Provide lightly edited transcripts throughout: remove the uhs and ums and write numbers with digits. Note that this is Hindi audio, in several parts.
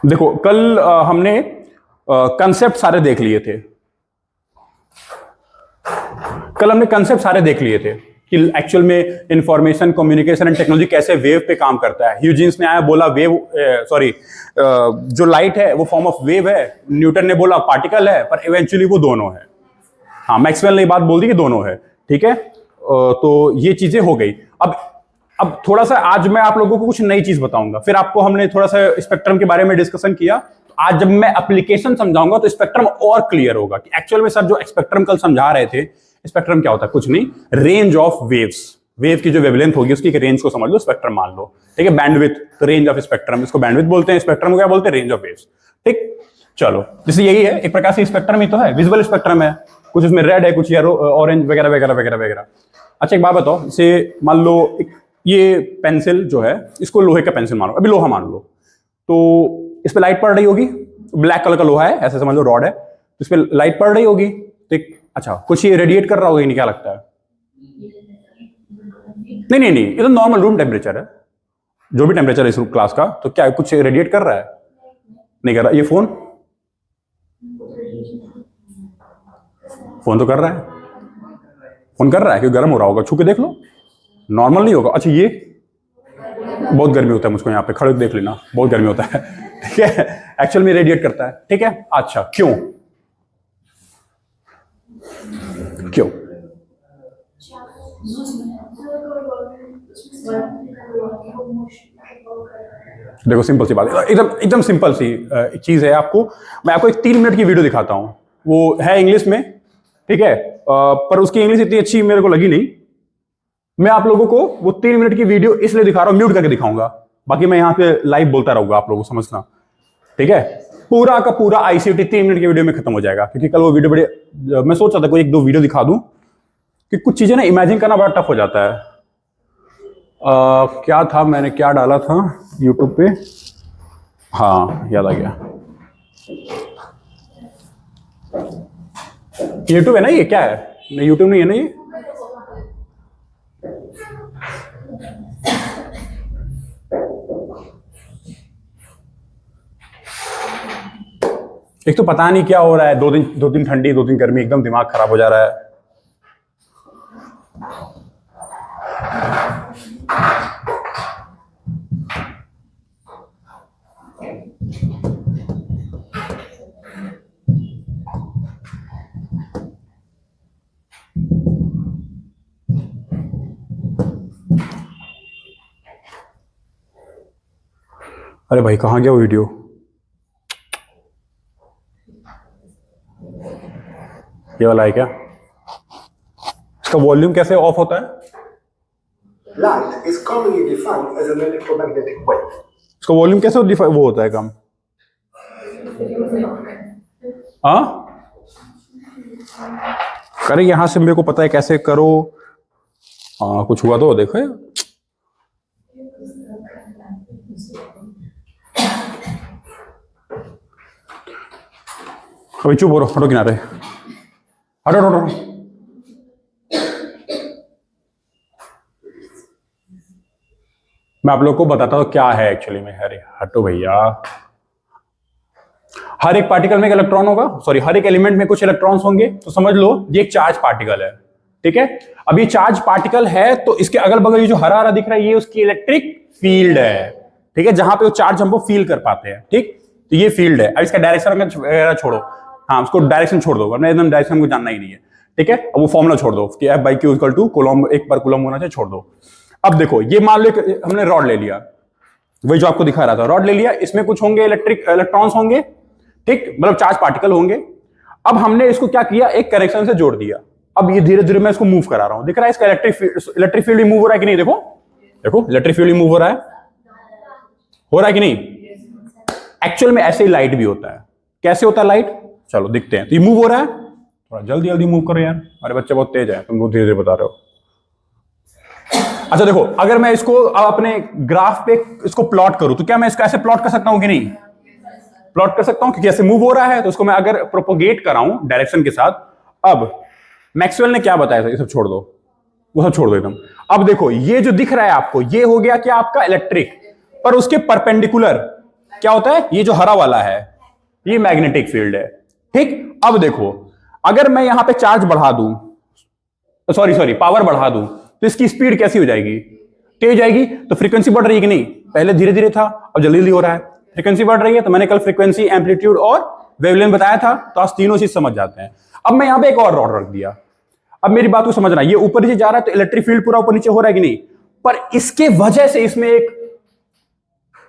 देखो कल हमने कंसेप्ट सारे देख लिए थे। कल हमने कंसेप्ट सारे देख लिए थे कि एक्चुअल में इंफॉर्मेशन कम्युनिकेशन एंड टेक्नोलॉजी कैसे वेव पे काम करता है। ह्यूजेंस ने आया बोला वेव जो लाइट है वो फॉर्म ऑफ वेव है। न्यूटन ने बोला पार्टिकल है, पर इवेंचुअली वो दोनों है। हाँ, मैक्सवेल ने बात बोल दी कि दोनों है। ठीक है, तो ये चीजें हो गई। अब थोड़ा सा आज मैं आप लोगों को कुछ नई चीज बताऊंगा। फिर आपको हमने थोड़ा सा स्पेक्ट्रम के बारे में डिस्कशन किया, तो आज जब मैं एप्लीकेशन समझाऊंगा तो स्पेक्ट्रम और क्लियर होगा कि एक्चुअल में सर जो स्पेक्ट्रम कल समझा रहे थे, स्पेक्ट्रम क्या होता है? कुछ नहीं, रेंज ऑफ वेव्स। वेव की जो वेवलेंथ होगी उसकी रेंज को समझ लो, स्पेक्ट्रम मान लो। ठीक है, बैंडविड्थ, तो रेंज ऑफ स्पेक्ट्रम, इसको बैंडविड्थ बोलते हैं। स्पेक्ट्रम को क्या बोलते हैं? Range of waves. ठीक, चलो, जैसे यही है एक प्रकार से स्पेक्ट्रम ही तो है, विजुअल स्पेक्ट्रम है। कुछ उसमें रेड है, कुछ येलो, ऑरेंज वगैरह वगैरह वगैरह वगैरह। अच्छा एक बात बताओ, जैसे मान लो ये पेंसिल जो है, इसको लोहे का पेंसिल मानो, अभी लोहा मान लो, तो इस पे लाइट पड़ रही होगी। ब्लैक कलर का लोहा है, ऐसे समझ लो, रॉड है, तो इस पे लाइट पड़ रही होगी। ठीक, अच्छा, कुछ ये रेडिएट कर रहा होगा, नहीं? क्या लगता है? नहीं नहीं नहीं, ये तो नॉर्मल रूम टेम्परेचर है, जो भी टेम्परेचर है इस क्लास का। तो क्या कुछ रेडिएट कर रहा है? नहीं कर रहा। ये फोन तो कर रहा है, फोन कर रहा है, क्योंकि गर्म हो रहा होगा, छू के देख लो, नॉर्मल नहीं होगा। अच्छा, ये बहुत गर्मी होता है, मुझको यहाँ पे खड़े देख लेना, बहुत गर्मी होता है। ठीक है, एक्चुअल में रेडिएट करता है। ठीक है, अच्छा, क्यों? देखो सिंपल सी बात है, एकदम सिंपल सी चीज है। मैं आपको एक 3 मिनट की वीडियो दिखाता हूं, वो है इंग्लिश में। ठीक है, पर उसकी इंग्लिश इतनी अच्छी मेरे को लगी नहीं। मैं आप लोगों को वो 3 मिनट की वीडियो इसलिए दिखा रहा हूं, म्यूट करके दिखाऊंगा, बाकी मैं यहां पे लाइव बोलता रहूंगा, आप लोगों को समझना। ठीक है, पूरा का पूरा आईसीटी 3 मिनट की वीडियो में खत्म हो जाएगा, क्योंकि कल वो वीडियो बड़े, मैं सोच रहा था कोई 1-2 वीडियो दिखा दूं, कि कुछ चीजें ना इमेजिन करना बड़ा टफ हो जाता है। क्या था, मैंने क्या डाला था यूट्यूब पे? हाँ, याद आ गया, यूट्यूब है ना, ये क्या है? नहीं, यूट्यूब नहीं है ना ये। एक तो पता नहीं क्या हो रहा है, 2 दिन ठंडी, 2 दिन गर्मी, एकदम दिमाग खराब हो जा रहा है। अरे भाई, कहाँ गया वो वीडियो? ये वाला है क्या? इसका वॉल्यूम कैसे ऑफ होता है? Light is commonly defined as an electromagnetic wave. इसका वॉल्यूम कैसे वो होता है कम? हाँ, अरे यहां से मेरे को पता है कैसे करो। हाँ, कुछ हुआ तो देखो। अभी चुप हो, हटो किनारे, हटो हटो। मैं आप लोग को बताता हूं क्या है एक्चुअली में। अरे हटो भैया, हर एक पार्टिकल में एक इलेक्ट्रॉन होगा, सॉरी, हर एक एलिमेंट में कुछ इलेक्ट्रॉन्स होंगे। तो समझ लो ये एक चार्ज पार्टिकल है। ठीक है, अब ये चार्ज पार्टिकल है, तो इसके अगल बगल ये जो हरा हरा दिख रहा है, ये उसकी इलेक्ट्रिक फील्ड है। ठीक है, जहां पे वो चार्ज हमको फील कर पाते हैं। ठीक, तो ये फील्ड है। अब इसका डायरेक्शन वगैरह छोड़ो, हाँ, उसको डायरेक्शन छोड़ दो, वरना एकदम डायरेक्शन हमको जानना ही नहीं है। ठीक है, अब वो फॉर्मूला छोड़ दो कि F/Q = कूलम, 1/कूलम होना चाहिए, छोड़ दो। अब देखो, ये मान लो हमने रॉड ले लिया, वही जो आपको दिखा रहा था, रॉड ले लिया, इसमें कुछ होंगे इलेक्ट्रॉन्स होंगे। ठीक, मतलब चार्ज पार्टिकल होंगे। अब हमने इसको क्या किया, एक करेक्शन से जोड़ दिया। अब ये धीरे धीरे मैं इसको मूव करा रहा हूं, दिख रहा है इसका इलेक्ट्रिक फील्ड मूव हो रहा है कि नहीं? देखो देखो, इलेक्ट्रिक फील्ड मूव हो रहा है कि नहीं? एक्चुअल में ऐसे ही लाइट भी होता है। कैसे होता है लाइट? चलो दिखते हैं। तो ये मूव हो रहा है, थोड़ा जल्दी जल्दी मूव करो यार, अरे बच्चे बहुत तेज है, तुम बहुत धीरे धीरे बता रहे हो। अच्छा देखो, अगर मैं इसको अपने ग्राफ पे इसको प्लॉट करूं, तो क्या मैं इसको ऐसे प्लॉट कर सकता हूं कि नहीं? प्लॉट कर सकता हूं, क्योंकि ऐसे मूव हो रहा है। तो उसको मैं अगर प्रोपोगेट कराऊं डायरेक्शन के साथ। अब मैक्सवेल ने क्या बताया था, ये सब छोड़ दो, वो सब छोड़ दो एकदम। अब देखो, ये जो दिख रहा है आपको, ये हो गया क्या? आपका इलेक्ट्रिक। पर उसके परपेंडिकुलर क्या होता है, ये जो हरा वाला है ये मैग्नेटिक फील्ड है। ठीक, अब देखो अगर मैं यहां पे चार्ज बढ़ा दूं, सॉरी पावर बढ़ा दूं, तो इसकी स्पीड कैसी हो जाएगी, तेज जाएगी। तो फ्रीक्वेंसी बढ़ रही है कि नहीं, पहले धीरे धीरे था अब जल्दी जल्दी हो रहा है। फ्रीक्वेंसी बढ़ रही है, तो मैंने कल फ्रीक्वेंसी, एम्पलीट्यूड और वेवलेंथ बताया था, तो आज तीनों चीज समझ जाते हैं। अब मैं यहां पे एक और रॉड रख दिया। अब मेरी बात को समझना, ये ऊपर नीचे जा रहा है तो इलेक्ट्रिक फील्ड पूरा ऊपर नीचे हो रहा है कि नहीं, पर इसके वजह से इसमें एक,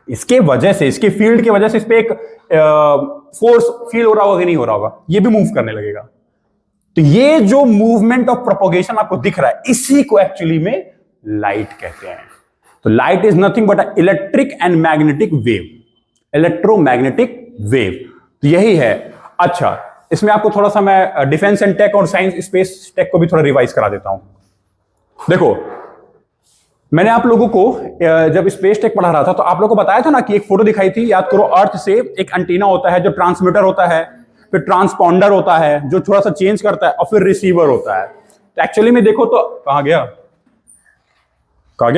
इसके फील्ड की वजह से इस पे एक फोर्स फील हो रहा होगा कि नहीं हो रहा होगा, ये भी मूव करने लगेगा। तो ये जो मूवमेंट ऑफ प्रोपोगेशन आपको दिख रहा है, इसी को एक्चुअली में लाइट कहते हैं। तो light is nothing but electric and magnetic wave, electromagnetic wave, तो यही है। अच्छा, इसमें आपको थोड़ा सा मैं डिफेंस एंड टेक और साइंस स्पेस टेक को भी थोड़ा रिवाइज करा देता हूं। देखो, मैंने आप लोगों को जब स्पेस टेक पढ़ा रहा था तो आप लोगों को बताया था ना कि एक फोटो दिखाई थी, याद करो, अर्थ से एक एंटीना होता है जो ट्रांसमीटर होता है, फिर ट्रांसपॉन्डर होता है जो थोड़ा सा चेंज करता है, और फिर रिसीवर होता है। तो एक्चुअली में देखो तो कहां गया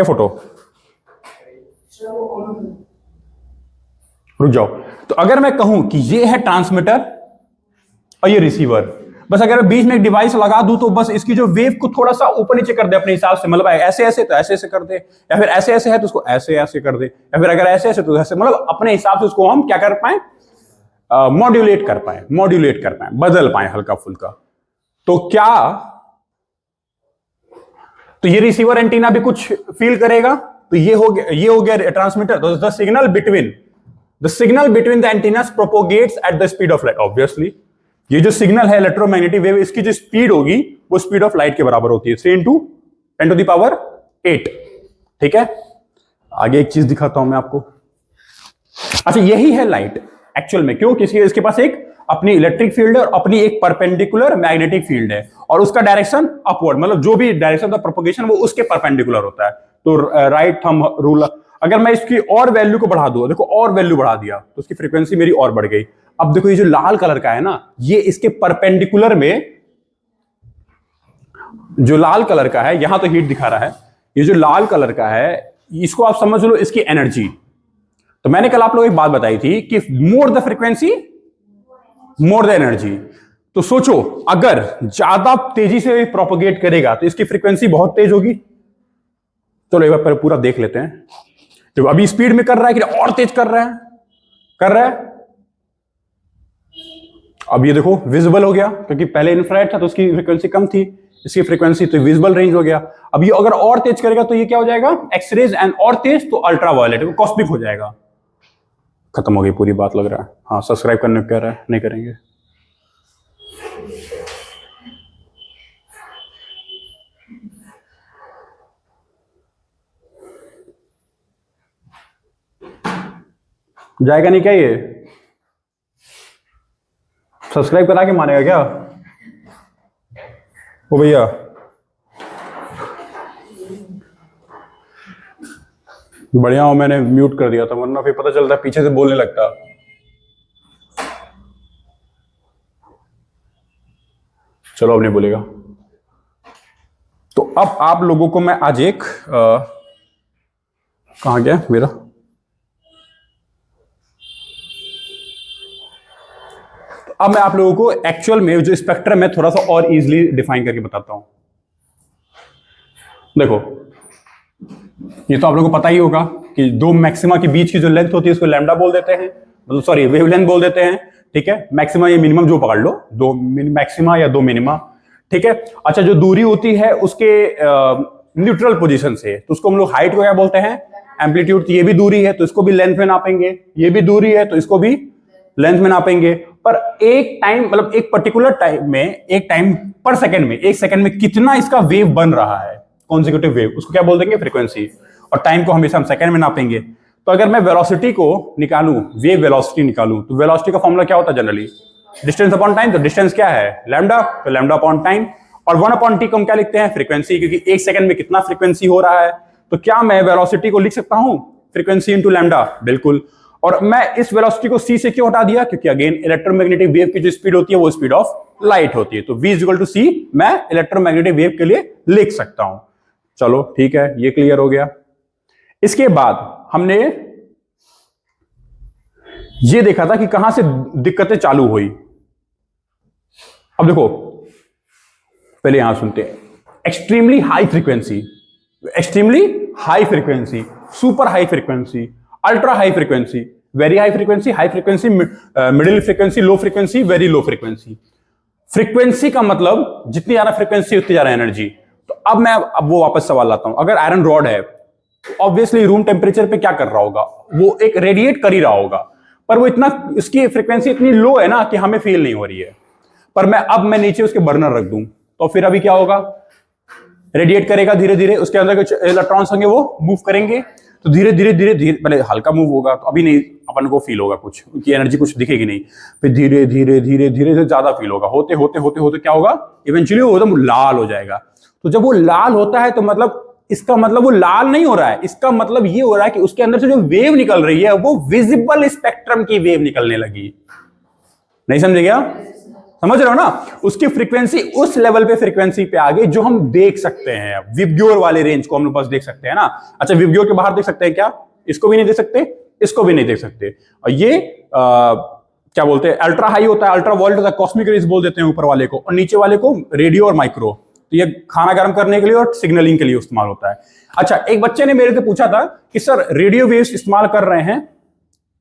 फोटो, रुक जाओ। तो अगर मैं कहूं कि ये है ट्रांसमीटर और ये रिसीवर, बस अगर बीच में एक डिवाइस लगा दूं तो बस इसकी जो वेव को थोड़ा सा ऊपर नीचे कर दे अपने हिसाब से, मतलब ऐसे ऐसे तो ऐसे ऐसे कर दे, या फिर ऐसे ऐसे है तो उसको ऐसे ऐसे कर दे, या फिर अगर ऐसे ऐसे तो ऐसे, मतलब अपने हिसाब से उसको हम क्या कर पाए, मॉड्यूलेट कर पाए, बदल पाए हल्का फुल्का। तो क्या, तो ये रिसीवर एंटीना भी कुछ फील करेगा, तो ये हो गया ट्रांसमीटर। तो the signal between the antennas propagates at the speed of light. Obviously ये जो सिग्नल है इलेक्ट्रोमैग्नेटिक वेव, इसकी जो स्पीड होगी वो स्पीड ऑफ लाइट के बराबर होती है, 3 × 10⁸। ठीक है, आगे एक चीज दिखाता हूं मैं आपको। अच्छा, यही है लाइट एक्चुअल में, क्यों, किसी इसके पास एक अपनी इलेक्ट्रिक फील्ड है और अपनी एक परपेंडिकुलर मैग्नेटिक फील्ड है, और उसका डायरेक्शन अपवर्ड, मतलब जो भी डायरेक्शन ऑफ प्रोपगेशन वो उसके परपेंडिकुलर होता है। तो राइट थंब रूल, अगर मैं इसकी और वैल्यू को बढ़ा दूं, देखो और वैल्यू बढ़ा दिया तो उसकी फ्रीक्वेंसी मेरी और बढ़ गई। अब देखो ये जो लाल कलर का है ना, ये इसके परपेंडिकुलर में, जो लाल कलर का है, यहां तो हीट दिखा रहा है, ये जो लाल कलर का है इसको आप समझ लो इसकी एनर्जी। तो मैंने कल आप लोगों को एक बात बताई थी कि more the frequency more the energy. तो सोचो अगर ज्यादा तेजी से प्रोपोगेट करेगा तो इसकी फ्रीक्वेंसी बहुत तेज होगी। चलो एक बार पूरा देख लेते हैं। तो अभी स्पीड में कर रहा है कि और तेज कर रहा है, अब ये देखो विजिबल हो गया, क्योंकि पहले इंफ्रारेड था तो उसकी फ्रीक्वेंसी कम थी, इसकी फ्रीक्वेंसी तो विजिबल रेंज हो गया। अब ये अगर और तेज करेगा तो ये क्या हो जाएगा, एक्सरेज, एंड और तेज तो अल्ट्रा वायलेट, कॉस्मिक हो जाएगा। खत्म हो गई पूरी बात लग रहा है। हाँ, सब्सक्राइब करने को कह रहा है, नहीं करेंगे। जाएगा नहीं क्या ये, सब्सक्राइब करा के मानेगा क्या ओ भैया? बढ़िया हो, मैंने म्यूट कर दिया था, वरना फिर पता चलता पीछे से बोलने लगता। चलो अब नहीं बोलेगा। तो अब आप लोगों को मैं आज एक कहां गया मेरा, तो अब मैं आप लोगों को एक्चुअल में जो स्पेक्ट्रम है थोड़ा सा और इजीली डिफाइन करके बताता हूं। देखो, ये तो आप लोगों को पता ही होगा कि दो मैक्सिमा के बीच की जो लेंथ होती है उसको लैम्डा बोल देते हैं, मतलब सॉरी वेवलेंथ बोल देते हैं। ठीक है, मैक्सिमा या मिनिमम जो पकड़ लो, दो मैक्सिमा या दो मिनिमा। ठीक है, अच्छा, जो दूरी होती है उसके न्यूट्रल पोजीशन से, तो उसको हम लोग हाइट को क्या बोलते हैं, एम्पलीट्यूड। तो ये भी दूरी है तो इसको भी लेंथ में नापेंगे, ये भी दूरी है तो इसको भी लेंथ में नापेंगे। पर एक टाइम, मतलब एक पर्टिकुलर टाइम में, एक टाइम पर सेकंड में, एक सेकंड में कितना इसका वेव बन रहा है, कॉन्सेक्यूटिव वेव, उसको क्या बोल देंगे, फ्रीक्वेंसी। और टाइम को हमेशा हम सेकंड में नापेंगे। तो अगर मैं वेलोसिटी को निकालूं, वेव वेलोसिटी निकालूं, तो वेलोसिटी का फॉर्मूला क्या होता है जनरली, डिस्टेंस अपॉन टाइम। तो डिस्टेंस क्या है, लैम्डा, तो लैम्डा अपॉन टाइम। और 1/t को हम क्या लिखते हैं, फ्रीक्वेंसी, क्योंकि एक सेकंड में कितना फ्रीक्वेंसी हो रहा है। तो क्या मैं वेलोसिटी को लिख सकता हूं फ्रीक्वेंसी इंटू लैम्डा, बिल्कुल। और मैं इस वेलोसिटी को c से क्यों हटा दिया, क्योंकि अगेन इलेक्ट्रोमैग्नेटिक वेव की जो स्पीड होती है वो स्पीड ऑफ लाइट होती है। तो v = c मैं इलेक्ट्रोमैग्नेटिक वेव के लिए लिख सकता हूं। चलो ठीक है, ये क्लियर हो गया। इसके बाद हमने ये देखा था कि कहां से दिक्कतें चालू हुई। अब देखो, पहले यहां सुनते हैं। Extremely high frequency, extremely high frequency, super high frequency, ultra high frequency, very high frequency, high frequency, middle frequency, low frequency, very low frequency. Frequency का मतलब जितनी ज्यादा फ्रीक्वेंसी उतनी ज्यादा एनर्जी। तो अब वो वापस सवाल लाता हूं। अगर आयरन रॉड है, ऑब्वियसली रूम टेम्परेचर पे क्या कर रहा होगा, वो एक रेडिएट कर ही रहा होगा, पर वो इतना, इसकी फ्रीक्वेंसी इतनी लो है ना कि हमें फील नहीं हो रही है। पर मैं नीचे उसके बर्नर रख दूं तो फिर अभी क्या होगा, रेडिएट करेगा धीरे धीरे, उसके अंदर कुछ इलेक्ट्रॉन्स होंगे वो मूव करेंगे, तो धीरे धीरे धीरे धीरे, पहले हल्का मूव होगा तो अभी नहीं अपन को फील होगा, कुछ उनकी एनर्जी कुछ दिखेगी नहीं, फिर धीरे धीरे धीरे धीरे से ज्यादा फील होगा, होते होते होते होते क्या होगा, इवेंचुअली वो एकदम लाल हो जाएगा। तो जब वो लाल होता है तो मतलब इसका मतलब वो लाल नहीं हो रहा है, इसका मतलब ये हो रहा है कि उसके अंदर से जो वेव निकल रही है वो विजिबल स्पेक्ट्रम की वेव निकलने लगी। नहीं समझे क्या? समझ रहे हो ना? उसकी फ्रीक्वेंसी उस लेवल पे फ्रीक्वेंसी पे आ गई जो हम देख सकते हैं। विबग्योर वाले रेंज को हम लोग बस देख सकते हैं ना। अच्छा, विबग्योर के बाहर देख सकते हैं क्या? इसको भी नहीं देख सकते, इसको भी नहीं देख सकते। और ये क्या बोलते हैं, अल्ट्रा हाई होता है, अल्ट्रा वॉल्ट होता है, कॉस्मिक रेज बोल देते हैं ऊपर वाले को, और नीचे वाले को रेडियो और माइक्रो। तो ये खाना गर्म करने के लिए और सिग्नलिंग के लिए इस्तेमाल होता है। अच्छा, एक बच्चे ने मेरे से पूछा था कि सर रेडियो वेव्स इस्तेमाल कर रहे हैं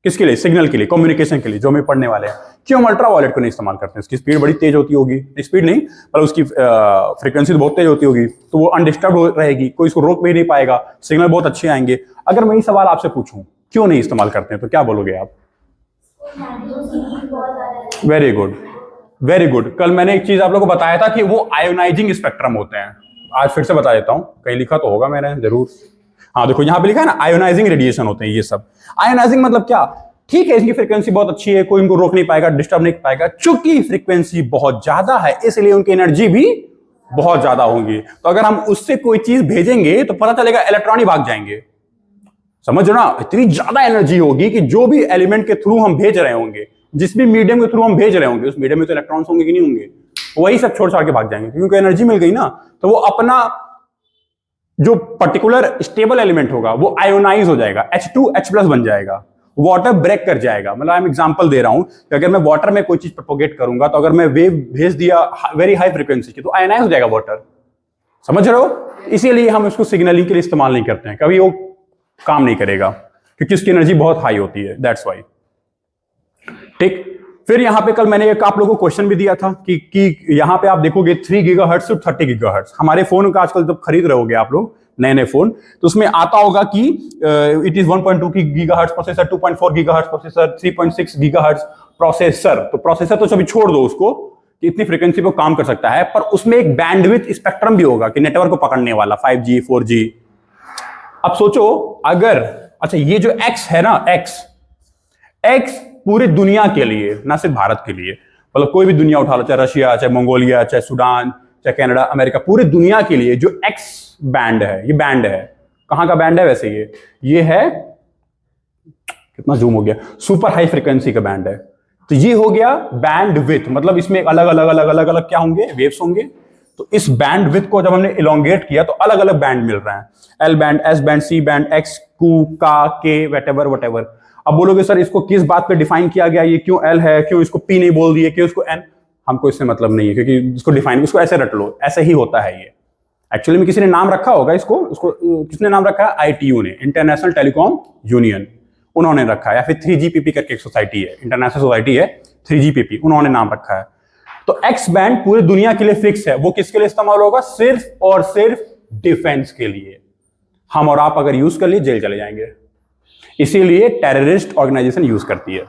किसके लिए? सिग्नल के लिए, कम्युनिकेशन के लिए, जो हमें पढ़ने वाले हैं, क्यों हम अल्ट्रा वायलेट को नहीं इस्तेमाल करते हैं? उसकी स्पीड बड़ी तेज होती होगी, स्पीड नहीं पर उसकी फ्रीक्वेंसी तो बहुत तेज होती होगी, तो वो अनडिस्टर्ब रहेगी, कोई इसको रोक भी नहीं पाएगा, सिग्नल बहुत अच्छे आएंगे। अगर मैं ये सवाल आपसे पूछूं क्यों नहीं इस्तेमाल करते हैं तो क्या बोलोगे आप? Very good, very good. कल मैंने एक चीज आप लोगों को बताया था कि वो आयोनाइजिंग स्पेक्ट्रम होते हैं। आज फिर से बता देता हूं, कहीं लिखा तो होगा मैंने जरूर। हाँ देखो, यहां पे लिखा है ना, आयोनाइजिंग रेडिएशन होते हैं ये सब। आयोनाइजिंग मतलब क्या? ठीक है, इसकी फ्रीक्वेंसी बहुत अच्छी है, कोई इनको रोक नहीं पाएगा, डिस्टर्ब नहीं पाएगा। चूंकि फ्रीक्वेंसी बहुत ज्यादा है इसलिए उनकी एनर्जी भी बहुत ज्यादा होगी। तो अगर हम उससे कोई चीज भेजेंगे तो पता चलेगा इलेक्ट्रॉन ही भाग जाएंगे। समझ रहे ना? इतनी ज्यादा एनर्जी होगी कि जो भी एलिमेंट के थ्रू हम भेज रहे होंगे, जिस भी मीडियम के थ्रू हम भेज रहे होंगे, उस मीडियम में तो इलेक्ट्रॉन्स होंगे कि नहीं होंगे, वही सब छोड़ छाड़ के भाग जाएंगे, क्योंकि एनर्जी मिल गई ना। तो वो अपना जो पर्टिकुलर स्टेबल एलिमेंट होगा वो आयोनाइज हो जाएगा, H2H+ बन जाएगा, वाटर ब्रेक कर जाएगा। मतलब आई एम एग्जांपल दे रहा हूं कि अगर मैं वाटर में कोई चीज प्रोपोगेट करूंगा तो अगर मैं वेव भेज दिया वेरी हाई फ्रीक्वेंसी की तो आयोनाइज हो जाएगा वाटर। समझ रहे हो? इसीलिए हम उसको सिग्नलिंग के लिए इस्तेमाल नहीं करते हैं, कभी वो काम नहीं करेगा क्योंकि उसकी एनर्जी बहुत हाई होती है, दैट्स वाई। ठीक, फिर यहां पे कल मैंने एक आप लोगों को क्वेश्चन भी दिया था कि यहां पे आप देखोगे 3 गीगाहर्ट्ज से 30 गीगाहर्ट्ज। हमारे फोन का आजकल जब खरीद रहे होगे आप लोग नए नए फोन, तो उसमें आता होगा कि it is 1.2 gigahertz processor, 2.4 gigahertz processor, 3.6 gigahertz processor. तो प्रोसेसर तो सभी छोड़ दो उसको कि इतनी फ्रीक्वेंसी पे काम कर सकता है, पर उसमें एक बैंडविड्थ स्पेक्ट्रम भी होगा कि नेटवर्क को पकड़ने वाला 5G 4G। अब सोचो अगर, अच्छा ये जो X है ना, X पूरी दुनिया के लिए, ना सिर्फ भारत के लिए, मतलब कोई भी दुनिया उठा लो, चाहे रशिया, चाहे मंगोलिया, चाहे सूडान, चाहे कनाडा, अमेरिका, पूरी दुनिया के लिए जो X बैंड है, ये बैंड है, कहां का बैंड है वैसे? ये है, कितना जूम हो गया, सुपर हाई फ्रीक्वेंसी का बैंड है। तो ये हो गया बैंड विड्थ, मतलब इसमें अलग अलग अलग अलग अलग क्या होंगे, वेव्स होंगे। तो इस बैंड विड्थ को जब हमने इलोंगेट किया तो अलग अलग बैंड मिल रहे हैं, L band, S band, C band, X, Q, K, K, whatever। अब बोलोगे सर इसको किस बात पे डिफाइन किया गया, ये क्यों L है, क्यों इसको P नहीं बोल दिए, क्यों इसको N? हमको इससे मतलब नहीं है, क्योंकि इसको डिफाइन, इसको ऐसे रट लो, ऐसे ही होता है ये। एक्चुअली में किसी ने नाम रखा होगा इसको किसने नाम रखा है? ITU ने, इंटरनेशनल टेलीकॉम यूनियन, उन्होंने रखा है। या फिर 3GPP करके एक सोसाइटी है, इंटरनेशनल सोसाइटी है 3GPP, उन्होंने नाम रखा है। तो X बैंड पूरी दुनिया के लिए फिक्स है, वो किसके लिए इस्तेमाल होगा? सिर्फ और सिर्फ डिफेंस के लिए। हम और आप अगर यूज कर लिए जेल चले जाएंगे, इसीलिए टेररिस्ट ऑर्गेनाइजेशन यूज करती है,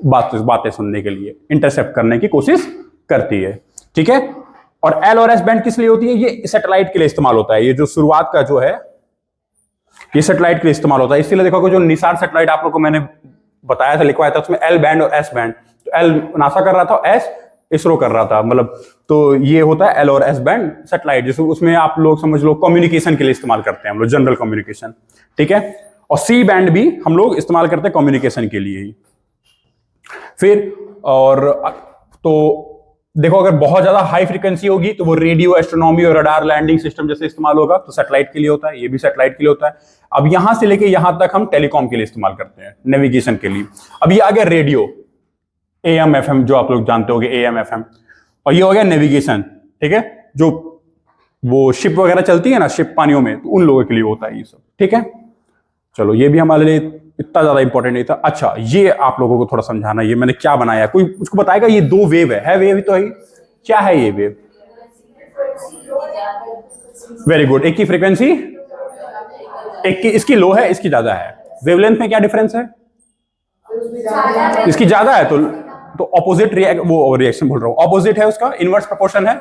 बातें सुनने के लिए, इंटरसेप्ट करने की कोशिश करती है। ठीक है, और L और S बैंड किस लिए होती है? ये सैटेलाइट के लिए इस्तेमाल होता है। ये जो शुरुआत का जो है ये सैटेलाइट के लिए इस्तेमाल होता है। इसीलिए देखो जो निसार सैटेलाइट आप लोगों को मैंने बताया था, लिखवाया था, उसमें L बैंड और S बैंड, तो L नासा कर रहा था, S इसरो कर रहा था, मतलब तो ये होता है L और S बैंड सैटेलाइट, जिसमें उसमें आप लोग समझ लो कम्युनिकेशन के लिए इस्तेमाल करते हैं हम लोग, जनरल कम्युनिकेशन। ठीक है, और C बैंड भी हम लोग इस्तेमाल करते हैं कम्युनिकेशन के लिए ही। फिर और तो देखो अगर बहुत ज्यादा हाई फ्रीक्वेंसी होगी तो वो रेडियो एस्ट्रोनॉमी और रडार लैंडिंग सिस्टम जैसे इस्तेमाल होगा, तो सैटेलाइट के लिए होता है, ये भी सैटेलाइट के लिए होता है। अब यहां से लेके यहां तक हम टेलीकॉम के लिए इस्तेमाल करते हैं, नेविगेशन के लिए। अब ये आ गया रेडियो, AM FM, जो आप लोग जानते होंगे AM FM, और ये हो गया नेविगेशन, ठीक है, जो वो शिप वगैरह चलती है ना, शिप पानियों में, तो उन लोगों के लिए होता है ये सब, ठीक है। चलो ये भी हमारे लिए इतना ज्यादा इंपॉर्टेंट नहीं था। अच्छा ये आप लोगों को थोड़ा समझाना, ये मैंने क्या बनाया, कोई उसको बताएगा ये दो वेव है वेव तो है, क्या है ये वेव? वेरी गुड, एक की फ्रीक्वेंसी, एक की, इसकी लो है, इसकी ज्यादा है। वेवलेंथ में क्या डिफरेंस है? इसकी ज्यादा है तो ऑपोजिट रिएक्शन बोल रहा हूं, ऑपोजिट है उसका, इनवर्स प्रोपोर्शन है,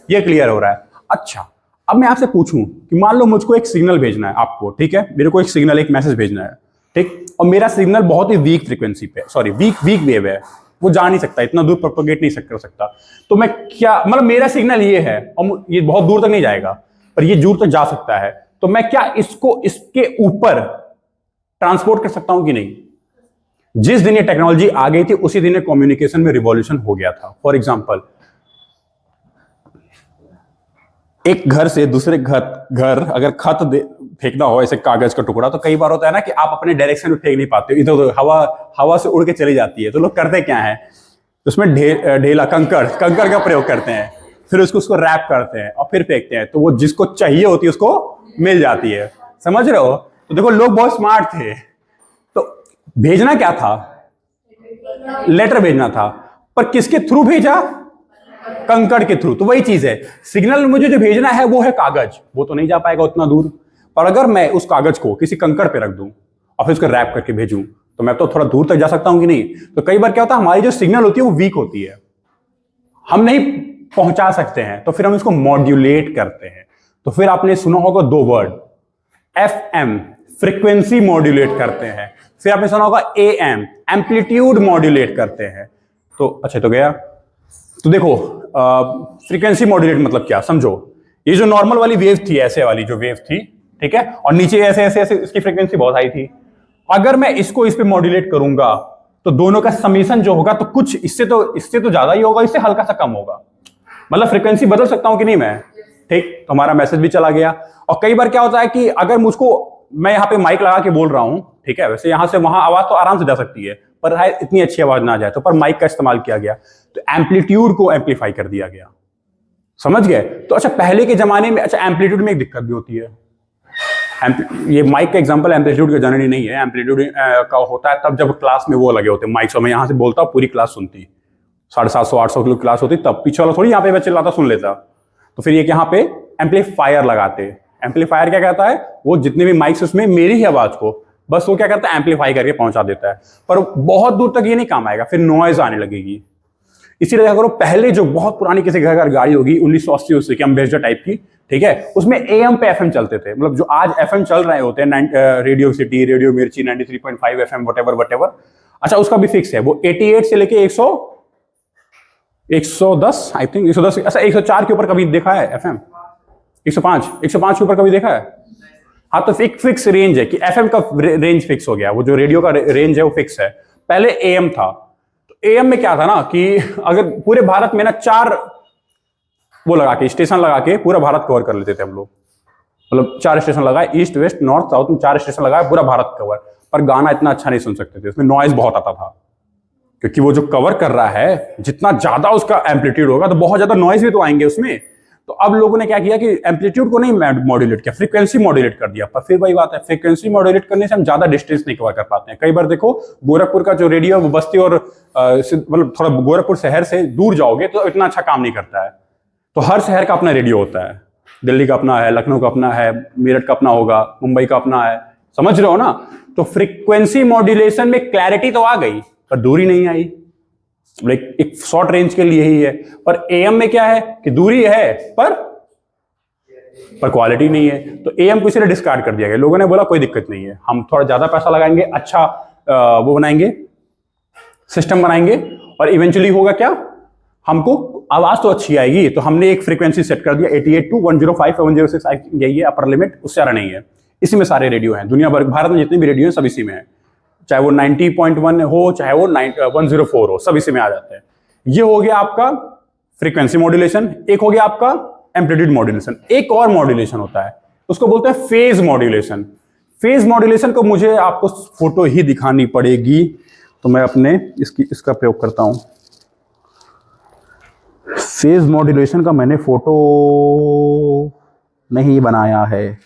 ये क्लियर हो रहा है। अच्छा अब मैं आपसे पूछूं कि मान लो मुझको एक सिग्नल भेजना है आपको, ठीक है, मेरे को एक सिग्नल, एक मैसेज भेजना है, ठीक, और मेरा सिग्नल बहुत ही वीक फ्रीक्वेंसी पे, सॉरी वीक वेव है, वो जा नहीं सकता, इतना दूर प्रोपेगेट नहीं कर सकता, तो मैं क्या, मतलब मेरा सिग्नल ये है और ये बहुत दूर तक नहीं जाएगा पर ये दूर तक जा सकता है, तो मैं क्या इसको इसके ऊपर ट्रांसपोर्ट कर सकता हूं कि नहीं? जिस दिन ये टेक्नोलॉजी आ गई थी उसी दिन कम्युनिकेशन में रिवॉल्यूशन हो गया था। फॉर एग्जांपल, एक घर से दूसरे घर अगर खत फेंकना हो, ऐसे कागज का टुकड़ा, तो कई बार होता है ना कि आप अपने डायरेक्शन में फेंक नहीं पाते हो, इधर उधर हवा से उड़ के चली जाती है, तो लोग करते क्या है, उसमें ढेला कंकड़ का प्रयोग करते हैं, फिर उसको रैप करते हैं और फिर फेंकते हैं, तो वो जिसको चाहिए होती है उसको मिल जाती है, समझ रहे हो? तो देखो लोग बहुत स्मार्ट थे, तो भेजना क्या था, लेटर भेजना था, पर किसके थ्रू भेजा? कंकड़ के थ्रू। तो वही चीज है, सिग्नल मुझे जो भेजना है वो है कागज, वो तो नहीं जा पाएगा उतना दूर, पर अगर मैं उस कागज को किसी कंकड़ पे रख दूं और फिर उसको रैप करके भेजूं तो मैं तो थोड़ा दूर तक जा सकता हूं कि नहीं? तो कई बार क्या होता है, हमारी जो सिग्नल होती है वो वीक होती है, हम नहीं पहुंचा सकते हैं, तो फिर हम इसको मॉड्यूलेट करते हैं। तो फिर आपने सुना होगा दो वर्ड, FM फ्रीक्वेंसी मॉड्यूलेट करते हैं, फिर आपने सुना होगा AM एम्पलीट्यूड मॉड्यूलेट करते हैं। तो अच्छा तो गया, तो देखो फ्रीक्वेंसी मॉड्यूलेट मतलब क्या समझो, ये जो नॉर्मल वाली वेव थी, ऐसे वाली जो वेव थी, ठीक है, और नीचे ऐसे ऐसे ऐसे इसकी फ्रीक्वेंसी बहुत हाई थी, अगर मैं इसको इस पे मॉड्यूलेट करूंगा तो दोनों का समीशन जो होगा तो कुछ इससे तो ज्यादा ही होगा, इससे हल्का सा कम होगा, मतलब फ्रीक्वेंसी बदल सकता हूं कि नहीं मैं, ठीक, तो हमारा मैसेज भी चला गया। और कई बार क्या होता है कि अगर मुझको, मैं यहाँ पे माइक लगा के बोल रहा हूं, ठीक है, वैसे यहां से वहां आवाज तो आराम से जा सकती है, पर इतनी अच्छी आवाज ना जाए, तो पर माइक का इस्तेमाल किया गया तो एम्पलीट्यूड को एम्पलीफाई कर दिया गया, समझ गए? तो अच्छा पहले के जमाने में, अच्छा एम्पलीट्यूड में एक दिक्कत भी होती है, ये माइक का एग्जांपल एम्पलीट्यूड का जनरली नहीं है, एम्पलीट्यूड का होता है तब जब क्लास में वो लगे होते हैं माइक, मैं यहां से बोलता हूं पूरी क्लास सुनती, 750-800 किलो क्लास होती, तब पीछे वाला थोड़ी यहाँ पे मैं चिल्लाता सुन लेता, तो फिर ये यहाँ पे एम्पलीफायर लगाते। एम्पलीफायर क्या कहता है, वो जितने भी माइक्स उसमें मेरी ही आवाज को बस वो क्या करता है, एम्पलीफाई करके पहुंचा देता है, पर बहुत दूर तक ये नहीं काम आएगा, फिर नॉइज आने लगेगी। इसीलिए क्या करो, पहले जो बहुत पुरानी किसी घर गाड़ी होगी 1980 की एम्बेसडर टाइप की, ठीक है, उसमें AM पे FM चलते थे, मतलब जो आज FM चल रहे होते हैं, रेडियो सिटी, रेडियो मिर्ची, 93.5 FM, वटेवर। अच्छा उसका भी फिक्स है, वो 88 से लेके 110 आई थिंक 110, अच्छा 104 के ऊपर कभी देखा है FM? 105 के ऊपर कभी देखा है? हाँ, तो एक फिक्स रेंज है कि FM का रेंज फिक्स हो गया, वो जो रेडियो का रेंज है वो फिक्स है। पहले AM था, तो AM में क्या था ना कि अगर पूरे भारत में ना 4 वो लगा के, स्टेशन लगा के पूरा भारत कवर कर लेते थे हम लोग, मतलब 4 स्टेशन लगाए, ईस्ट वेस्ट नॉर्थ साउथ में 4 स्टेशन लगाए, पूरा भारत कवर, पर गाना इतना अच्छा नहीं सुन सकते थे, उसमें नॉइज बहुत आता था, क्योंकि वो जो कवर कर रहा है जितना ज्यादा उसका एम्पलीट्यूड होगा तो बहुत ज्यादा नॉइज भी तो आएंगे उसमें। तो अब लोगों ने क्या किया कि एम्पलीट्यूड को नहीं मॉड्यूलेट किया, फ्रीक्वेंसी मॉड्यूलेट कर दिया, पर फिर वही बात है, फ्रीक्वेंसी मॉड्यूलेट करने से हम ज्यादा डिस्टेंस नहीं कवर कर पाते हैं। कई बार देखो गोरखपुर का जो रेडियो वो बस्ती और मतलब थोड़ा गोरखपुर शहर से दूर जाओगे तो इतना अच्छा काम नहीं करता है, तो हर शहर का अपना रेडियो होता है, दिल्ली का अपना है, लखनऊ का अपना है, मेरठ का अपना होगा, मुंबई का अपना है, समझ रहे हो ना? तो फ्रीक्वेंसी मॉड्यूलेशन में क्लैरिटी तो आ गई पर दूरी नहीं आई, एक शॉर्ट रेंज के लिए ही है। पर AM में क्या है कि दूरी है पर क्वालिटी नहीं है, तो AM को इसलिए डिस्कार्ड कर दिया गया। लोगों ने बोला कोई दिक्कत नहीं है, हम थोड़ा ज्यादा पैसा लगाएंगे, अच्छा वो बनाएंगे, सिस्टम बनाएंगे, और इवेंचुअली होगा क्या, हमको आवाज तो अच्छी आएगी, तो हमने एक फ्रीक्वेंसी सेट कर दिया 88 to 105 या 106, यही है अपर लिमिट, उससे ज्यादा नहीं है। इसी में सारे रेडियो हैं, दुनिया भर भारत में जितने भी रेडियो हैं सब इसी में है, चाहे वो 90.1 हो चाहे वो 104 हो, सब इसी में आ जाते हैं। ये हो गया आपका फ्रीक्वेंसी मॉड्यूलेशन, एक हो गया आपका एम्पलीट्यूड मॉड्यूलेशन। एक और मॉड्यूलेशन होता है, उसको बोलते हैं फेज मॉड्यूलेशन। फेज मॉड्यूलेशन को मुझे आपको फोटो ही दिखानी पड़ेगी, तो मैं अपने इसका प्रयोग करता हूं। फेज मॉड्यूलेशन का मैंने फोटो नहीं बनाया है।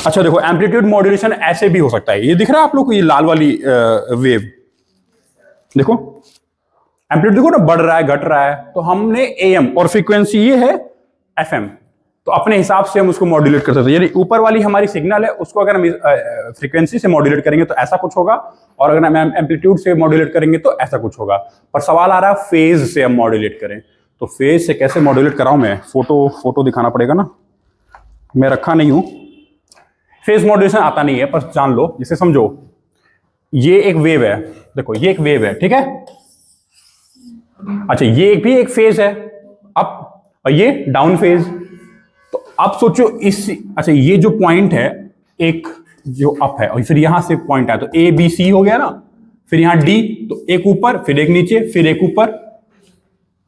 अच्छा देखो, एम्पलीट्यूड मॉड्यूलेशन ऐसे भी हो सकता है। ये दिख रहा है आप लोग को, ये लाल वाली वेव देखो, एम्पलीट्यूड देखो ना, बढ़ रहा है घट रहा है। तो हमने एएम और फ्रीक्वेंसी ये है एफएम, तो अपने हिसाब से हम उसको मॉड्यूलेट कर सकते हैं। यानी ऊपर वाली हमारी सिग्नल है, उसको अगर हम फ्रीक्वेंसी से मॉड्यूलेट करेंगे तो ऐसा कुछ होगा, और अगर हम एम्पलीट्यूड से मॉड्यूलेट करेंगे तो ऐसा कुछ होगा। पर सवाल आ रहा है फेज से हम मॉड्यूलेट करें, तो फेज से कैसे मॉड्यूलेट कराऊं मैं? फोटो दिखाना पड़ेगा ना, मैं रखा नहीं हूं। फेज मॉड्यूलेशन आता नहीं है, पर जान लो, जिसे समझो, ये एक वेव है, देखो ये एक वेव है, ठीक है। अच्छा ये भी एक फेज है अप, और ये डाउन फेज। तो अब सोचो अच्छा ये जो पॉइंट है, एक जो अप है, और फिर यहां से पॉइंट है, तो ए बी सी हो गया ना, फिर यहां डी, तो एक ऊपर फिर एक नीचे फिर एक ऊपर।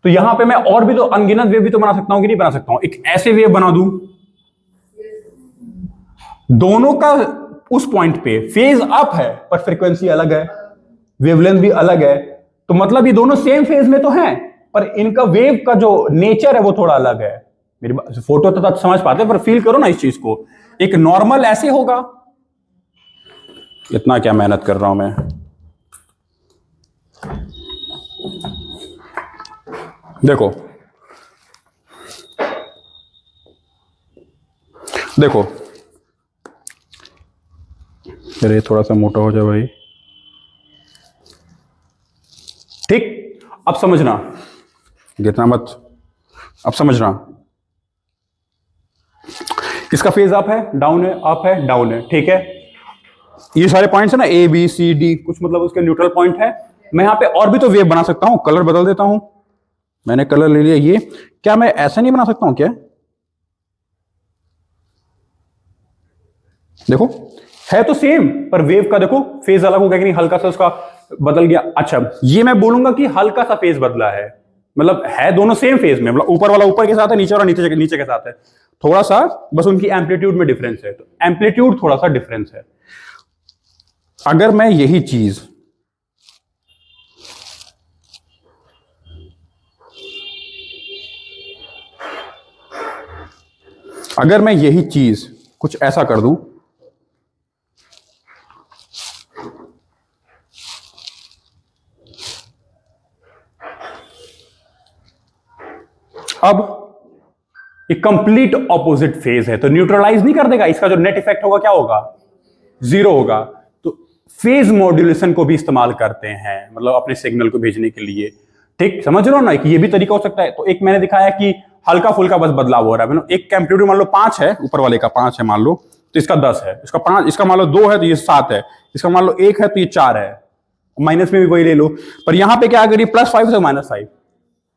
तो यहां पे मैं और भी तो अनगिनत वेव भी तो बना सकता हूं कि नहीं बना सकता हूं? एक ऐसे वेव बना दूं, दोनों का उस पॉइंट पे फेज अप है पर फ्रीक्वेंसी अलग है, वेवलेंथ भी अलग है। तो मतलब ये दोनों सेम फेज में तो हैं, पर इनका वेव का जो नेचर है वो थोड़ा अलग है। मेरी फोटो तो समझ पाते हैं, पर फील करो ना इस चीज को। एक नॉर्मल ऐसे होगा, इतना क्या मेहनत कर रहा हूं मैं। देखो देखो, अरे थोड़ा सा मोटा हो जाए भाई, ठीक। अब समझना, गिरना मत, अब समझना। इसका फेज अप है डाउन है, अप है डाउन है, ठीक है। ये सारे पॉइंट्स है ना, ए बी सी डी, कुछ मतलब उसके न्यूट्रल पॉइंट है। मैं यहां पे और भी तो वेव बना सकता हूं, कलर बदल देता हूं। मैंने कलर ले लिया ये, क्या मैं ऐसा नहीं बना सकता हूं क्या? देखो है तो सेम, पर वेव का देखो फेज अलग हो गया कि नहीं, हल्का सा उसका बदल गया। अच्छा ये मैं बोलूंगा कि हल्का सा फेज बदला है, मतलब है दोनों सेम फेज में, मतलब ऊपर वाला ऊपर के साथ है, नीचे वाला नीचे के साथ है, थोड़ा सा बस उनकी एम्पलीट्यूड में डिफरेंस है। तो एम्पलीट्यूड थोड़ा सा डिफरेंस है। अगर मैं यही चीज कुछ ऐसा कर दूं, अब ये कंप्लीट ऑपोजिट फेज है, तो न्यूट्रलाइज नहीं कर देगा, इसका जो नेट इफेक्ट होगा क्या होगा? जीरो होगा। तो फेज मॉड्यूलेशन को भी इस्तेमाल करते हैं, मतलब अपने सिग्नल को भेजने के लिए, ठीक। समझ रहे हो ना कि ये भी तरीका हो सकता है। तो एक मैंने दिखाया कि हल्का फुल्का बस बदलाव हो रहा है, मतलब एक एम्पलीट्यूड मान लो 5 है, ऊपर वाले का 5 है मान लो, तो इसका 10 है, इसका 5, इसका मान लो 2 है तो ये 7 है, इसका मान लो 1 है तो ये 4 है, माइनस में भी वही ले लो। पर यहां पे क्या अगर ये +5 से -5,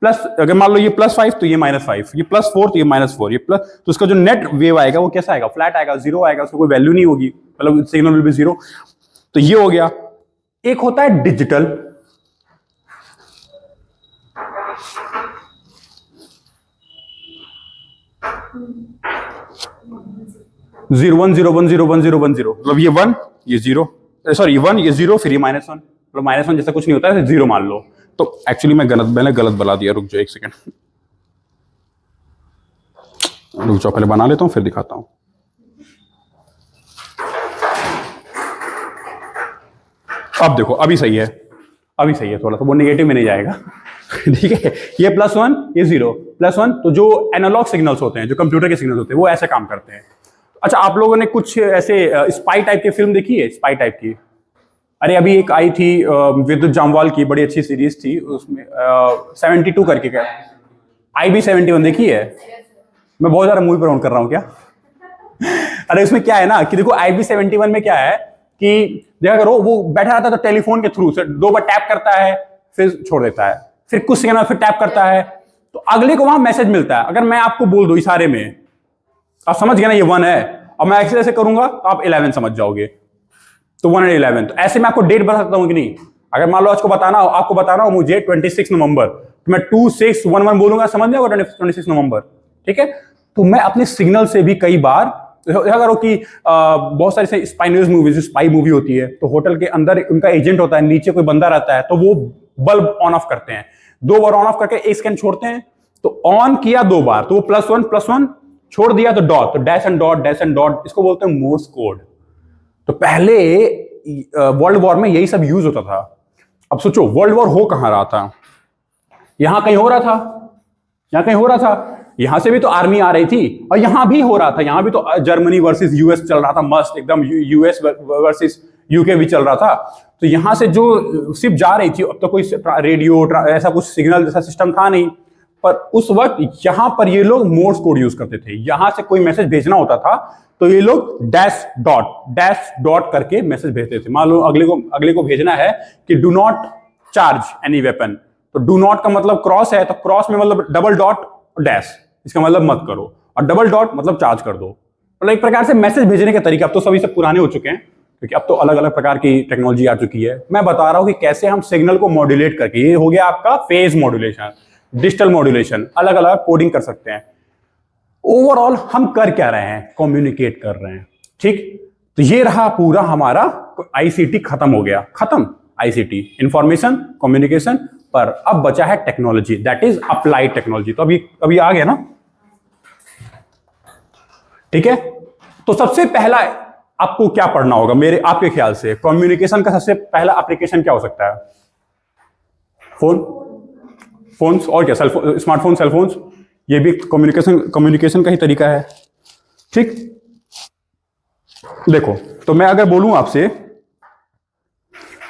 प्लस अगर मान लो ये +5 तो ये -5, ये +4 तो ये -4, ये प्लस, तो उसका जो नेट वेव आएगा वो कैसा आएगा? फ्लैट आएगा, जीरो आएगा, उसको कोई वैल्यू नहीं होगी, मतलब सिग्नल विल बी जीरो। तो ये हो गया। एक होता है डिजिटल, जीरो 1 0 1 0 1 0 1 0, मतलब ये 1 ये 0, सॉरी 1 ये 0 फिर ये -1, मतलब -1 जैसा कुछ नहीं होता है, 0 मान लो। तो एक्चुअली मैंने गलत बना दिया, रुक जाओ एक सेकंड, रुक जाओ पहले बना लेता हूं फिर दिखाता हूं। अब देखो अभी सही है, अभी सही है, थोड़ा सा वो नेगेटिव में नहीं जाएगा ठीक है। ये +1 ये 0 +1, तो जो एनालॉग सिग्नल्स होते हैं, जो कंप्यूटर के सिग्नल्स होते हैं, वो ऐसे काम करते हैं। अच्छा आप लोगों ने कुछ ऐसे स्पाई टाइप की फिल्म देखी है? स्पाई टाइप की, अरे अभी एक आई थी विद्युत जामवाल की, बड़ी अच्छी सीरीज थी, उसमें 72 करके, क्या IB71 देखी है? मैं बहुत ज्यादा मूवी पर ऑन कर रहा हूँ क्या अरे उसमें क्या है ना कि देखो IB71 में क्या है कि देखा करो, वो बैठा रहता है तो टेलीफोन के थ्रू से 2 बार टैप करता है, फिर छोड़ देता है, फिर कुछ सेकंड में फिर टैप करता है, तो अगले को वहां मैसेज मिलता है। अगर मैं आपको बोल दूं इशारे में, आप समझ गए ना ये 1 है, और मैं ऐसे करूंगा तो आप 11 समझ जाओगे, तो 1 और 11। तो ऐसे मैं आपको डेट बता सकता हूं कि नहीं? अगर मान लो आपको बताना हो मुझे 26 नवंबर, तो मैं 2611 बोलूंगा, समझ में आएगा 26 नवंबर, ठीक है। तो मैं अपने सिग्नल से भी कई बार करो कि बहुत सारी spy news movies, spy movie होती है, तो होटल के अंदर उनका एजेंट होता है, नीचे कोई बंदा रहता है, तो वो बल्ब ऑन ऑफ करते हैं, 2 बार ऑन ऑफ करके एक सेकंड छोड़ते हैं, तो ऑन किया 2 बार तो वो +1 छोड़ दिया तो डॉट, तो डैश एंड डॉट, इसको बोलते हैं मोर्स कोड। तो पहले वर्ल्ड वॉर में यही सब यूज होता था। अब सोचो वर्ल्ड वॉर हो कहां रहा था, यहां कहीं हो रहा था, यहां से भी तो आर्मी आ रही थी, और यहां भी हो रहा था, यहां भी तो जर्मनी वर्सेस यूएस चल रहा था, मस्त एकदम, यूएस वर्सेस यूके भी चल रहा था। तो यहां से जो शिप जा रही थी, अब तो कोई रेडियो ऐसा कुछ सिग्नल जैसा सिस्टम था नहीं, पर उस वक्त यहां पर ये लोग मोर्स कोड यूज करते थे। यहां से कोई मैसेज भेजना होता था तो ये लोग डैश डॉट करके मैसेज भेजते थे। मान लो अगले को भेजना है कि do not charge any weapon, तो डू नॉट का मतलब क्रॉस है, तो क्रॉस में मतलब डबल डॉट डैश, इसका मतलब मत करो, और डबल डॉट मतलब चार्ज कर दो। मतलब एक प्रकार से मैसेज भेजने के तरीके अब तो सभी सब पुराने हो चुके हैं, क्योंकि अब तो अलग अलग प्रकार की टेक्नोलॉजी आ चुकी है। मैं बता रहा हूं कि कैसे हम सिग्नल को मॉड्यूलेट करके, ये हो गया आपका फेज मॉड्यूलेशन, डिजिटल मॉड्यूलेशन, अलग अलग कोडिंग कर सकते हैं। ओवरऑल हम कर क्या रहे हैं, कम्युनिकेट कर रहे हैं, ठीक। तो ये रहा पूरा हमारा आईसीटी, खत्म हो गया, खत्म आईसीटी, इंफॉर्मेशन कम्युनिकेशन, पर अब बचा है technology, that is applied technology. तो अभी आ गया ना, ठीक है। तो सबसे पहला आपको क्या पढ़ना होगा आपके ख्याल से, कम्युनिकेशन का सबसे पहला एप्लीकेशन क्या हो सकता है? फोन्स और क्या, स्मार्टफोन, सेलफोन्स, ये भी कम्युनिकेशन का ही तरीका है, ठीक। देखो, तो मैं अगर बोलूं आपसे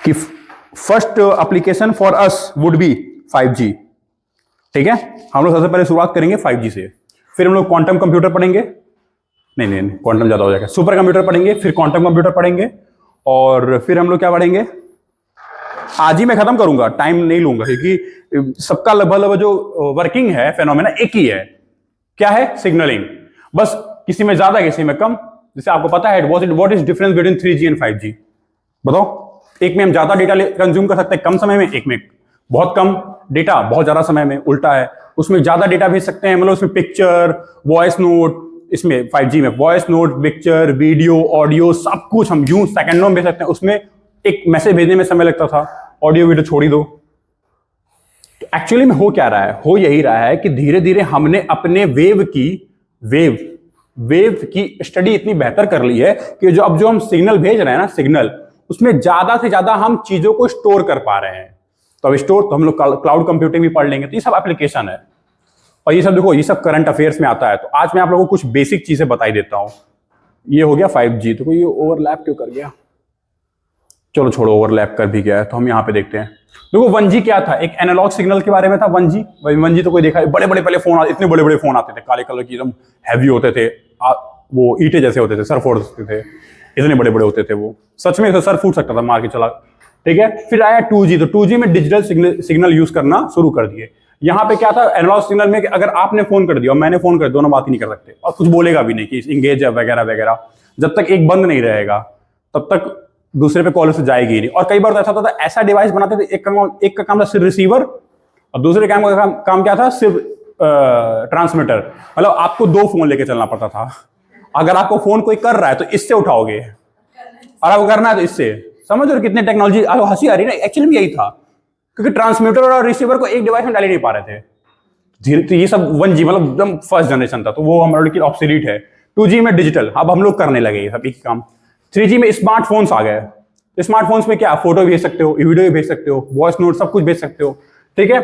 कि first application for us would be 5G, ठीक है। हम लोग सबसे पहले शुरुआत करेंगे 5G से, फिर हम लोग क्वांटम कंप्यूटर पढ़ेंगे, नहीं क्वांटम ज्यादा हो जाएगा, सुपर कंप्यूटर पढ़ेंगे, फिर क्वांटम कंप्यूटर पढ़ेंगे, और फिर हम लोग क्या पढ़ेंगे, आज ही मैं खत्म करूंगा, टाइम नहीं लूंगा, क्योंकि सबका लगभग जो वर्किंग है फेनोमेना एक ही है, क्या है, सिग्नलिंग। बस किसी में ज्यादा किसी में कम। जैसे आपको पता है what is difference between 3G and 5G, बताओ। एक में हम ज्यादा डेटा कंज्यूम कर सकते हैं कम समय में, एक में बहुत कम डेटा बहुत ज्यादा समय में, उल्टा है। उसमें ज्यादा डेटा भेज सकते हैं, मतलब उसमें पिक्चर, वॉइस नोट, इसमें 5G में voice note, picture, video, audio, सब कुछ हम यूं सेकंडों में भेज सकते हैं। उसमें एक मैसेज भेजने में समय लगता था, ऑडियो वीडियो छोड़ ही दो। तो एक्चुअली में हो क्या रहा है, हो यही रहा है कि धीरे धीरे हमने अपने वेव की स्टडी इतनी बेहतर कर ली है कि जो हम सिग्नल भेज रहे हैं ना, सिग्नल, उसमें ज्यादा से ज्यादा हम चीजों को स्टोर कर पा रहे हैं। तो अब स्टोर तो हम लोग क्लाउड कंप्यूटिंग भी पढ़ लेंगे, तो ये सब एप्लीकेशन है। और ये सब देखो, ये सब करंट अफेयर्स में आता है। तो आज मैं आप लोगों को कुछ बेसिक चीजें बताई देता हूं। ये हो गया 5G, तो कोई ये ओवरलैप क्यों कर गया, चलो छोड़ो, ओवरलैप कर भी गया है, तो हम यहाँ पे देखते हैं। देखो 1G क्या था, एक एनालॉग सिग्नल के बारे में था 1G तो कोई देखा है, बड़े बड़े पहले फोन, इतने बड़े बड़े फोन आते थे, काले कलर की, एकदम हैवी होते थे, वो ईंटे जैसे होते थे, सर फोड़ते थे, इतने बड़े बड़े होते थे वो, सच में सर फूट सकता था मार के चला, ठीक है। फिर आया 2G, तो 2G में डिजिटल सिग्नल यूज करना शुरू कर दिए। यहाँ पे क्या था, एनालॉग सिग्नल में कि अगर आपने फोन कर दिया और मैंने फोन कर दिया, दोनों बात ही नहीं कर सकते, और कुछ बोलेगा भी नहीं कि इंगेज है वगैरह वगैरह, जब तक एक बंद नहीं रहेगा तब तक दूसरे पे कॉल से जाएगी ही नहीं। और कई बार तो ऐसा होता था, ऐसा डिवाइस बनाते थे, एक का काम था सिर्फ रिसीवर, और दूसरे काम का काम क्या था, सिर्फ ट्रांसमीटर। मतलब आपको 2 फोन लेके चलना पड़ता था। अगर आपको फोन कोई कर रहा है तो इससे उठाओगे, और आपको करना है तो इससे। समझ रहे हो कितने टेक्नोलॉजी, हंसी आ रही है ना, एक्चुअली में यही था, क्योंकि ट्रांसमीटर और रिसीवर को एक डिवाइस में डाल ही नहीं पा रहे थे। धीरे तो ये सब 1G मतलब एकदम फर्स्ट जनरेशन था, तो वो हमारे लिए ऑब्सोलीट है। 2G में डिजिटल, अब हम लोग करने लगे ये सब एक काम। 3G में स्मार्टफोन्स आ गए। स्मार्टफोन्स में क्या, फोटो भेज सकते हो, वीडियो भी भेज सकते हो, वॉइस नोट, सब कुछ भेज सकते हो, ठीक है।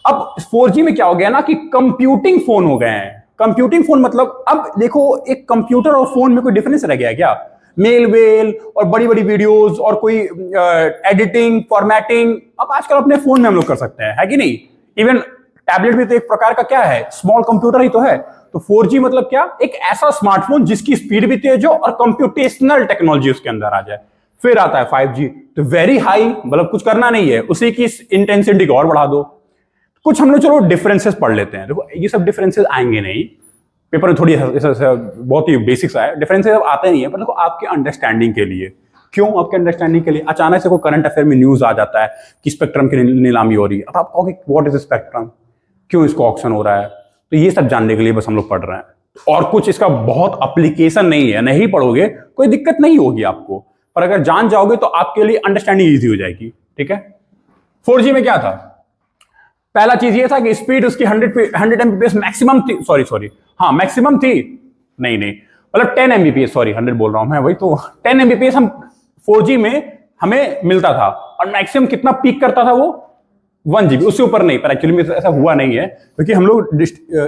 अब 4G में क्या हो गया ना कि कंप्यूटिंग फोन हो गए हैं। कंप्यूटिंग फोन मतलब अब देखो, एक कंप्यूटर और फोन में कोई डिफरेंस रह गया क्या? मेल वेल और बड़ी बड़ी वीडियोस और कोई एडिटिंग, फॉर्मेटिंग, अब आजकल अपने फोन में हम लोग कर सकते हैं, है कि नहीं। इवन टैबलेट भी तो एक प्रकार का क्या है, स्मॉल कंप्यूटर ही तो है। तो 4G मतलब क्या, एक ऐसा स्मार्टफोन जिसकी स्पीड भी तेज हो और कंप्यूटेशनल टेक्नोलॉजी उसके अंदर आ जाए। फिर आता है 5G, तो वेरी हाई, मतलब कुछ करना नहीं है, उसी की इंटेंसिटी को और बढ़ा दो। कुछ हम लोग चलो डिफरेंसेस पढ़ लेते हैं। देखो ये सब डिफरेंसेस आएंगे नहीं पेपर में, थोड़ी बहुत ही बेसिक्स आए, डिफरेंसेस आते नहीं है, पर देखो आपके अंडरस्टैंडिंग के लिए क्यों? आपके अंडरस्टैंडिंग के लिए। अचानक से कोई करंट अफेयर में न्यूज आ जाता है कि स्पेक्ट्रम की नीलामी हो रही है, अब आप कहोगे व्हाट इज स्पेक्ट्रम, क्यों इसको ऑक्शन हो रहा है? तो ये सब जानने के लिए बस हम लोग पढ़ रहे हैं, और कुछ इसका बहुत एप्लीकेशन नहीं है। नहीं पढ़ोगे कोई दिक्कत नहीं होगी आपको, पर अगर जान जाओगे तो आपके लिए अंडरस्टैंडिंग ईजी हो जाएगी। ठीक है। 4G में क्या था? पहला चीज ये था कि स्पीड उसकी 100 Mbps मैक्सिमम थी, सॉरी हाँ मैक्सिमम थी, नहीं मतलब 10 Mbps, सॉरी 100 बोल रहा हूं मैं, वही तो 10 Mbps हम 4G में हमें मिलता था, और मैक्सिमम कितना पीक करता था वो 1 GB, उससे ऊपर नहीं। पर एक्चुअली में ऐसा हुआ नहीं है, क्योंकि हम लोग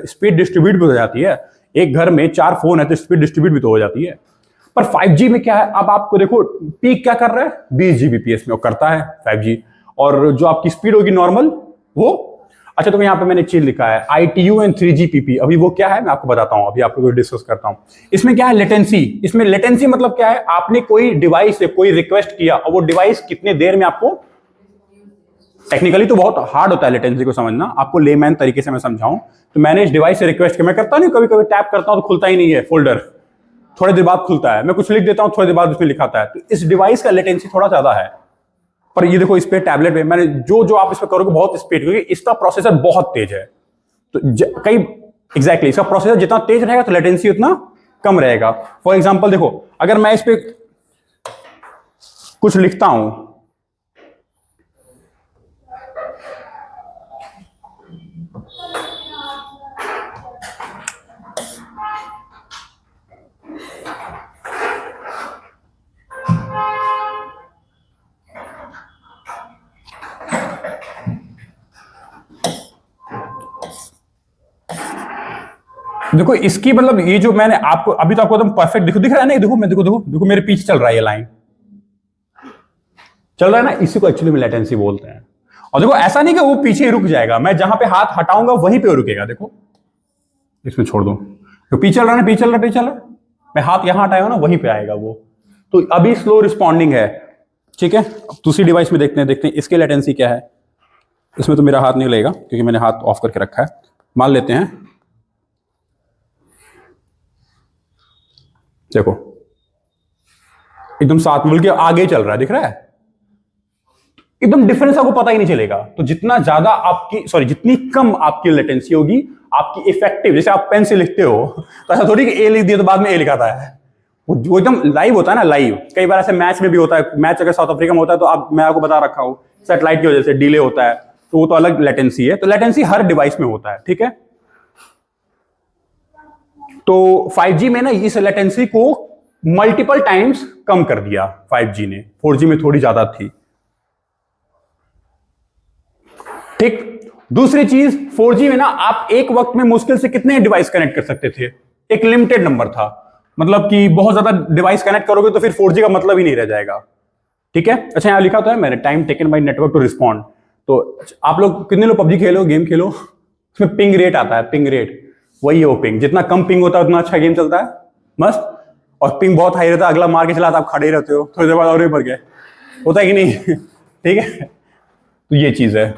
स्पीड डिस्ट्रीब्यूट भी हो जाती है। एक घर में 4 फोन है तो स्पीड डिस्ट्रीब्यूट भी तो हो जाती है। पर 5G में क्या है, अब आपको देखो पीक क्या कर रहा है, 20 Gbps में वो करता है 5G, और जो आपकी स्पीड होगी नॉर्मल वो। अच्छा, तो यहाँ पे मैंने एक चीज लिखा है ITU एंड 3GPP। अभी वो क्या है मैं आपको बताता हूँ, अभी आप लोगों को डिस्कस करता हूँ। इसमें क्या है, लेटेंसी। इसमें लेटेंसी मतलब क्या है, आपने कोई डिवाइस से कोई रिक्वेस्ट किया और वो डिवाइस कितने देर में आपको, टेक्निकली तो बहुत हार्ड होता है लेटेंसी को समझना, आपको लेमैन तरीके से मैं समझाऊं तो मैंने इस डिवाइस से रिक्वेस्ट किया, मैं करता नहीं, कभी कभी टैप करता हूं तो खुलता ही नहीं है फोल्डर, थोड़ी देर बाद खुलता है। मैं कुछ लिख देता हूं, थोड़ी देर बाद उसमें लिखाता है। तो इस डिवाइस का लेटेंसी थोड़ा ज्यादा है। पर ये देखो, इस पे टैबलेट पे मैंने जो आप इस पे करोगे बहुत स्पीड, क्योंकि इसका प्रोसेसर बहुत तेज है। तो कई एग्जैक्टली इसका प्रोसेसर जितना तेज रहेगा तो लेटेंसी उतना कम रहेगा। फॉर एग्जाम्पल देखो, अगर मैं इस पे कुछ लिखता हूं, देखो इसकी मतलब ये जो मैंने आपको अभी तो आपको एकदम परफेक्ट दिख रहा है ना, देखो मैं देखो मेरे पीछे चल रहा है, ये लाइन चल रहा है ना, इसी को एक्चुअली में लेटेंसी बोलते हैं। और देखो ऐसा नहीं कि वो पीछे ही रुक जाएगा, मैं जहां पे हाथ हटाऊंगा वहीं पे रुकेगा। देखो इसमें छोड़ दो, तो पीछे चल रहा है, पीछे चल रहा है, मैं हाथ यहां हटाऊंगा ना वहीं पे आएगा वो। तो अभी स्लो रिस्पॉन्डिंग है। ठीक है, दूसरी डिवाइस में देखते हैं इसके लेटेंसी क्या है। इसमें तो मेरा हाथ नहीं लगेगा क्योंकि मैंने हाथ ऑफ करके रखा है। मान लेते हैं, देखो एकदम 7 मिनट के आगे चल रहा है, दिख रहा है, एकदम डिफरेंस आपको पता ही नहीं चलेगा। तो जितना ज्यादा आपकी जितनी कम आपकी लेटेंसी होगी, आपकी इफेक्टिव, जैसे आप पेन से लिखते हो तो ऐसा थोड़ी कि ए लिख दिया तो बाद में ए लिखाता है, वो एकदम लाइव होता है ना, लाइव। कई बार ऐसे मैच में भी होता है, मैच अगर साउथ अफ्रीका में होता है तो मैं आपको बता रखा हूं सैटेलाइट की वजह से डिले होता है, तो वो तो अलग लेटेंसी है। तो लेटेंसी हर डिवाइस में होता है। ठीक है, तो 5G में ना इस लेटेंसी को मल्टीपल टाइम्स कम कर दिया 5G ने, 4G में थोड़ी ज्यादा थी। ठीक, दूसरी चीज 4G में ना आप एक वक्त में मुश्किल से कितने डिवाइस कनेक्ट कर सकते थे, एक लिमिटेड नंबर था। मतलब कि बहुत ज्यादा डिवाइस कनेक्ट करोगे तो फिर 4G का मतलब ही नहीं रह जाएगा। ठीक है, अच्छा यहां लिखा तो है मैंने, time taken by network to respond. तो आप लोग कितने लोग पबजी खेलो, गेम खेलो, उसमें पिंग रेट आता है, पिंग रेट वही है वो पिंग। जितना कम पिंग होता है उतना अच्छा गेम चलता है, मस्त। और पिंग बहुत हाई रहता है, अगला मार के चला आप खड़े रहते हो, थोड़ी देर बाद और भर गए, होता है कि नहीं? ठीक है, तो ये चीज है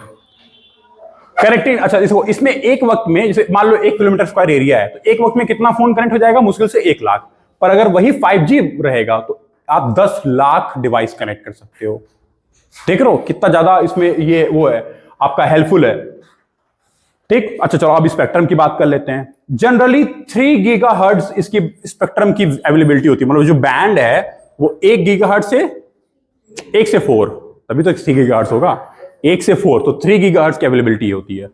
कनेक्टिंग। अच्छा इसको, इसमें एक वक्त में जैसे मान लो 1 किलोमीटर स्क्वायर एरिया है, तो एक वक्त में कितना फोन कनेक्ट हो जाएगा, मुश्किल से 1 लाख। पर अगर वही 5G रहेगा तो आप 10 लाख डिवाइस कनेक्ट कर सकते हो। देख रहे हो कितना ज्यादा इसमें ये वो है, आपका हेल्पफुल है। ठीक, अच्छा चलो अब स्पेक्ट्रम की बात कर लेते हैं। जनरली 3 गीगाहर्ट्ज इसकी स्पेक्ट्रम की अवेलेबिलिटी होती है, मतलब जो बैंड है वो 1 गीगाहर्ट्ज से 1 से 4, तभी तो 3 गीगाहर्ट्ज होगा, 1 से 4, तो 3 गीगाहर्ट्ज की अवेलेबिलिटी होती है।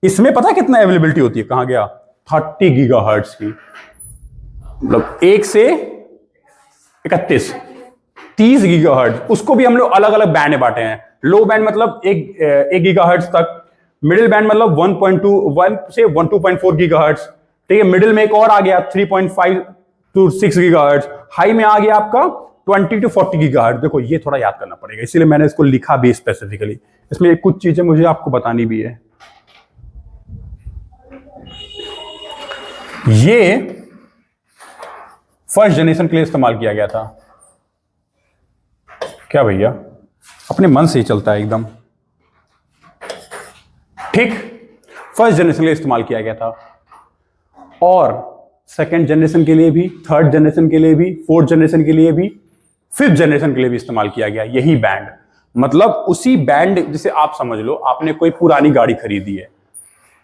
इसमें पता कितना अवेलेबिलिटी होती है, कहां गया, 30 गीगाहर्ट्ज की, मतलब 1 से 31, 30 गीगाहर्ट्ज। उसको भी हम लोग अलग अलग बैंड में बांटे हैं। लो बैंड मतलब 1 गीगाहर्ट्ज तक, मिडिल बैंड मतलब 1.1 से 2.4 गीगाहर्ट्ज। ठीक है, मिडिल में एक और आ गया 3.5 to 6 गीगाहर्ट्ज। हाई में आ गया आपका 20 to 40 गीगाहर्ट्ज। देखो ये थोड़ा याद करना पड़ेगा, इसीलिए मैंने इसको लिखा भी स्पेसिफिकली। इसमें कुछ चीजें मुझे आपको बतानी भी है। ये फर्स्ट जनरेशन के लिए इस्तेमाल किया गया था। क्या भैया, अपने मन से ही चलता है एकदम। ठीक, फर्स्ट जनरेशन के लिए इस्तेमाल किया गया था, और सेकेंड जनरेशन के लिए भी, थर्ड जनरेशन के लिए भी, फोर्थ जनरेशन के लिए भी, 5th जनरेशन के लिए भी इस्तेमाल किया गया यही बैंड। मतलब उसी बैंड, जिसे आप समझ लो आपने कोई पुरानी गाड़ी खरीदी है,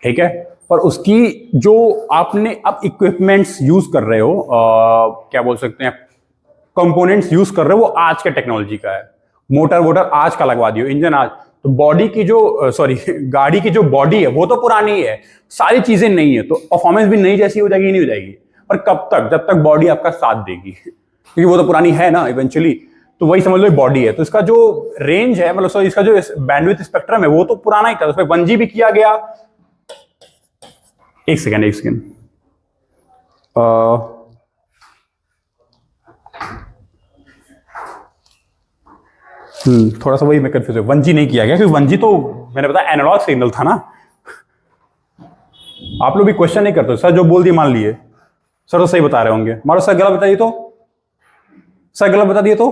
ठीक है, और उसकी जो आपने अब इक्विपमेंट्स यूज कर रहे हो, क्या बोल सकते हैं, कंपोनेंट्स यूज कर रहे हो, वो आज के टेक्नोलॉजी का है। मोटर वोटर आज का लगवा दियो, इंजन आज, तो बॉडी की जो गाड़ी की जो बॉडी है वो तो पुरानी है, सारी चीजें नहीं है, तो परफॉर्मेंस भी नई जैसी हो जाएगी, नहीं हो जाएगी। पर कब तक? जब तक बॉडी आपका साथ देगी, क्योंकि वो तो पुरानी है ना इवेंचुअली। तो वही समझ लो बॉडी है, तो इसका जो रेंज है, मतलब इसका जो बैंडविड्थ स्पेक्ट्रम है वो तो पुराना ही था, उसमें 1G भी किया गया। एक सेकेंड थोड़ा सा वही मैं कंफ्यूज हूं, 1G नहीं किया गया, क्योंकि 1G तो मैंने बताया एनालॉग सिग्नल था ना। आप लोग भी क्वेश्चन नहीं करते, सर जो बोल दिए मान लिए, सर तो सही बता रहे होंगे, मारो सर गलत बताइए तो, सर गलत बता दिए तो।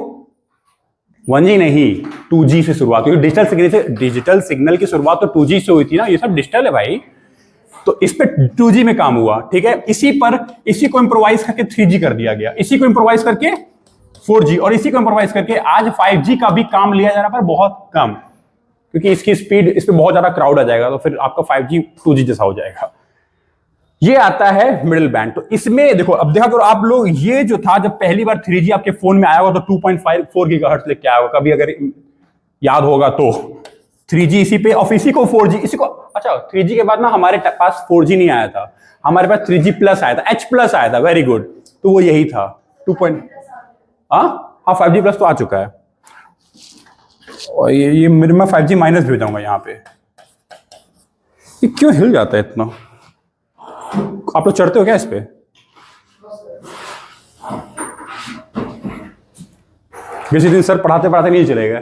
1G नहीं, 2G से शुरुआत हुई। डिजिटल सिग्नल की शुरुआत तो 2G से हुई थी ना, ये सब डिजिटल है भाई। तो इस पे 2G में काम हुआ, ठीक है। इसी को इंप्रोवाइज करके 3G कर दिया गया, इसी को इंप्रोवाइज करके 4G, और इसी को इंप्रोवाइज करके आज 5G का भी काम लिया जा रहा है, पर बहुत कम, क्योंकि इसकी स्पीड, इस पे बहुत ज्यादा क्राउड आ जाएगा, तो फिर आपका 5G 2G जैसा हो जाएगा। ये आता है मिडिल बैंड। तो इसमें देखो, अब देखा करो आप लोग, ये जो था जब पहली बार 3G आपके फोन में आया होगा तो 2.54 गीगाहर्ट्ज लेके आया होगा, कभी अगर याद होगा तो। 3G इसी पे, और इसी को 4G, इसी को, अच्छा 3G के बाद ना हमारे पास 4G नहीं आया था, हमारे पास 3G प्लस आया था, H+ आया था, वेरी गुड। तो वो यही था 2. हाँ 5G प्लस तो आ चुका है, और ये मेरे में 5G माइनस भी हो जाऊंगा यहाँ पे। ये क्यों हिल जाता है इतना? आप लोग चढ़ते हो क्या इस पे? किसी दिन सर पढ़ाते पढ़ाते नहीं चलेगा।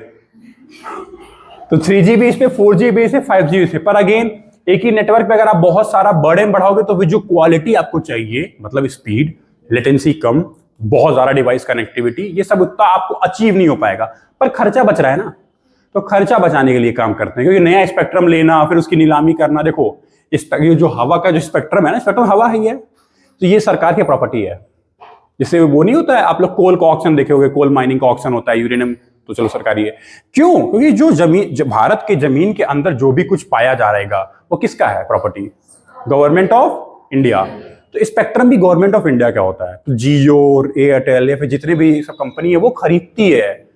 तो 3G भी इस पे, 4G भी इस पे, 5G भी इस पे। पर अगेन एक ही नेटवर्क पे अगर आप बहुत सारा बर्डन बढ़ाओगे तो फिर जो क्वालिटी आपको चाहिए, मतलब स्पीड, लेटेंसी कम, बहुत ज्यादा डिवाइस कनेक्टिविटी, ये सब उतना आपको अचीव नहीं हो पाएगा। पर खर्चा बच रहा है ना, तो खर्चा बचाने के लिए काम करते हैं, क्योंकि नया स्पेक्ट्रम लेना, फिर उसकी नीलामी करना। देखो ये जो हवा का जो स्पेक्ट्रम है ना, स्पेक्ट्रम हवा ही है, तो ये सरकार की प्रॉपर्टी है। जैसे वो नहीं होता है, आप लोग कोल का ऑक्शन देखे होंगे, कोल माइनिंग का ऑक्शन होता है, यूरेनियम तो चलो सरकारी है। क्यों? क्योंकि जो भारत के जमीन के अंदर जो भी कुछ पाया जा रहेगा वो किसका है प्रॉपर्टी? Government of India. तो स्पेक्ट्रम भी गवर्नमेंट ऑफ इंडिया का होता है। तो जियो और एयरटेल या फिर जितनी भी सब कंपनी है वो खरीदती है।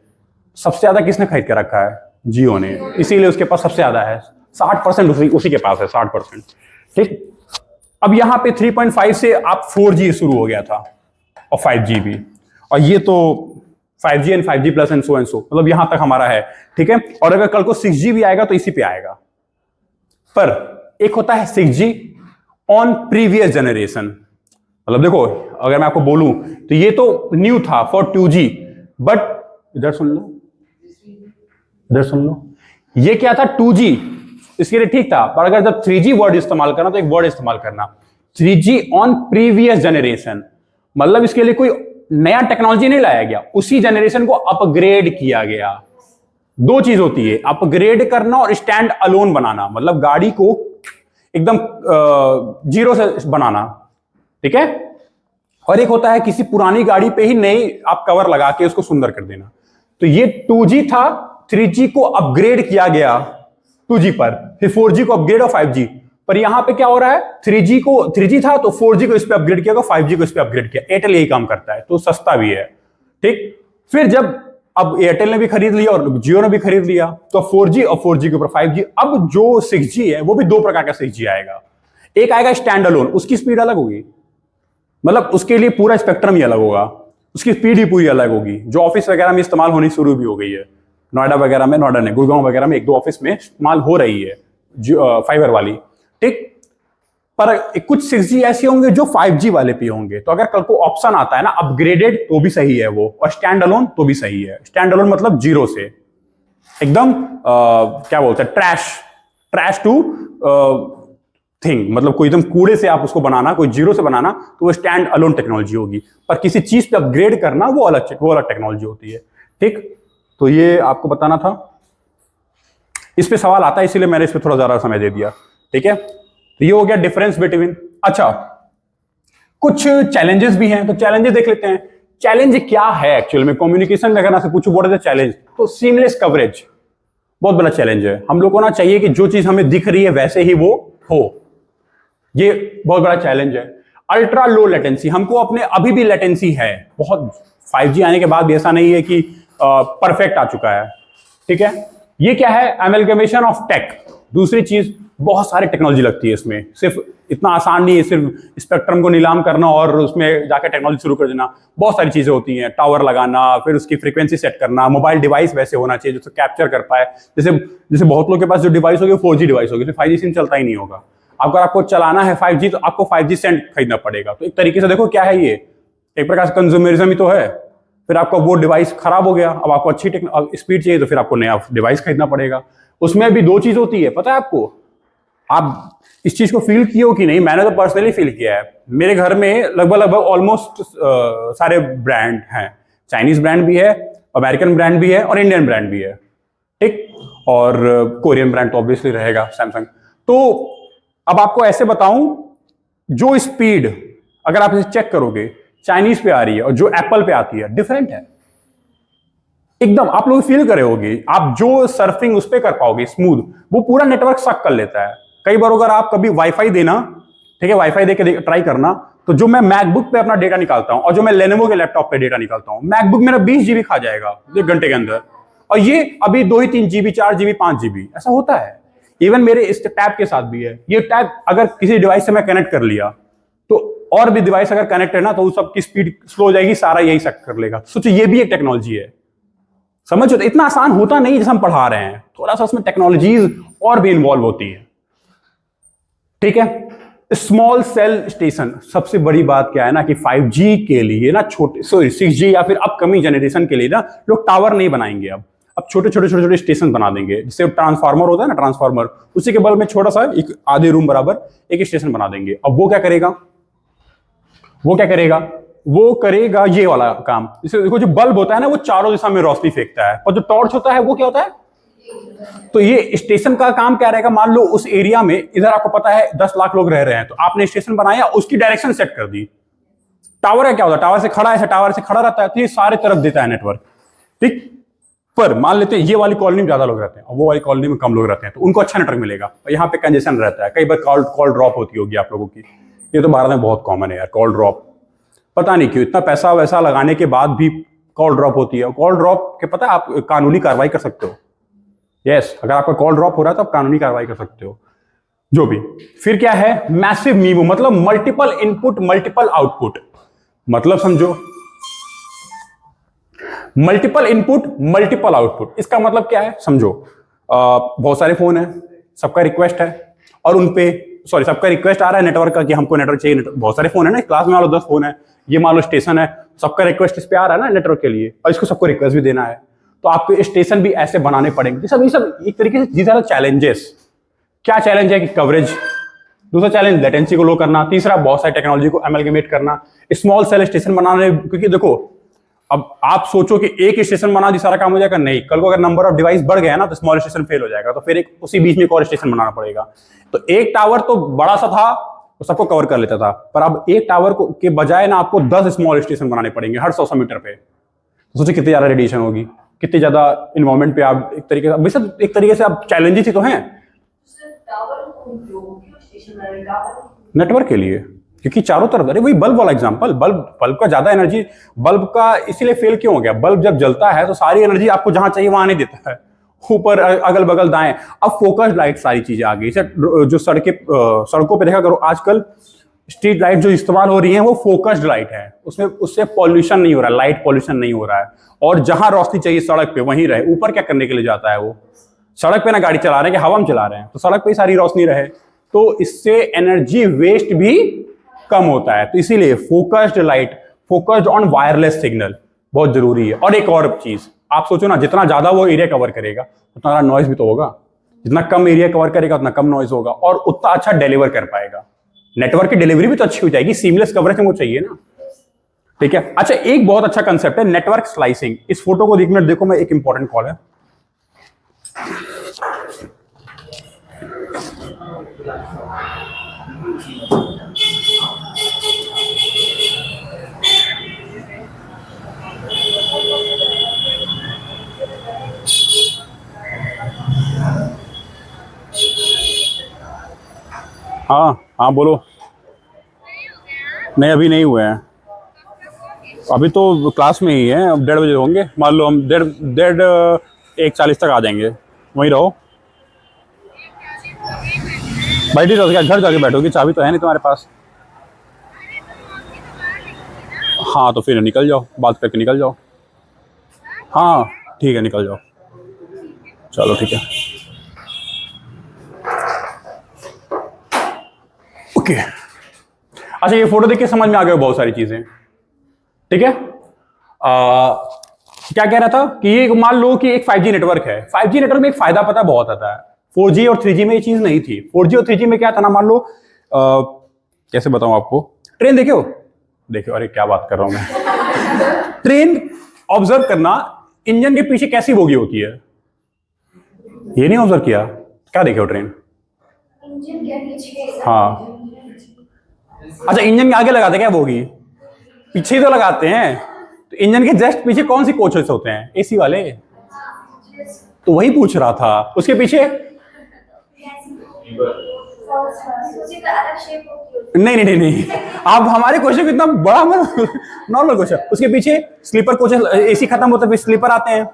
सबसे ज्यादा किसने खरीद के रखा है? जियो ने, इसीलिए उसके पास सबसे ज्यादा है, 60% उसी के पास है, 60%। ठीक, अब यहां पे 3.5 से आप 4G शुरू हो गया था, और 5G भी, और ये तो 5G and 5G plus and so, मतलब यहां तक हमारा है, ठीक है। और अगर कल को 6G भी आएगा तो इसी पे आएगा। पर एक होता है 6G ऑन प्रीवियस जनरेशन, मतलब देखो अगर मैं आपको बोलूं तो ये तो न्यू था फॉर 2G, बट इधर सुन लो, इधर सुन लो, ये क्या था 2G, इसके लिए ठीक था। पर अगर जब 3G वर्ड इस्तेमाल करना तो एक वर्ड इस्तेमाल करना, 3G ऑन प्रीवियस जनरेशन, मतलब इसके लिए कोई नया टेक्नोलॉजी नहीं लाया गया, उसी जनरेशन को अपग्रेड किया गया। दो चीज होती है, अपग्रेड करना और स्टैंड अलोन बनाना, मतलब गाड़ी को एकदम जीरो से बनाना, ठीक है। और एक होता है किसी पुरानी गाड़ी पे ही नई आप कवर लगा के उसको सुंदर कर देना। तो ये 2G था, 3G को अपग्रेड किया गया 2G पर, फिर 4G को अपग्रेड और 5G पर। यहां पे क्या हो रहा है, 3G था तो 4G को इस पे अपग्रेड किया, 5G को इस पे अपग्रेड किया। एयरटेल यही काम करता है, तो सस्ता भी है, ठीक। फिर जब अब एयरटेल ने भी खरीद लिया और जियो ने भी खरीद लिया, तो 4G और 4G के ऊपर 5G। अब जो 6G है वो भी दो प्रकार का 6G आएगा। एक आएगा स्टैंड अलोन, उसकी स्पीड अलग होगी, मतलब उसके लिए पूरा स्पेक्ट्रम ही अलग होगा, उसकी स्पीड ही पूरी अलग होगी, जो ऑफिस वगैरह में इस्तेमाल होनी शुरू भी हो गई है। नोएडा वगैरह में, नोएडा ने गुड़गांव वगैरह में 1-2 ऑफिस में इस्तेमाल हो रही है फाइबर वाली, ठीक। पर कुछ 6G ऐसे होंगे जो 5G वाले पे होंगे। तो अगर कल को ऑप्शन आता है ना अपग्रेडेड, तो भी सही है वो, और स्टैंड अलोन तो भी सही है। स्टैंड अलोन मतलब जीरो से एकदम क्या बोलते हैं, ट्रैश टू थिंग, मतलब कोई एकदम कूड़े से आप उसको बनाना, कोई जीरो से बनाना, तो वो स्टैंड अलोन टेक्नोलॉजी होगी। पर किसी चीज पे अपग्रेड करना वो अलग टेक्नोलॉजी होती है, ठीक। तो ये आपको बताना था। इस पे सवाल आता है इसीलिए मैंने इस पे थोड़ा ज्यादा समय दे दिया, ठीक है। तो ये हो गया डिफरेंस बिटवीन। अच्छा, कुछ चैलेंजेस भी हैं, तो चैलेंजेस देख लेते हैं चैलेंज क्या है एक्चुअल में कम्युनिकेशन में? अगर आपसे पूछूं व्हाट इज द चैलेंज, तो सीमलेस कवरेज बहुत बड़ा चैलेंज है। हम लोग को ना चाहिए कि जो चीज हमें दिख रही है वैसे ही वो हो, ये बहुत बड़ा चैलेंज है। अल्ट्रा लो लेटेंसी, हमको अपने अभी भी लेटेंसी है बहुत, 5G आने के बाद भी ऐसा नहीं है कि परफेक्ट आ चुका है, ठीक है। ये क्या है? Amalgamation of tech. दूसरी चीज, बहुत सारी टेक्नोलॉजी लगती है इसमें, सिर्फ इतना आसान नहीं है सिर्फ स्पेक्ट्रम को नीलाम करना और उसमें जाकर टेक्नोलॉजी शुरू कर देना। बहुत सारी चीजें होती हैं, टावर लगाना, फिर उसकी फ्रीक्वेंसी सेट करना, मोबाइल डिवाइस वैसे होना चाहिए जो कैप्चर कर पाए। जैसे जैसे बहुत लोग के पास जो डिवाइस होगी 4G डिवाइस होगी, 5G सिम चलता ही नहीं होगा। अगर आपको चलाना है 5G तो आपको 5G सेंट खरीदना पड़ेगा। तो एक तरीके से देखो क्या है, ये एक प्रकार से कंज्यूमरिज्म ही तो है। फिर आपका वो डिवाइस खराब हो गया, अब आपको अच्छी स्पीड चाहिए तो फिर आपको नया डिवाइस खरीदना पड़ेगा। उसमें भी दो चीज होती है, पता है आपको? आप इस चीज को फील किए हो कि नहीं? मैंने तो पर्सनली फील किया है। मेरे घर में लगभग ऑलमोस्ट सारे ब्रांड हैं। चाइनीज ब्रांड भी है, अमेरिकन ब्रांड भी है और इंडियन ब्रांड भी है, ठीक। और कोरियन ब्रांड तो ऑब्वियसली रहेगा, सैमसंग। तो अब आपको ऐसे बताऊं, जो स्पीड अगर आप इसे चेक करोगे चाइनीज पे आ रही है और जो एप्पल पे आती है, डिफरेंट है एकदम। आप लोग फील करे होगे, आप जो सर्फिंग उस पर कर पाओगे स्मूथ, वो पूरा नेटवर्क सक कर लेता है। कई बार अगर आप कभी वाईफाई देना, ठीक है, वाईफाई दे के ट्राई करना, तो जो मैं मैकबुक पे अपना डेटा निकालता हूं और जो मैं लेनोवो के लैपटॉप पे डेटा निकालता हूं, मैकबुक मेरा 20 GB खा जाएगा 1 घंटे के अंदर, और ये अभी 2 ही 3 GB 4 GB 5 GB ऐसा होता है। इवन मेरे इस टैब के साथ भी है। ये टैब अगर किसी डिवाइस से मैं कनेक्ट कर लिया तो और भी डिवाइस अगर कनेक्ट है ना तो उस सबकी स्पीड स्लो हो जाएगी, सारा यही सक कर लेगा। सोचिए, ये भी एक टेक्नोलॉजी है, समझो। तो इतना आसान होता नहीं जैसे हम पढ़ा रहे हैं, थोड़ा सा उसमें टेक्नोलॉजीज और भी इन्वॉल्व होती है, ठीक है। स्मॉल सेल स्टेशन, सबसे बड़ी बात क्या है ना कि 5G के लिए ना छोटे, सॉरी 6G या फिर अपकमिंग जनरेशन के लिए ना लोग टावर नहीं बनाएंगे। अब छोटे छोटे स्टेशन बना देंगे, जिससे ट्रांसफार्मर होता है ना, ट्रांसफार्मर, उसी के बल में छोटा सा एक आधे रूम बराबर एक स्टेशन बना देंगे। अब वो क्या करेगा? वो करेगा ये वाला काम। जैसे देखो, जो बल्ब होता है ना वो चारों दिशा में रोशनी फेंकता है, और जो टॉर्च होता है वो क्या होता है? तो ये स्टेशन का काम क्या रहेगा? मान लो उस एरिया में इधर आपको पता है 10 लाख लोग रह रहे हैं, तो आपने स्टेशन बनाया, उसकी डायरेक्शन सेट कर दी। टावर का क्या होता है? टावर से खड़ा है, टावर से खड़ा रहता है तो ये सारे तरफ देता है नेटवर्क, ठीक। पर मान लेते हैं ये वाली कॉलोनी में ज्यादा लोग रहते हैं और वो वाली कॉलोनी में कम लोग रहते हैं, तो उनको अच्छा नेटवर्क मिलेगा। और यहाँ पे कंजेशन रहता है, कई बार कॉल ड्रॉप होती होगी आप लोगों की। ये तो भारत में बहुत कॉमन है यार, कॉल ड्रॉप। पता नहीं क्यों इतना पैसा वैसा लगाने के बाद भी कॉल ड्रॉप होती है। कॉल ड्रॉप के पता है आप कानूनी कार्रवाई कर सकते हो। यस, अगर आपका कॉल ड्रॉप हो रहा है तो आप कानूनी कार्रवाई कर सकते हो, जो भी। फिर क्या है? मैसिव मीमो, मतलब मल्टीपल इनपुट मल्टीपल आउटपुट। मतलब समझो, मल्टीपल इनपुट मल्टीपल आउटपुट, इसका मतलब क्या है समझो। बहुत सारे फोन है, सबका रिक्वेस्ट है, और उनपे सबका रिक्वेस्ट आ रहा है नेटवर्क का कि हमको नेटवर्क चाहिए। बहुत सारे फोन है ना, क्लास में मान लो 10 फोन है, ये मान लो स्टेशन है, सबका रिक्वेस्ट इस पे आ रहा है ना नेटवर्क के लिए, और इसको सबको रिक्वेस्ट भी देना है। तो आपको स्टेशन भी ऐसे बनाने पड़ेंगे। ये सब एक तरीके से these are the challenges। क्या चैलेंज है कि कवरेज, दूसरा चैलेंज लेटेंसी को लो करना, तीसरा बहुत सारी टेक्नोलॉजी को एमलगमेट करना, स्मॉल सेल स्टेशन बनाने। क्योंकि देखो, अब आप सोचो कि एक स्टेशन बना दी सारा काम हो जाएगा, नहीं। कल को अगर नंबर ऑफ डिवाइस बढ़ गया ना तो स्मॉल स्टेशन फेल हो जाएगा, तो फिर एक उसी बीच में एक और स्टेशन बनाना पड़ेगा। तो एक टावर तो बड़ा सा था, तो सबको कवर कर लेता था, पर अब एक टावर को के बजाय ना आपको 10 स्मॉल स्टेशन बनाने पड़ेंगे हर 100 मीटर पे। तो सोचिए कितनी ज्यादा रेडिएशन होगी, कितनी ज्यादा इन्वायरमेंट पे आप एक तरीके से आप चैलेंजेस ही तो हैं नेटवर्क के लिए। क्योंकि चारों तरफ, अरे वही बल्ब वाला एग्जांपल, बल्ब का ज्यादा एनर्जी, बल्ब का इसीलिए फेल क्यों हो गया? बल्ब जब जलता है तो सारी एनर्जी आपको जहां चाहिए वहां नहीं देता है, ऊपर अगल बगल दाएं। अब फोकस्ड लाइट सारी चीजें आ गई। जो सड़कों पे देखा करो आजकल, स्ट्रीट लाइट जो इस्तेमाल हो रही है वो फोकस्ड लाइट है, उसमें उससे पॉल्यूशन नहीं हो रहा है, लाइट पॉल्यूशन नहीं हो रहा है। और जहां रोशनी चाहिए सड़क पे वहीं रहे, ऊपर क्या करने के लिए जाता है? वो सड़क पे ना गाड़ी चला रहे हैं कि हवा में चला रहे हैं, तो सड़क पे ही सारी रोशनी रहे, तो इससे एनर्जी वेस्ट भी कम होता है। तो इसीलिए focused light, focused on wireless signal बहुत जरूरी है। और एक और चीज, आप सोचो ना, जितना ज्यादा वो एरिया कवर करेगा उतना नॉइज भी तो होगा, जितना कम एरिया कवर करेगा उतना कम नॉइज होगा, और उतना अच्छा डिलीवर कर पाएगा। नेटवर्क की डिलीवरी भी तो अच्छी हो जाएगी, सीमलेस कवरेज हमको चाहिए ना, ठीक है। अच्छा, एक बहुत अच्छा कंसेप्ट है नेटवर्क स्लाइसिंग। इस फोटो को 1 मिनट देखो, मैं एक इंपॉर्टेंट कॉल है। हाँ हाँ बोलो। नहीं अभी नहीं हुए हैं, अभी तो क्लास में ही है। अब 1:30 बजे होंगे, मान लो हम 1:40 तक आ जाएंगे। वहीं रहो, बैठी रहो, क्या घर जाके बैठोगी? चाबी तो है नहीं तुम्हारे पास। हाँ तो फिर निकल जाओ, बात करके निकल जाओ। हाँ ठीक है, निकल जाओ। चलो ठीक है, ओके। अच्छा ये फोटो देख के समझ में आ गया बहुत सारी चीजें, ठीक है। क्या कह रहा था कि ये मान लो कि एक 5G नेटवर्क है। 5G नेटवर्क में एक फायदा पता बहुत आता है, 4G और 3G में ये चीज नहीं थी। 4G और 3G में क्या था ना, मान लो कैसे बताऊं आपको, ट्रेन देखो, देखो, अरे क्या बात कर रहा हूं मैं। ट्रेन ऑब्जर्व करना, इंजन के पीछे कैसी बोगी होती है, ये नहीं ऑब्जर्व किया? क्या देखे हो ट्रेन? इंजन के पीछे। हाँ अच्छा, इंजन के आगे लगाते क्या बोगी? पीछे ही तो लगाते हैं। तो इंजन के जस्ट पीछे कौन सी कोचेस होते हैं? एसी वाले। तो वही पूछ रहा था, उसके पीछे नहीं नहीं नहीं नहीं, आप हमारे क्वेश्चन को इतना बड़ा मत, नॉर्मल क्वेश्चन। उसके पीछे स्लीपर कोचेस, एसी खत्म होता है फिर स्लीपर आते हैं,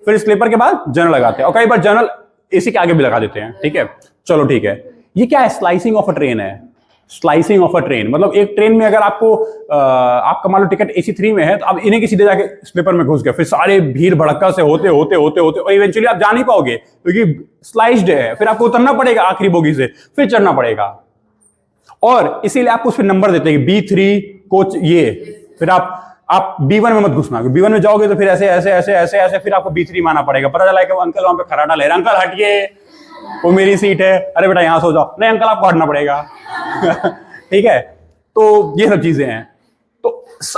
फिर स्लीपर के बाद जनरल लगाते हैं, और कई बार जनरल एसी के आगे भी लगा देते हैं, ठीक है। चलो ठीक है, ये क्या है? स्लाइसिंग ऑफ अ ट्रेन है। स्लाइसिंग ऑफ अ ट्रेन मतलब एक ट्रेन में अगर आपको आपका मान लो टिकट AC3 में है, तो आप इन्हीं के सीधे जाके स्लीपर में घुस गए, फिर सारे भीड़ भड़का से होते होते होते होते और इवेंचुअली आप जा नहीं पाओगे क्योंकि स्लाइस्ड है। फिर आपको उतरना पड़ेगा आखिरी बोगी से, फिर चढ़ना पड़ेगा, और इसीलिए आपको फिर नंबर देते हैं B3 कोच ये। फिर आप B1 में मत घुसना, B1 में जाओगे तो फिर ऐसे ऐसे ऐसे ऐसे ऐसे फिर आपको B3 माना पड़ेगा। पता चला कि अंकल वहां पे खराटा ले रहे, अंकल हटिए वो मेरी सीट है, अरे बेटा यहां सो जाओ, नहीं अंकल आपको हटना पड़ेगा। ठीक है, तो ये सब चीजें हैं। तो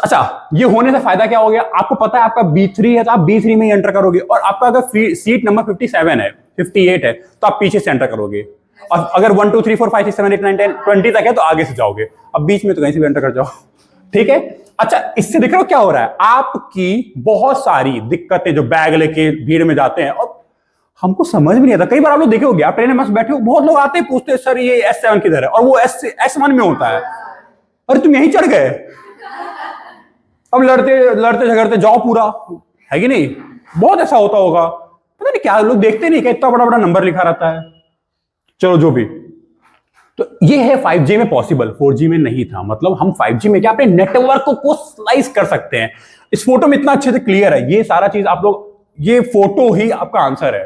अच्छा, ये होने से फायदा क्या हो गया? आपको पता है आपका B3 है तो आप B3 में ही एंटर करोगे, और आपका अगर सीट नंबर 57 है, 58 है, तो आप पीछे से एंटर करोगे। और अगर 1 2 3 4 5 6 7 8 9 10 20 तक है तो आगे से जाओगे। अब बीच में तो कहीं से भी एंटर कर जाओ, ठीक है। अच्छा, इससे देख रहे हो क्या हो रहा है? आपकी बहुत सारी दिक्कतें जो बैग लेके भीड़ में जाते हैं, और हमको समझ में नहीं आता। कई बार आप लोग देखे होंगे, आप ट्रेन में बस बैठे हो, बहुत लोग आते हैं पूछते हैं सर ये S7 किधर है, और वो S1 में होता है। अरे तुम यहीं चढ़ गए, अब लड़ते लड़ते झगड़ते जाओ पूरा, है कि नहीं? बहुत ऐसा होता होगा, पता नहीं क्या लोग देखते नहीं क्या इतना बड़ा बड़ा नंबर लिखा रहता है। चलो जो भी, तो ये है 5G में पॉसिबल, 4G में नहीं था। मतलब हम 5G में क्या अपने नेटवर्क को स्लाइस कर सकते हैं। इस फोटो में इतना अच्छे से क्लियर है ये सारा चीज। आप लोग, ये फोटो ही आपका आंसर है।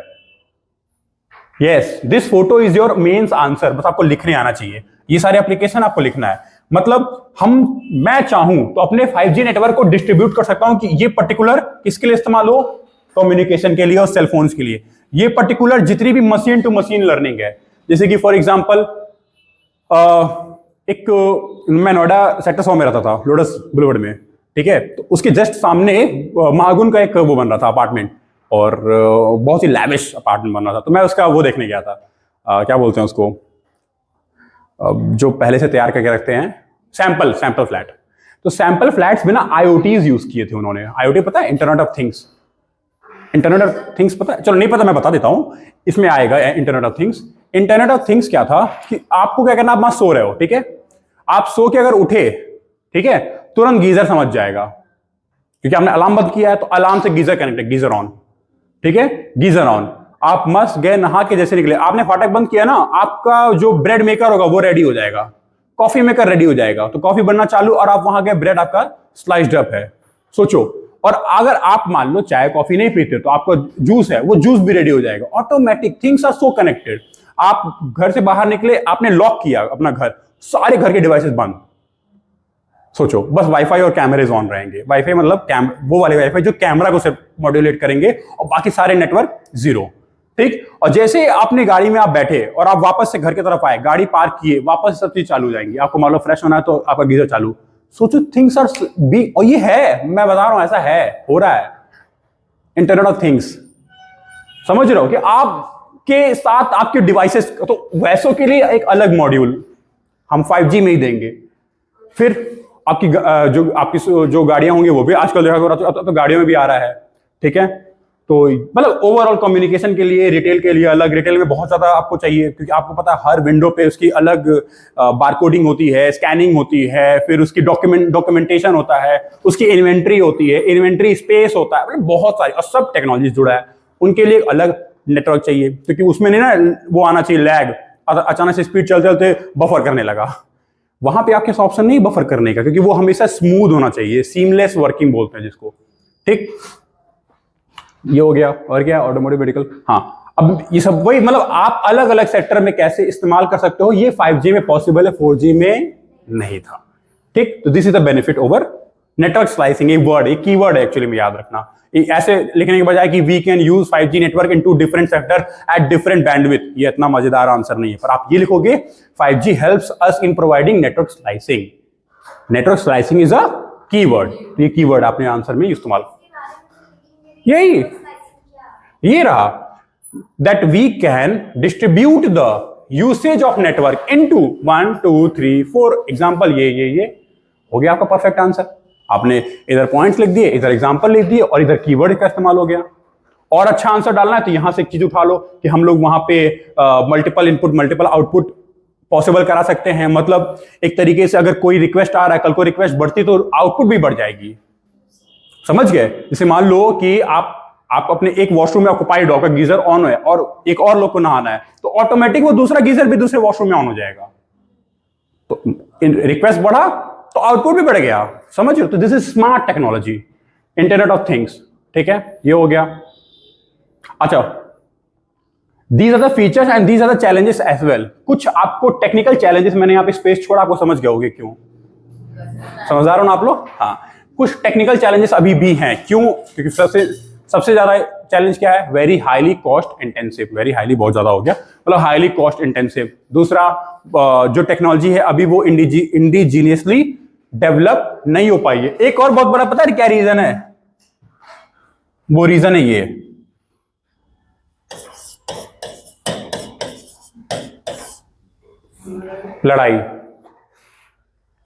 Yes, this photo is your mains answer. बस आपको लिखने आना चाहिए, ये सारे एप्लीकेशन आपको लिखना है। मतलब मैं चाहूं तो अपने 5G नेटवर्क को डिस्ट्रीब्यूट कर सकता हूं कि ये पर्टिकुलर किसके लिए इस्तेमाल हो, कम्युनिकेशन के लिए और सेलफोन्स के लिए। ये पर्टिकुलर जितनी भी मशीन टू मशीन लर्निंग है, जैसे कि फॉर एग्जाम्पल मैं नोएडा सेक्टर 100 में रहता था, लोटस बुलेवार्ड में, ठीक है। तो उसके जस्ट सामने महागुन का एक वो बन रहा था अपार्टमेंट, और बहुत ही लैविश अपार्टमेंट बन रहा था। तो मैं उसका वो देखने गया था, क्या बोलते हैं उसको, जो पहले से तैयार करके रखते हैं, सैंपल फ्लैट। तो सैंपल फ्लैट्स में ना IoTs यूज किए थे उन्होंने। IoT पता है? Internet of things. Internet of things पता है? चलो नहीं पता, मैं बता देता हूं, इसमें आएगा internet of things. Internet of things क्या था कि आपको क्या करना, आप वहां सो रहे हो, ठीक है, आप सो के अगर उठे, ठीक है, तुरंत गीजर समझ जाएगा, क्योंकि आपने अलार्म बंद किया है, तो अलार्म से गीजर कनेक्ट है, गीजर ऑन, ठीक है, गीजर ऑन। आप मस्त गए, नहा के जैसे निकले, आपने फाटक बंद किया ना, आपका जो ब्रेड मेकर होगा वो रेडी हो जाएगा, कॉफी मेकर रेडी हो जाएगा, तो कॉफी बनना चालू, और आप वहां गए, ब्रेड आपका स्लाइस्ड अप है। सोचो, और अगर आप मान लो चाय कॉफी नहीं पीते तो आपका जूस है, वो जूस भी रेडी हो जाएगा, automatic. Things are so connected. आप घर से बाहर निकले, आपने लॉक किया अपना घर, सारे घर के डिवाइसेस बंद। सोचो, बस वाईफाई और कैमरेज ऑन रहेंगे। वाईफाई मतलब वो वाले वाईफाई जो कैमरा को सिर्फ मॉड्यूलेट करेंगे, और बाकी सारे नेटवर्क जीरो, ठीक। और जैसे आपने गाड़ी में आप बैठे और आप वापस से घर की तरफ आए, गाड़ी पार्क किए, वापस सब चीज चालू हो जाएंगी। आपको मान लो फ्रेश होना है तो आपका गीजर चालू। सोचो, थिंग्स आर बी, और ये है, मैं बता रहा हूं, ऐसा है, हो रहा है। इंटरनेट ऑफ थिंग्स, समझ रहे हो कि आपके साथ आपके डिवाइसेस, तो वैसों के लिए एक अलग मॉड्यूल हम 5G में ही देंगे। फिर आपकी जो गाड़ियां होंगी वो भी आजकल देखा, तो गाड़ियों में भी आ रहा है, ठीक है। तो मतलब ओवरऑल कम्युनिकेशन के लिए, रिटेल के लिए अलग, रिटेल में बहुत ज़्यादा आपको चाहिए क्योंकि आपको पता है हर विंडो पे उसकी अलग बारकोडिंग होती है, स्कैनिंग होती है, फिर उसकी डॉक्यूमेंटेशन होता है, उसकी इन्वेंट्री होती है, इन्वेंट्री स्पेस होता है, मतलब बहुत सारी और सब टेक्नोलॉजी जुड़ा है। उनके लिए अलग नेटवर्क चाहिए क्योंकि उसमें नहीं ना वो आना चाहिए लैग, अचानक से स्पीड चलते चलते बफर करने लगा। वहां पे आपके ऑप्शन नहीं बफर करने का क्योंकि वो हमेशा स्मूथ होना चाहिए, सीमलेस वर्किंग बोलते हैं जिसको। ठीक, ये हो गया। और क्या, ऑटोमोटिव, मेडिकल। हाँ, अब ये सब वही, मतलब आप अलग अलग सेक्टर में कैसे इस्तेमाल कर सकते हो, ये 5G में पॉसिबल है, 4G में नहीं था। ठीक, तो this is the benefit over network slicing. एक वर्ड, एक कीवर्ड है एक्चुअली में, याद रखना। ऐसे लिखने के बजाय कि we can use 5G network into different sector at different bandwidth, ये इतना मजेदार आंसर नहीं है, पर आप ये लिखोगे 5G helps us in providing network slicing. Network slicing is a keyword, तो ये कीवर्ड आपने आंसर में इस्तेमाल, यही ये रहा, that we can distribute the usage of network into 1 2 3 4 example. ये हो गया आपका परफेक्ट आंसर। आपने इधर पॉइंट्स लिख दिए, इधर एग्जांपल लिख दिए और इधर कीवर्ड का इस्तेमाल हो गया। और अच्छा आंसर डालना है तो यहां से एक चीज उठा लो कि हम लोग वहां पे multiple input multiple output possible करा सकते हैं। मतलब एक तरीके से अगर कोई रिक्वेस्ट आ रहा है, कल को रिक्वेस्ट बढ़ती तो आउटपुट भी बढ़ जाएगी। समझ गए? जैसे मान लो कि आप अपने एक वॉशरूम में ऑक्युपाइड हो, आपका गीजर ऑन है और एक और लोग को नहाना है, तो ऑटोमेटिक वो दूसरा गीजर भी दूसरे वॉशरूम में ऑन हो जाएगा। तो रिक्वेस्ट बढ़ा तो आउटपुट भी बढ़ गया। समझ रहे हो? तो this is smart technology, internet of things. ठीक है, ये हो गया। अच्छा, these are the features and these are the challenges as well. कुछ आपको टेक्निकल चैलेंजेस, मैंने यहाँ पे स्पेस छोड़ा, आपको समझ गए होगे क्यों। समझदार हो ना आप लोग? हाँ, कुछ टेक्निकल चैलेंजेस अभी भी हैं। क्यों? क्योंकि सबसे ज्यादा चैलेंज क्या है? Very highly cost intensive. Very highly बहुत ज्यादा हो गया, मतलब हाईली कॉस्ट इंटेंसिव। दूसरा, जो टेक्नोलॉजी है अभी वो इंडिजीनियसली डेवलप नहीं हो पाई है। एक और बहुत बड़ा, पता है क्या रीजन है? वो रीजन है ये, लड़ाई।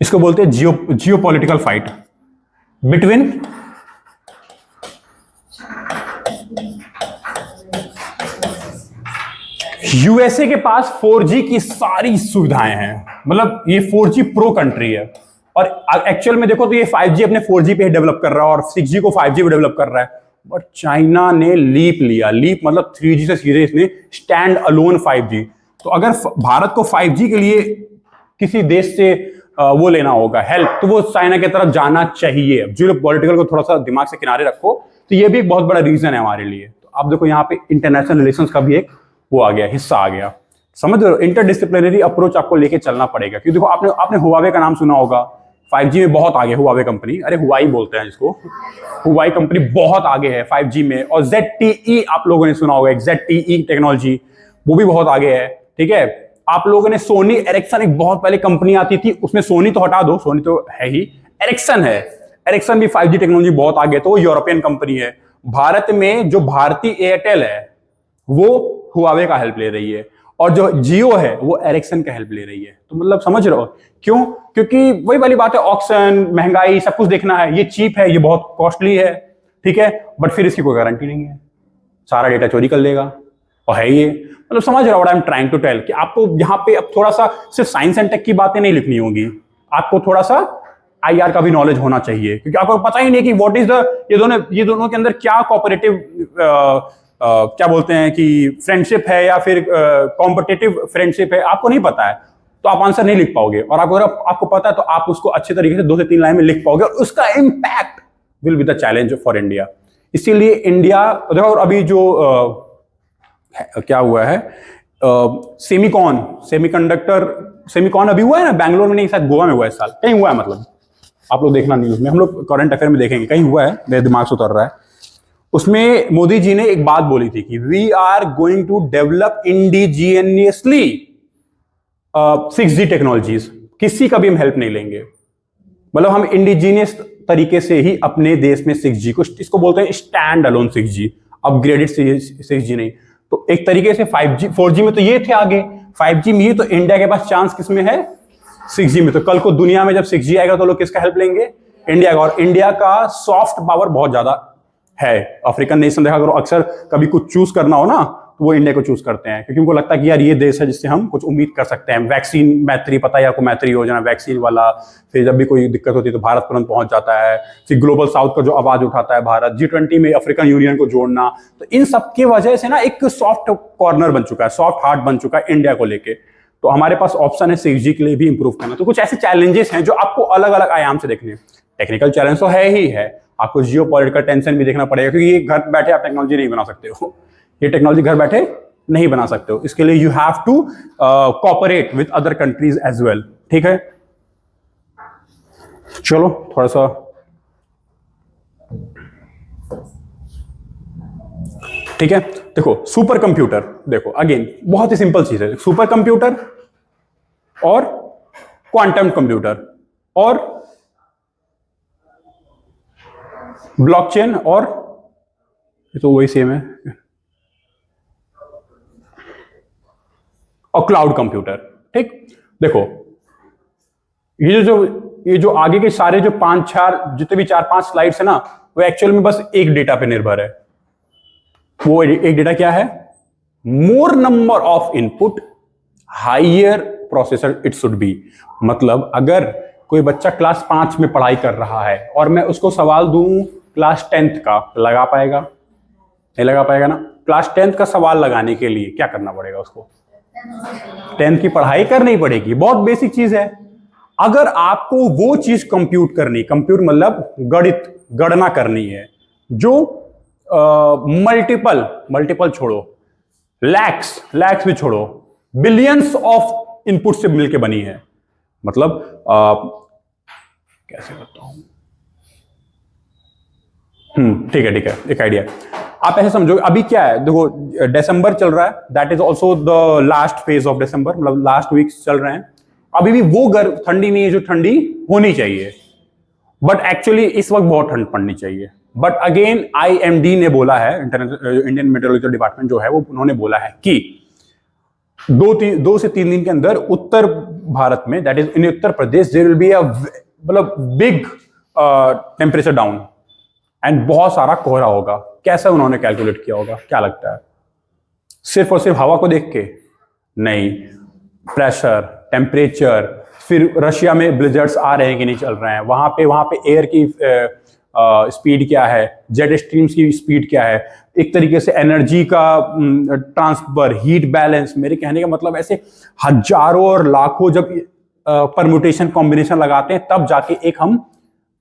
इसको बोलते हैं जियोपॉलिटिकल फाइट बिटवीन यूएसए के पास 4G की सारी सुविधाएं हैं, मतलब ये 4G प्रो कंट्री है, और एक्चुअल में देखो तो ये 5G अपने 4G पे ही डेवलप कर रहा है और 6G को 5G पे डेवलप कर रहा है। बट चाइना ने लीप लिया, लीप मतलब 3G से सीधे इसने स्टैंड अलोन 5G। तो अगर भारत को 5G के लिए किसी देश से वो लेना होगा हेल्प, तो वो चाइना की तरफ जाना चाहिए। जियो पॉलिटिकल को थोड़ा सा दिमाग से किनारे रखो, तो ये भी एक बहुत बड़ा रीजन है हमारे लिए। तो आप देखो यहाँ पे इंटरनेशनल रिलेशंस का भी एक वो आ गया, हिस्सा आ गया। समझ रहे हो? इंटरडिसिप्लिनरी अप्रोच आपको लेके चलना पड़ेगा। क्योंकि देखो आपने हुआवे का नाम सुना होगा, 5G में बहुत आगे हुआवे कंपनी, अरे हुआई बोलते हैं जिसको, हुआई कंपनी बहुत आगे है 5G में। और ZTE आप लोगों ने सुना होगा, ZTE टेक्नोलॉजी, वो भी बहुत आगे है। ठीक है, आप लोगों ने सोनी एरिक्सन, एक बहुत पहले कंपनी आती थी, उसमें सोनी तो हटा दो, सोनी तो है ही, एरिक्सन है। एरिक्सन भी 5G टेक्नोलॉजी बहुत आगे, तो वो यूरोपियन कंपनी है। भारत में जो भारतीय एयरटेल है वो हुआवे का हेल्प ले रही है, और जो जियो है वो एरिक्सन का हेल्प ले रही है। तो मतलब समझ रहे हो क्यों? क्योंकि वही वाली बात है, ऑक्शन, महंगाई, सब कुछ देखना है। ये चीप है, ये बहुत कॉस्टली है, ठीक है, बट फिर इसकी कोई गारंटी नहीं है, सारा डेटा चोरी कर लेगा, और है ये, मतलब समझ रहे हो what I am trying to tell, कि आपको यहाँ पे अब थोड़ा सा सिर्फ साइंस एंड टेक की बातें नहीं लिखनी होंगी, आपको थोड़ा सा IR का भी नॉलेज होना चाहिए, क्योंकि आपको पता ही नहीं कि व्हाट इज द, ये दोनों के अंदर क्या कोऑपरेटिव क्या बोलते हैं कि फ्रेंडशिप है या फिर कॉम्पिटिटिव फ्रेंडशिप है, आपको नहीं पता है तो आप आंसर नहीं लिख पाओगे। और आपको पता है तो आप उसको अच्छे तरीके से 2 से 3 लाइन में लिख पाओगे, और उसका impact will be the challenge for India. इसीलिए इंडिया देखो, और अभी जो क्या हुआ है, सेमीकॉन अभी हुआ है ना, बैंगलोर में नहीं, शायद गोवा में हुआ है, इस साल कहीं हुआ है, मतलब आप लोग देखना न्यूज में, हम लोग करंट अफेयर में देखेंगे, कहीं हुआ है, मेरे दिमाग से उतर रहा है। उसमें मोदी जी ने एक बात बोली थी कि we are going to develop indigenously 6G technologies, किसी का भी हम हेल्प नहीं लेंगे, मतलब हम इंडिजीनियस तरीके से ही अपने देश में 6G को, इसको बोलते हैं stand alone 6G, upgraded 6G नहीं। तो एक तरीके से 5G 4G में तो ये थे आगे, 5G में ही तो इंडिया के पास चांस किसमें है? 6G में। तो कल को दुनिया में जब 6G आएगा तो लोग किसका हेल्प लेंगे? इंडिया का। और इंडिया का सॉफ्ट पावर बहुत ज्यादा है। अफ्रीकन नेशन देखा करो, अक्सर कभी कुछ चूज करना हो ना तो वो इंडिया को चूज करते हैं, क्योंकि उनको लगता है कि यार ये देश है जिससे हम कुछ उम्मीद कर सकते हैं। वैक्सीन मैत्री, पता है आपको मैत्री योजना, वैक्सीन वाला। फिर जब भी कोई दिक्कत होती है तो भारत तुरंत पहुंच जाता है। फिर ग्लोबल साउथ का जो आवाज उठाता है भारत, G20 में अफ्रीकन यूनियन को जोड़ना, तो इन सब की वजह से ना एक सॉफ्ट कॉर्नर बन चुका है, सॉफ्ट हार्ट बन चुका है इंडिया को लेके। तो हमारे पास ऑप्शन है 6G के लिए भी इंप्रूव करना। तो कुछ ऐसे चैलेंजेस हैं जो आपको अलग अलग आयाम से देखने हैं। टेक्निकल चैलेंज तो है ही है, आपको जियो पॉलिटिकल टेंशन भी देखना पड़ेगा, क्योंकि ये घर बैठे आप टेक्नोलॉजी नहीं बना सकते हो। ये टेक्नोलॉजी घर बैठे नहीं बना सकते हो, इसके लिए you have to cooperate with other countries as well. ठीक है, चलो थोड़ा सा ठीक है। देखो सुपर कंप्यूटर, देखो अगेन बहुत ही सिंपल चीज है। सुपर कंप्यूटर और क्वांटम कंप्यूटर और ब्लॉकचेन, और ये तो वही सेम है, और क्लाउड कंप्यूटर। ठीक, देखो ये जो आगे के सारे जो 5-4 जितने भी 4-5 स्लाइड्स है ना, वो एक्चुअल में बस एक डेटा पे निर्भर है। वो एक डेटा क्या है? मोर number of input, higher processor it should be. मतलब अगर कोई बच्चा क्लास 5 में पढ़ाई कर रहा है और मैं उसको सवाल दूं क्लास 10th का, लगा पाएगा? नहीं लगा पाएगा ना। क्लास 10th का सवाल लगाने के लिए क्या करना पड़ेगा? उसको 10th की पढ़ाई करनी पड़ेगी। बहुत बेसिक चीज है। अगर आपको वो चीज कंप्यूट करनी, कंप्यूट मतलब गणना करनी है, जो मल्टीपल छोड़ो, लैक्स भी छोड़ो, बिलियंस ऑफ इनपुट से मिलके बनी है। मतलब कैसे बताऊं, ठीक है, एक आइडिया। आप ऐसे समझो, अभी क्या है, देखो दिसंबर चल रहा है, that is also the last phase of December, मतलब लास्ट वीक्स चल रहे हैं। अभी भी वो ठंडी नहीं है जो ठंडी होनी चाहिए, बट एक्चुअली इस वक्त बहुत ठंड पड़नी चाहिए। बट अगेन IMD ने बोला है, इंडियन मेट्रोलॉजिकल डिपार्टमेंट जो है, वो उन्होंने बोला है कि 2 से 3 दिन के अंदर उत्तर भारत में, that is in Uttar Pradesh, there will be a मतलब बिग टेम्परेचर डाउन एंड बहुत सारा कोहरा होगा। कैसे उन्होंने कैलकुलेट किया होगा, क्या लगता है? सिर्फ और सिर्फ हवा को देख के? नहीं, प्रेशर, टेम्परेचर, फिर रशिया में ब्लिजर्ड्स आ रहे हैं कि नहीं चल रहे हैं, वहां पे एयर की स्पीड क्या है, जेट स्ट्रीम्स की स्पीड क्या है, एक तरीके से एनर्जी का ट्रांसफर, हीट बैलेंस। मेरे कहने का मतलब ऐसे हजारों और लाखों जब परम्यूटेशन कॉम्बिनेशन लगाते हैं, तब जाके एक हम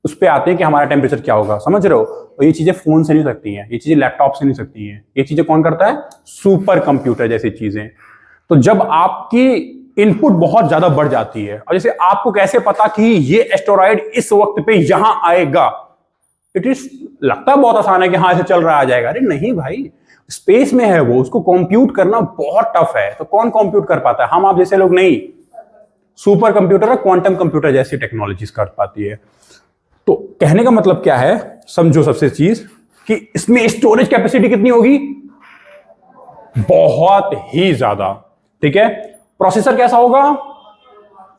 उस पे आते हैं कि हमारा टेम्परेचर क्या होगा। समझ रहे हो? और ये चीजें फोन से नहीं सकती हैं, ये चीजें लैपटॉप से नहीं सकती हैं। ये चीजें कौन करता है? सुपर कंप्यूटर जैसी चीजें। तो जब आपकी इनपुट बहुत ज्यादा बढ़ जाती है, और जैसे आपको कैसे पता कि ये एस्टेरॉयड इस वक्त पे यहां आएगा? इट इज लगता बहुत आसान है कि हाँ ऐसे चल रहा आ जाएगा। अरे नहीं भाई, स्पेस में है वो, उसको कंप्यूट करना बहुत टफ है। तो कौन कंप्यूट कर पाता है? हम आप जैसे लोग नहीं। सुपर कंप्यूटर और क्वांटम कंप्यूटर जैसी टेक्नोलॉजीज कर पाती है। तो कहने का मतलब क्या है, समझो सबसे चीज कि इसमें स्टोरेज कैपेसिटी कितनी होगी? बहुत ही ज्यादा। ठीक है, प्रोसेसर कैसा होगा?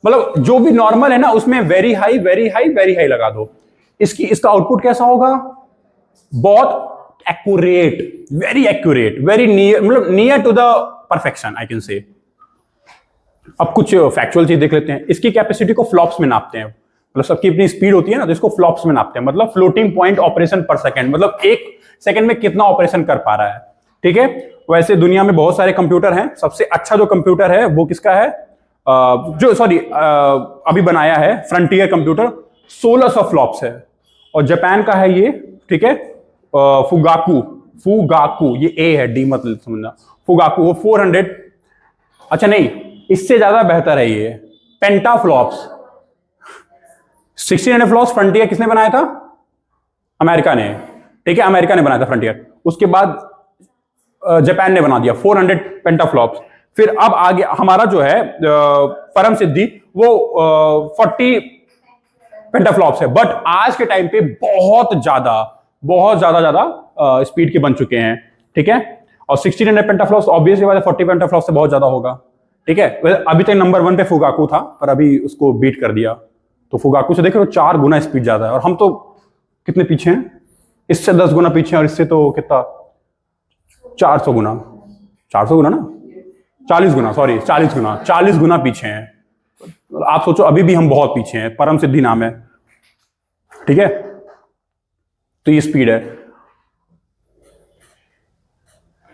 मतलब जो भी नॉर्मल है ना, उसमें वेरी हाई लगा दो। इसका आउटपुट कैसा होगा? बहुत एक्यूरेट, वेरी नियर, मतलब near to the perfection I can say. अब कुछ फैक्चुअल चीज देख लेते हैं। इसकी कैपेसिटी को फ्लॉप्स में नापते हैं, मतलब सबकी अपनी स्पीड होती है ना, तो इसको फ्लॉप्स में नापते हैं, मतलब फ्लोटिंग पॉइंट ऑपरेशन पर सेकंड, मतलब 1 सेकंड में कितना ऑपरेशन कर पा रहा है। ठीक है, वैसे दुनिया में बहुत सारे कंप्यूटर हैं। सबसे अच्छा जो कंप्यूटर है वो किसका है? अभी बनाया है फ्रंटियर कंप्यूटर, 1600 फ्लॉप्स है, और जापान का है ये। ठीक है, फुगाकू, ये ए है, डी मतलब समझना। फुगाकू वो 400, अच्छा नहीं, इससे ज्यादा बेहतर है ये पेंटाफ्लॉप्स। 1600 फ्लॉप्स फ्रंटियर किसने बनाया था? अमेरिका ने। ठीक है, अमेरिका ने बनाया था फ्रंटियर। उसके बाद जापान ने बना दिया 400 पेंटाफ्लॉप्स। फिर अब आगे हमारा जो है परम सिद्धि, वो 40 पेंटाफ्लॉप्स है। बट आज के टाइम पे बहुत ज्यादा स्पीड के बन चुके हैं। ठीक है, और 1600 पेंटाफ्लॉप्स ऑब्वियसली बात है 40 पेंटाफ्लॉप्स से बहुत ज्यादा होगा। ठीक है, अभी तक नंबर 1 पे फुगाकू था, पर अभी उसको बीट कर दिया। तो फुगाकू से देख रहे हो 4 गुना स्पीड ज्यादा है, और हम तो कितने पीछे हैं? इससे 10 गुना पीछे हैं और इससे तो कितना 400 गुना, 400 गुना ना 40 गुना, सॉरी 40 गुना, 40 गुना पीछे हैं। आप सोचो अभी भी हम बहुत पीछे हैं। परम सिद्धि नाम है, ठीक है। तो ये स्पीड है।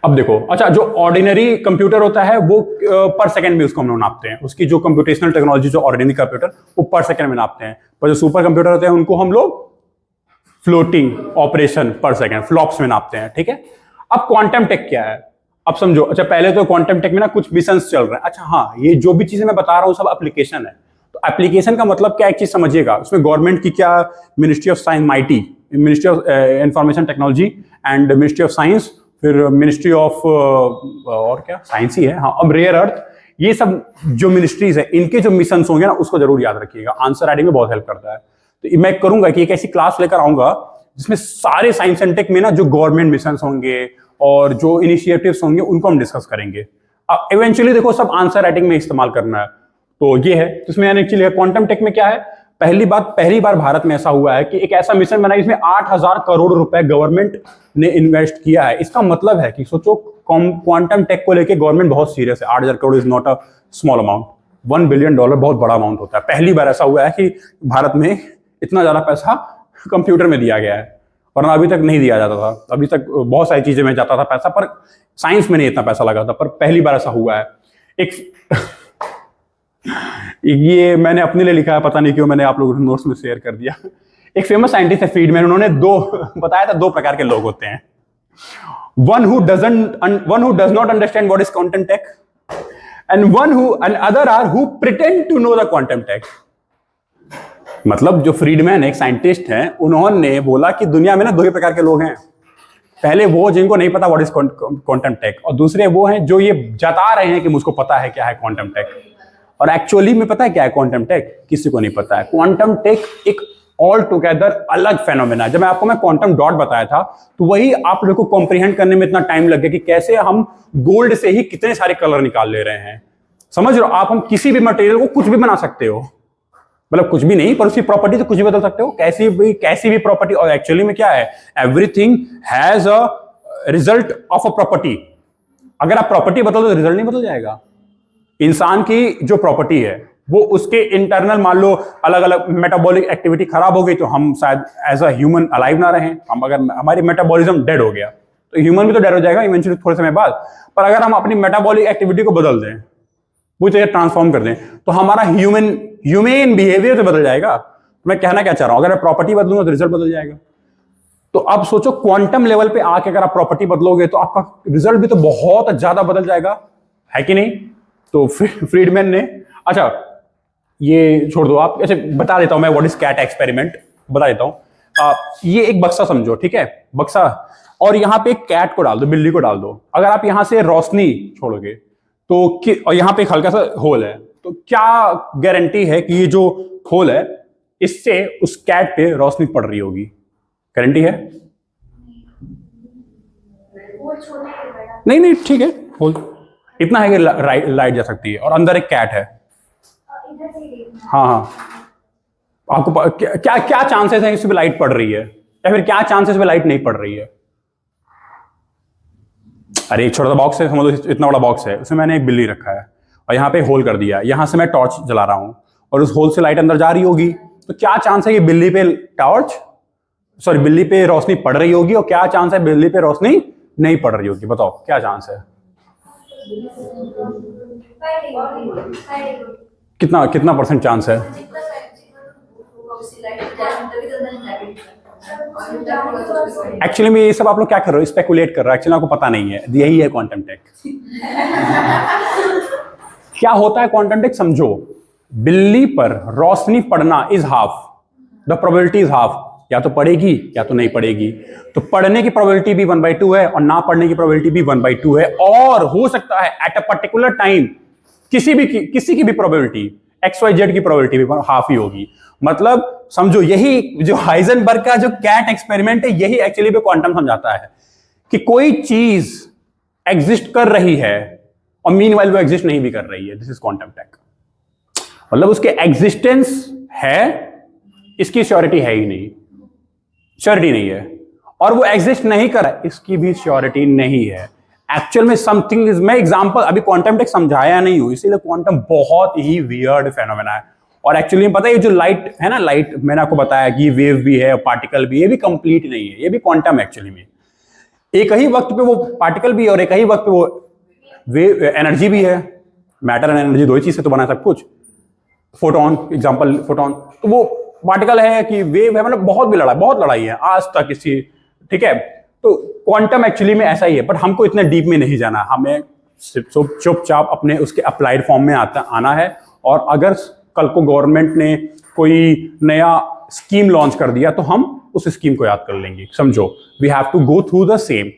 अब देखो, अच्छा जो ऑर्डिनरी कंप्यूटर होता है वो पर सेकंड में उसको हम लोग नापते हैं, उसकी जो कंप्यूटेशनल टेक्नोलॉजी जो ऑर्डिनरी कंप्यूटर वो पर सेकंड में नापते हैं, पर जो सुपर कंप्यूटर होते हैं उनको हम लोग फ्लोटिंग ऑपरेशन पर सेकंड फ्लॉप्स में नापते हैं, ठीक है। अब क्वांटम टेक क्या है, अब समझो। अच्छा पहले तो क्वांटम टेक में ना कुछ मिशंस चल रहे हैं। अच्छा हाँ, ये जो भी चीजें मैं बता रहा हूँ सब एप्लीकेशन है। तो एप्लीकेशन का मतलब क्या, एक चीज समझिएगा, उसमें गवर्नमेंट की क्या, ministry of science mighty, ministry of information technology and ministry of science, फिर मिनिस्ट्री ऑफ और क्या साइंस ही है, हाँ, अब रेयर अर्थ, ये सब जो मिनिस्ट्रीज है इनके जो मिशंस होंगे ना उसको जरूर याद रखिएगा, आंसर राइटिंग में बहुत हेल्प करता है। तो मैं करूंगा कि एक ऐसी क्लास लेकर आऊंगा जिसमें सारे साइंस एंड टेक में ना जो गवर्नमेंट मिशंस होंगे और जो इनिशिएटिव्स होंगे उनको हम डिस्कस करेंगे। इवेंचुअली देखो सब आंसर राइटिंग में इस्तेमाल करना है। तो ये है, इसमें मैंने एक्चुअली क्वांटम टेक में क्या है, पहली बार भारत में ऐसा हुआ है कि एक ऐसा मिशन बना जिसमें 8,000 करोड़ रुपए गवर्नमेंट ने इन्वेस्ट किया है। इसका मतलब है कि सोचो क्वांटम टेक को लेके गवर्नमेंट बहुत सीरियस है। 8,000 crore is not a small amount, $1 billion बहुत बड़ा अमाउंट होता है। पहली बार ऐसा हुआ है कि भारत में इतना ज्यादा पैसा कंप्यूटर में दिया गया है, वरना अभी तक नहीं दिया जाता था। अभी तक बहुत सारी चीजें में जाता था पैसा, पर साइंस में नहीं इतना पैसा लगा था, पर पहली बार ऐसा हुआ है। एक ये मैंने अपने लिए लिखा है, पता नहीं क्यों मैंने आप लोगों को नोट्स में शेयर कर दिया। एक फेमस साइंटिस्ट है फ्रीडमैन, उन्होंने बताया था 2 प्रकार के लोग होते हैं, one who does not understand what is quantum tech and other are who pretend to know the quantum tech। मतलब जो फ्रीडमैन एक साइंटिस्ट हैं, उन्होंने बोला कि दुनिया में ना 2 ही प्रकार के लोग हैं। पहले वो जिनको नहीं पता व्हाट इज क्वांटम टेक, और दूसरे वो हैं जो ये जता रहे हैं कि मुझको पता है क्या है क्वांटम टेक। और एक्चुअली में पता है क्या है क्वांटम टेक, किसी को नहीं पता है। क्वांटम टेक एक ऑल टुगेदर अलग फेनोमेना। जब मैं क्वांटम डॉट बताया था तो वही आप लोगों को कॉम्प्रिहेंड करने में इतना टाइम लग गया कि कैसे हम गोल्ड से ही कितने सारे कलर निकाल ले रहे हैं। समझ रहे हो आप, हम किसी भी मटेरियल को कुछ भी बना सकते हो, मतलब कुछ भी नहीं पर उसकी प्रॉपर्टी तो कुछ भी बदल सकते हो, कैसी भी प्रॉपर्टी। और एक्चुअली में क्या है, everything has a result of a property. अगर आप प्रॉपर्टी बदल दो तो रिजल्ट नहीं बदल जाएगा। इंसान की जो प्रॉपर्टी है वो उसके इंटरनल, मान लो अलग अलग मेटाबॉलिक एक्टिविटी खराब हो गई तो हम शायद एज अ ह्यूमन अलाइव ना रहें। हम अगर हमारी मेटाबॉलिज्म डेड हो गया तो ह्यूमन भी तो डेड हो जाएगा इवेंचुअली थोड़े समय बाद। पर अगर हम अपनी मेटाबॉलिक एक्टिविटी को बदल दें, वो जगह ट्रांसफॉर्म कर दें, तो हमारा ह्यूमन बिहेवियर तो बदल जाएगा। मैं कहना क्या चाह रहा हूं, अगर मैं प्रॉपर्टी बदलूंगा तो रिजल्ट बदल जाएगा। तो अब सोचो क्वांटम लेवल पे आके अगर आप प्रॉपर्टी बदलोगे तो आपका रिजल्ट भी तो बहुत ज्यादा बदल जाएगा, है कि नहीं। तो फ्रीडमैन ने, अच्छा ये छोड़ दो आप, ऐसे बता देता हूं मैं व्हाट इज कैट एक्सपेरिमेंट, बता देता हूं। ये एक बक्सा समझो, ठीक है, बक्सा, और यहां पे एक कैट को डाल दो, बिल्ली को डाल दो। अगर आप यहां से रोशनी छोड़ोगे तो और यहां पे एक हल्का सा होल है, तो क्या गारंटी है कि ये जो होल है इससे उस कैट पे रोशनी पड़ रही होगी? गारंटी है? वो छोटा है बड़ा। नहीं ठीक है, होल इतना है कि लाइट जा सकती है, और अंदर एक कैट है। इधर से देखना। हाँ, आपको क्या चांसेस है इसमें लाइट पड़ रही है, या फिर क्या चांसेस में लाइट नहीं पड़ रही है? अरे एक छोटा सा बॉक्स है, समझ लो इतना बड़ा बॉक्स है, उसमें मैंने एक बिल्ली रखा है और यहाँ पे होल कर दिया, यहाँ से मैं टॉर्च जला रहा हूँ और उस होल से लाइट अंदर जा रही होगी। तो क्या चांस है कि बिल्ली पे रोशनी पड़ रही होगी, और क्या चांस है बिल्ली पे रोशनी नहीं पड़ रही होगी? बताओ क्या चांस है? कितना परसेंट चांस है? एक्चुअली में ये सब आप लोग क्या कर रहे हो, स्पेकुलेट कर रहे हो, एक्चुअली आपको पता नहीं है। यही है क्वांटम टेक। क्या होता है क्वांटम टेक, समझो। बिल्ली पर रोशनी पड़ना is half, the probability is half, या तो पड़ेगी या तो नहीं पड़ेगी। तो पढ़ने की प्रोबेबिलिटी भी 1/2 है और ना पढ़ने की प्रोबेबिलिटी भी 1/2 है, और हो सकता है एट अ पर्टिकुलर टाइम किसी की भी प्रोबेबिलिटी XYZ की प्रोबेबिलिटी भी हाफ ही होगी। मतलब समझो, यही जो हाइजेनबर्ग का जो कैट एक्सपेरिमेंट है, यही एक्चुअली भी क्वांटम समझाता है कि कोई चीज एग्जिस्ट कर रही है और मीनवाइल वो एग्जिस्ट नहीं भी कर रही है। This is quantum tech. मतलब उसके एग्जिस्टेंस है, इसकी श्योरिटी है ही नहीं, श्योरिटी नहीं है। और वो एग्जिस्ट नहीं कर रहा है, इसकी भी श्योरिटी नहीं है। एक्चुअल में समथिंग इज, मैं एग्जांपल अभी क्वांटम टेक समझाया नहीं हूं, इसीलिए क्वांटम बहुत ही वियर्ड फेनोमेना है। और एक्चुअली पता है ये जो लाइट है ना, लाइट मैंने आपको बताया कि वेव भी है, पार्टिकल भी, ये भी कंप्लीट नहीं है, ये भी क्वांटम एक्चुअली में। एक ही वक्त पे वो पार्टिकल भी है और एक ही वक्त पे वो वेव एनर्जी भी है। मैटर एंड एनर्जी दो ही चीज से तो बना सब कुछ। फोटोन एग्जांपल, फोटोन तो वो पार्टिकल है कि वेव है, मतलब बहुत लड़ाई है आज तक इसी, ठीक है। तो क्वांटम एक्चुअली में ऐसा ही है, बट हमको इतने डीप में नहीं जाना, हमें चुपचाप अपने उसके अप्लाइड फॉर्म में आना है। और अगर कल को गवर्नमेंट ने कोई नया स्कीम लॉन्च कर दिया तो हम उस स्कीम को याद कर लेंगे, समझो। We have to go through the same,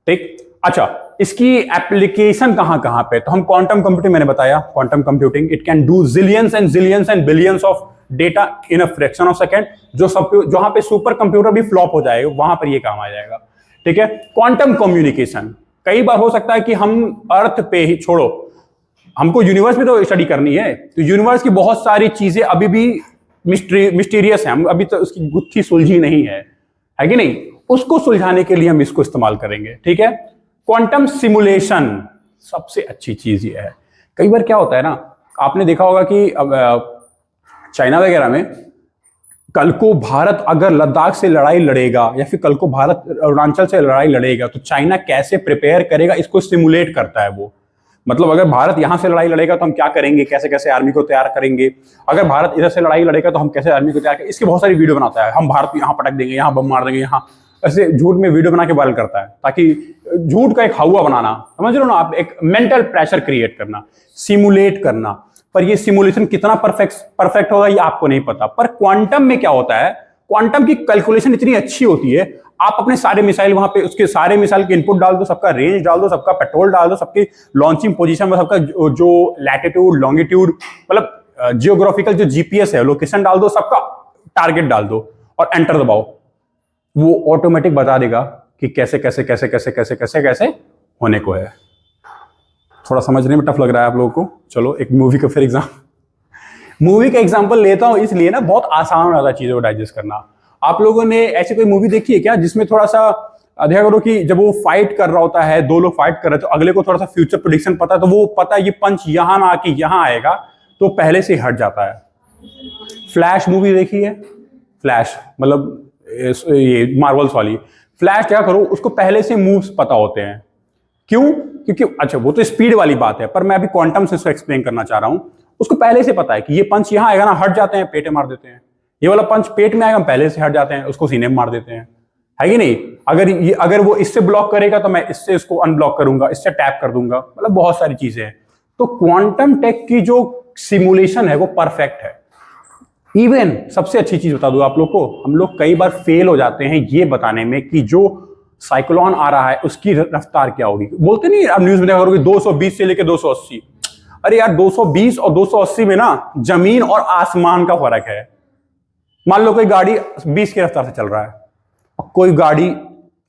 ठीक। अच्छा, इसकी एप्लीकेशन कहां कहां पे, तो हम क्वांटम कंप्यूटिंग, मैंने बताया quantum computing it can do zillions and billions of data in a fraction of second. जहां पे सुपर कंप्यूटर भी फ्लॉप हो जाएगा वहां पर ये काम आ जाएगा, ठीक है। क्वांटम कम्युनिकेशन, कई बार हो सकता है कि हम अर्थ पे ही छोड़ो, हमको यूनिवर्स में तो स्टडी करनी है, तो यूनिवर्स की बहुत सारी चीजें अभी भी मिस्टीरियस है, हम अभी तो उसकी गुत्थी सुलझी नहीं है कि नहीं। उसको सुलझाने के लिए हम इसको इस्तेमाल करेंगे, ठीक है। क्वांटम सिमुलेशन सबसे अच्छी चीज ये है। कई बार क्या होता है ना, आपने देखा होगा कि चाइना वगैरह में कल को भारत अगर लद्दाख से लड़ाई लड़ेगा या फिर कल को भारत अरुणाचल से लड़ाई लड़ेगा तो चाइना कैसे प्रिपेयर करेगा, इसको सिमुलेट करता है वो। मतलब अगर भारत यहां से लड़ाई लड़ेगा तो हम क्या करेंगे, कैसे कैसे आर्मी को तैयार करेंगे, अगर भारत इधर से लड़ाई लड़ेगा तो हम कैसे आर्मी को तैयार करेंगे, इसकी बहुत सारी वीडियो बनाता है। हम भारत को यहाँ पटक देंगे, यहाँ बम मार देंगे, यहाँ ऐसे झूठ में वीडियो बना के वायरल करता है, ताकि झूठ का एक हवा बनाना, समझ लो ना आप, एक मेंटल प्रेशर क्रिएट करना, सिमुलेट करना। पर ये सिमुलेशन कितना परफेक्ट होगा ये आपको नहीं पता। पर क्वांटम में क्या होता है, क्वांटम की कैलकुलेशन इतनी अच्छी होती है, आप अपने सारे मिसाइल वहां पे उसके सारे मिसाइल के इनपुट डाल दो, सबका रेंज डाल दो, सबका पेट्रोल डाल दो, सबकी लॉन्चिंग पोजीशन में सबका जो लैटिट्यूड लॉन्गिट्यूड मतलब जियोग्राफिकल जो जीपीएस है लोकेशन डाल दो, सबका टारगेट डाल दो और एंटर दबाओ, वो ऑटोमेटिक बता देगा कि कैसे कैसे कैसे कैसे कैसे कैसे कैसे होने को है। थोड़ा समझने में टफ लग रहा है आप लोगों को, चलो एक मूवी का फिर मूवी का एग्जांपल लेता हूं, इसलिए ना बहुत आसान हो जाता है चीजों को डाइजेस्ट करना। आप लोगों ने ऐसी कोई मूवी देखी है क्या जिसमें थोड़ा सा देखा करो कि जब वो फाइट कर रहा होता है, दो लोग फाइट कर रहे हैं, तो अगले को थोड़ा सा फ्यूचर प्रेडिक्शन पता है, तो वो पता है ये पंच यहां ना आके यहां आएगा, तो पहले से हट जाता है। फ्लैश मूवी देखी है, फ्लैश मतलब ये मार्वल्स वाली फ्लैश, क्या करो उसको पहले से मूव्स पता होते हैं। क्यों? क्योंकि अच्छा वो तो स्पीड वाली बात है, पर मैं अभी क्वांटम से इसको एक्सप्लेन करना चाह रहा हूं। उसको पहले से पता है कि ये पंच यहां आएगा ना, हट जाते हैं, पेटे मार देते हैं। ये वाला पंच पेट में आएगा, हम पहले से हट जाते हैं, उसको सीने में मार देते हैं, है कि नहीं। अगर वो इससे ब्लॉक करेगा तो मैं इससे इसको अनब्लॉक करूंगा, इससे टैप कर दूंगा, मतलब बहुत सारी चीजें हैं। तो क्वांटम टेक की जो सिमुलेशन है वो परफेक्ट है। इवन सबसे अच्छी चीज बता दूं आप लोग को, हम लोग कई बार फेल हो जाते हैं ये बताने में कि जो साइक्लोन आ रहा है उसकी रफ्तार क्या होगी। बोलते नहीं अब न्यूज में देखा करोगे 220 से लेकर 280, अरे यार 220 और 280 में ना जमीन और आसमान का फर्क है। मान लो कोई गाड़ी 20 की रफ्तार से चल रहा है और कोई गाड़ी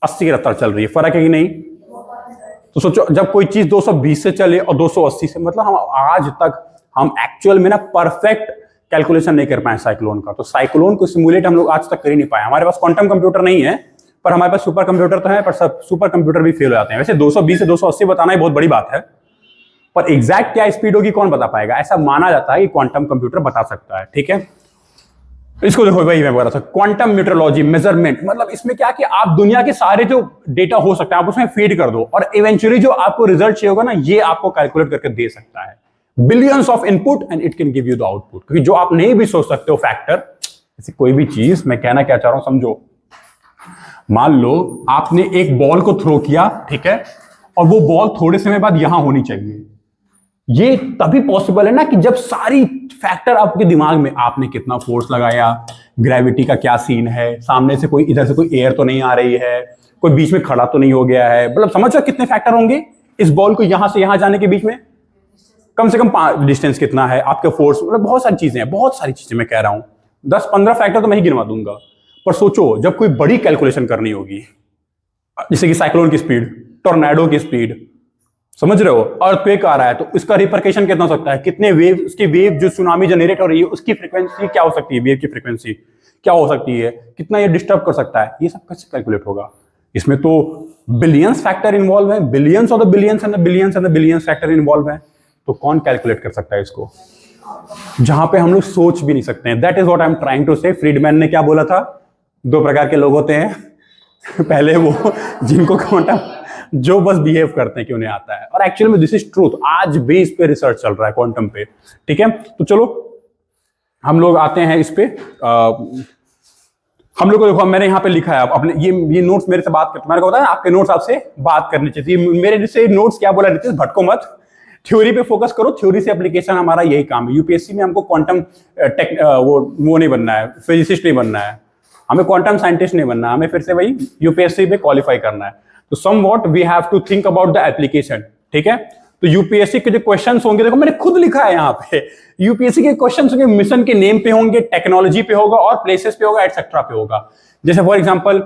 80 की रफ्तार चल रही है, फर्क है कि नहीं। तो सोचो जब कोई चीज 220 से चले और 280 से, मतलब हम आज तक हम एक्चुअल में ना परफेक्ट कैलकुलेशन नहीं कर पाए साइक्लोन का। तो साइक्लोन को सिमुलेट हम लोग आज तक कर ही नहीं पाए। हमारे पास क्वांटम कंप्यूटर नहीं है, पर हमारे पास सुपर कंप्यूटर तो है, पर सब सुपर कंप्यूटर भी फेल हो जाते हैं। वैसे 220 से 280 बताना ही बहुत बड़ी बात है, पर एग्जैक्ट क्या स्पीड होगी कौन बता पाएगा। ऐसा माना जाता है कि क्वांटम कंप्यूटर बता सकता है, ठीक है। इसको देखो भाई, मैं बता रहा था क्वांटम मीटरोलॉजी मेजरमेंट, मतलब इसमें क्या कि आप दुनिया के सारे जो डेटा हो सकता है आप उसमें फीड कर दो और इवेंचुअली जो आपको रिजल्ट चाहिए होगा ना, ये आपको कैलकुलेट करके दे सकता है। Billions of input and it can give you the output, क्योंकि जो आप नहीं भी सोच सकते हो फैक्टर, ऐसी कोई भी चीज, मैं कहना क्या चाह रहा हूं समझो। मान लो आपने एक बॉल को थ्रो किया, ठीक है, और वो बॉल थोड़े समय बाद यहां होनी चाहिए। ये तभी पॉसिबल है ना कि जब सारी फैक्टर आपके दिमाग में, आपने कितना फोर्स लगाया, ग्रेविटी का क्या सीन है, सामने से कोई इधर से कोई एयर तो नहीं आ रही है, कोई बीच में खड़ा तो नहीं हो गया है, मतलब समझो कितने फैक्टर होंगे इस बॉल को यहां से यहां जाने के बीच में। कम से कम डिस्टेंस कितना है, आपके फोर्स, मतलब बहुत सारी चीजें हैं, बहुत सारी चीजें मैं कह रहा हूं। 10-15 फैक्टर तो मैं ही गिनवा दूंगा। पर सोचो जब कोई बड़ी कैलकुलेशन करनी होगी, जैसे कि साइक्लोन की स्पीड, टोर्नेडो की स्पीड, समझ रहे हो, अर्थक्वेक आ रहा है तो इसका रिपरकेशन कितना हो सकता है, कितने वेव, उसकी वेव जो सुनामी जनरेट हो रही है उसकी फ्रीक्वेंसी क्या हो सकती है, वेव की फ्रीक्वेंसी क्या हो सकती है, कितना ये डिस्टर्ब कर सकता है, ये सब कैसे कैलकुलेट होगा। इसमें तो बिलियंस फैक्टर इन्वॉल्व है, billions of the billions and the billions and the billions factor involve है। तो कौन कैलकुलेट कर सकता है इसको, जहां पे हम लोग सोच भी नहीं सकते हैं। That is what I am trying to say. Friedman ने क्या बोला था, दो प्रकार के लोग होते हैं पहले वो जिनको क्वांटम, जो बस बिहेव करते हैं कि उन्हें आता है, और एक्चुअली में दिस इज ट्रूथ। आज भी इस पे रिसर्च चल रहा है क्वांटम पे, ठीक है। तो चलो हम लोग आते हैं इस पे। हम लोग को देखो, मैंने यहाँ पे लिखा है अपने ये नोट्स मेरे से बात करते, मैंने कहा आपके नोट्स आपसे बात करनी चाहिए। मेरे से नोट्स क्या बोला नीतीश, भटको मत, थ्योरी पे फोकस करो, थ्योरी से एप्लीकेशन, हमारा यही काम है। यूपीएससी में हमको क्वांटम वो नहीं बनना है, फिजिसिस्ट नहीं बनना है, हमें क्वांटम साइंटिस्ट नहीं बनना, हमें फिर से वही यूपीएससी पे क्वालिफाई करना है। तो somewhat we have to think about the application, ठीक है। तो यूपीएससी के जो क्वेश्चंस होंगे, देखो मैंने खुद लिखा है यहाँ पे, यूपीएससी के क्वेश्चंस होंगे मिशन के नेम पे होंगे, टेक्नोलॉजी पे होगा और प्लेसेस पे होगा, एटसेट्रा पे होगा। जैसे फॉर एग्जांपल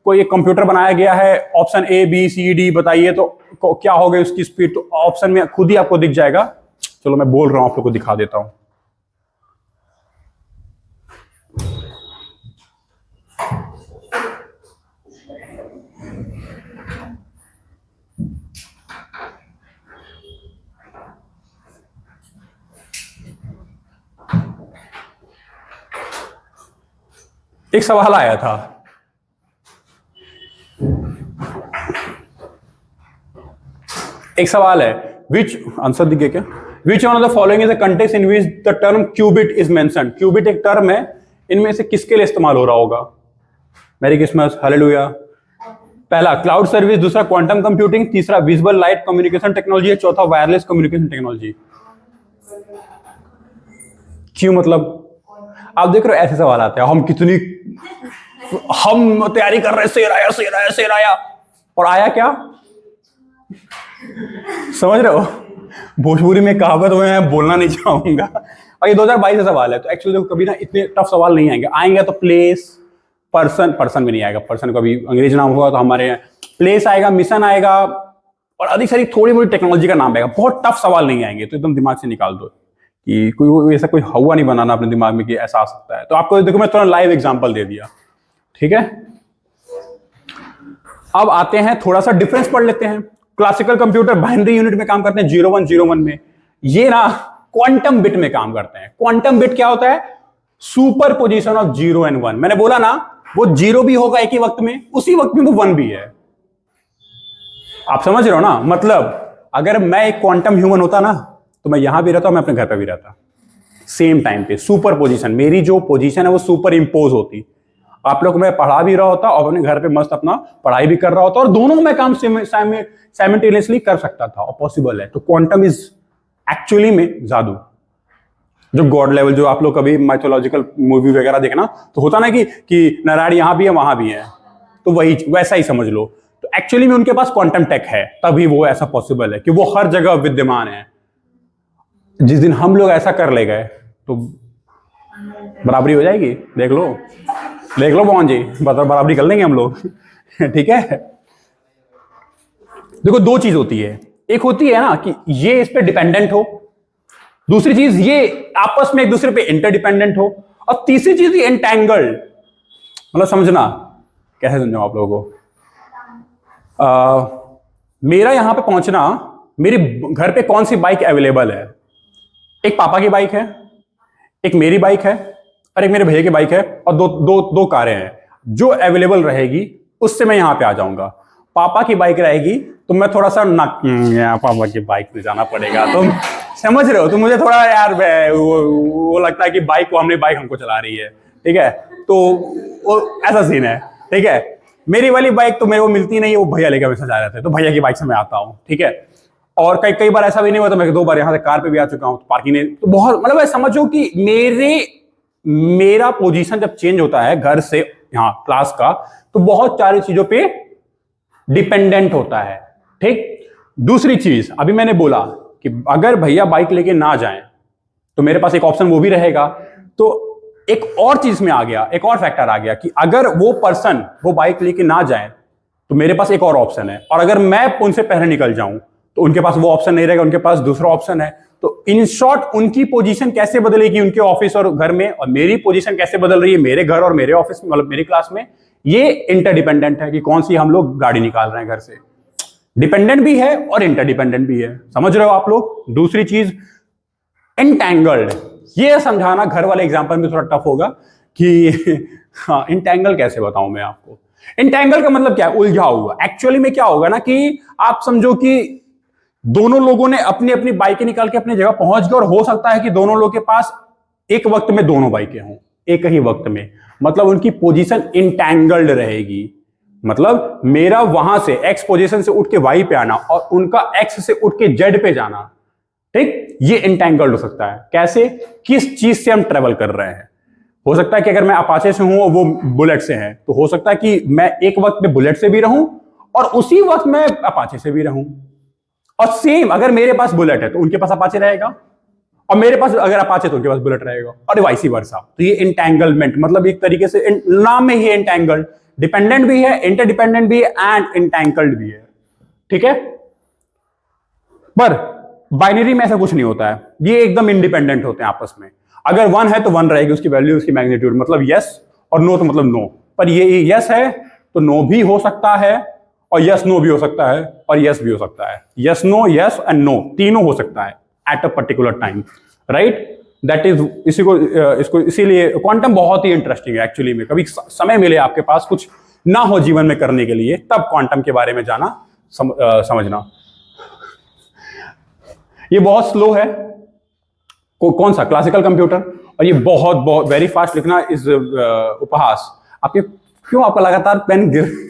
कोई एक कंप्यूटर बनाया गया है, option A B C D बताइए तो क्या होगा उसकी स्पीड, तो ऑप्शन में खुद ही आपको दिख जाएगा। चलो मैं बोल रहा हूं, आप लोग को दिखा देता हूं। एक सवाल आया था, एक सवाल है, विच आंसर दिखे क्या, which one of the following is a context in which the term qubit is mentioned. Qubit एक टर्म है, इनमें से किसके लिए इस्तेमाल हो रहा होगा? Merry Christmas, hallelujah. पहला क्लाउड सर्विस, दूसरा क्वांटम कंप्यूटिंग, तीसरा विजिबल लाइट कम्युनिकेशन टेक्नोलॉजी, चौथा वायरलेस कम्युनिकेशन टेक्नोलॉजी। क्यों मतलब आप देख रहे हो ऐसे सवाल आते हैं, हम तैयारी कर रहे हैं, शेर आया और आया क्या? समझ रहे हो, भोजपुरी में कहावत हुए हैं, बोलना नहीं चाहूंगा। और ये 2022 का सवाल है, तो एक्चुअली कभी ना इतने टफ सवाल नहीं आएंगे। आएंगे तो प्लेस, पर्सन भी नहीं आएगा, पर्सन का भी अंग्रेजी नाम होगा तो हमारे यहाँ प्लेस आएगा, मिशन आएगा और अधिक सारी थोड़ी मोड़ी टेक्नोलॉजी का नाम आएगा। बहुत टफ सवाल नहीं आएंगे, तो एकदम दिमाग से निकाल दो कि कोई ऐसा कोई हवा नहीं बनाना अपने दिमाग में कि ऐसा आ सकता है। तो आपको देखो मैं थोड़ा लाइव एग्जांपल दे दिया, ठीक है। अब आते हैं थोड़ा सा डिफरेंस पढ़ लेते हैं। क्लासिकल कंप्यूटर बाइनरी यूनिट में काम करते हैं, 0101 में। ये ना क्वांटम बिट में काम करते हैं। क्वांटम बिट क्या होता है? Super position of 0 and 1। मैंने बोला ना, वो 0 भी होगा एक ही वक्त में, उसी वक्त में वो 1 भी है। आप समझ रहे हो ना? मतलब अगर मैं एक क्वांटम ह्यूमन होता ना, तो मैं यहां भी रहता, मैं अपने घर पे भी रहता, सेम टाइम पे। सुपर पोजीशन, मेरी जो पोजीशन है वो सुपर इंपोज होती। आप लोग, मैं पढ़ा भी रहा होता और अपने घर पे मस्त अपना पढ़ाई भी कर रहा होता, और दोनों में काम साइमल्टेनियसली कर सकता था, और पॉसिबल है। तो क्वांटम इज एक्चुअली में जादू, जो गॉड लेवल, जो आप लोग कभी माइथोलॉजिकल मूवी वगैरह देखना, तो होता ना कि नारायण यहां भी है वहां भी है, तो वही वैसा ही समझ लो। तो एक्चुअली में उनके पास क्वांटम टेक है, तभी वो ऐसा पॉसिबल है कि वो हर जगह विद्यमान है। जिस दिन हम लोग ऐसा कर ले गए तो बराबरी हो जाएगी। देख लो मोहन जी, बराबरी कर लेंगे हम लोग ठीक है। देखो दो चीज होती है, एक होती है ना कि ये इस पे डिपेंडेंट हो, दूसरी चीज ये आपस में एक दूसरे पे इंटरडिपेंडेंट हो, और तीसरी चीज ये एंटैंगल्ड। मतलब समझना, कैसे समझाऊं आप लोगों को। मेरा यहां पे पहुंचना, मेरे घर पे कौन सी बाइक अवेलेबल है? एक पापा की बाइक है, एक मेरी बाइक है, और एक मेरे भैया की बाइक है, और दो कारें हैं। जो अवेलेबल रहेगी उससे मैं यहां पे आ जाऊंगा। पापा की बाइक रहेगी तो मैं थोड़ा सा पापा की बाइक पे जाना पड़ेगा। तो समझ रहे हो, तो मुझे थोड़ा यार वो लगता है कि बाइक हमको चला रही है, ठीक है। तो वो ऐसा सीन है, ठीक है। मेरी वाली बाइक तो मेरे को मिलती नहीं है, वो भैया लेकर हमेशा जा रहे थे, तो भैया की बाइक से मैं आता हूँ, ठीक है। और कई बार ऐसा भी नहीं हुआ, तो मैं 2 बार यहाँ से कार पे भी आ चुका हूँ, तो पार्किंग नहीं, तो बहुत मतलब समझो कि मेरा पोजीशन जब चेंज होता है घर से यहाँ क्लास का, तो बहुत सारी चीजों पे डिपेंडेंट होता है, ठीक। दूसरी चीज, अभी मैंने बोला कि अगर भैया बाइक लेके ना जाएं तो मेरे पास एक ऑप्शन वो भी रहेगा। तो एक और चीज में आ गया, एक और फैक्टर आ गया कि अगर वो पर्सन वो बाइक लेके ना जाए तो मेरे पास एक और ऑप्शन है, और अगर मैं उनसे पहले निकल जाऊं तो उनके पास वो ऑप्शन नहीं रहेगा, उनके पास दूसरा ऑप्शन है। तो इन शॉर्ट, उनकी पोजीशन कैसे बदलेगी उनके ऑफिस और घर में, और मेरी पोजीशन कैसे बदल रही है मेरे घर और मेरे ऑफिस में, मतलब मेरी क्लास में, ये इंटरडिपेंडेंट है कि कौन सी हम लोग गाड़ी निकाल रहे हैं घर से। डिपेंडेंट भी है और इंटरडिपेंडेंट भी है, समझ रहे हो आप लोग। दूसरी चीज इंटैंगल्ड, ये समझाना घर वाले एग्जांपल में थोड़ा टफ होगा कि हाँ इंटैंगल कैसे बताऊं मैं आपको। इंटैंगल का मतलब क्या है? उलझा हुआ। एक्चुअली में क्या होगा ना कि आप समझो कि दोनों लोगों ने अपनी अपनी बाइकें निकाल के अपनी जगह पहुंच गए और हो सकता है कि दोनों लोगों के पास एक वक्त में दोनों बाइकें हों, एक ही वक्त में, मतलब उनकी पोजीशन इंटैंगल्ड रहेगी। मतलब मेरा वहां से एक्स पोजीशन से उठ के वाई पे आना और उनका एक्स से उठ के जेड पे जाना, ठीक, ये इंटैंगल्ड हो सकता है। कैसे? किस चीज से हम ट्रेवल कर रहे हैं। हो सकता है कि अगर मैं अपाचे से हूं और वो बुलेट से हैं, तो हो सकता है कि मैं एक वक्त में बुलेट से भी रहूं और उसी वक्त मैं अपाचे से भी रहूं। और सेम अगर मेरे पास बुलेट है तो उनके पास अपाचे रहेगा, और मेरे पास अगर अपाचे तो उनके पास बुलेट रहेगा, और वाइस वर्सा। तो ये इंटैंगलमेंट, मतलब एक तरीके से नाम में ही इंटैंगल्ड, डिपेंडेंट भी है, इंटरडिपेंडेंट भी है एंड इंटैंगल्ड भी है, ठीक है। पर बाइनरी में ऐसा कुछ नहीं होता है, ये एकदम इंडिपेंडेंट होते हैं आपस में। अगर वन है तो वन रहेगी, उसकी वैल्यू, उसकी मैग्नीट्यूड, मतलब यस, और नो तो मतलब नो। पर ये यस है तो नो भी हो सकता है, और यस नो भी हो सकता है, और यस भी हो सकता है। Yes no, yes and no, तीनों हो सकता है at a particular time, right. That is इसको इसीलिए क्वांटम बहुत ही इंटरेस्टिंग है एक्चुअली में। कभी समय मिले आपके पास कुछ ना हो जीवन में करने के लिए, तब क्वांटम के बारे में जाना, समझना। ये बहुत स्लो है, कौन सा? Classical computer. और ये बहुत बहुत वेरी फास्ट लिखना इज उपहास। आपके क्यों आपका लगातार पेन गिर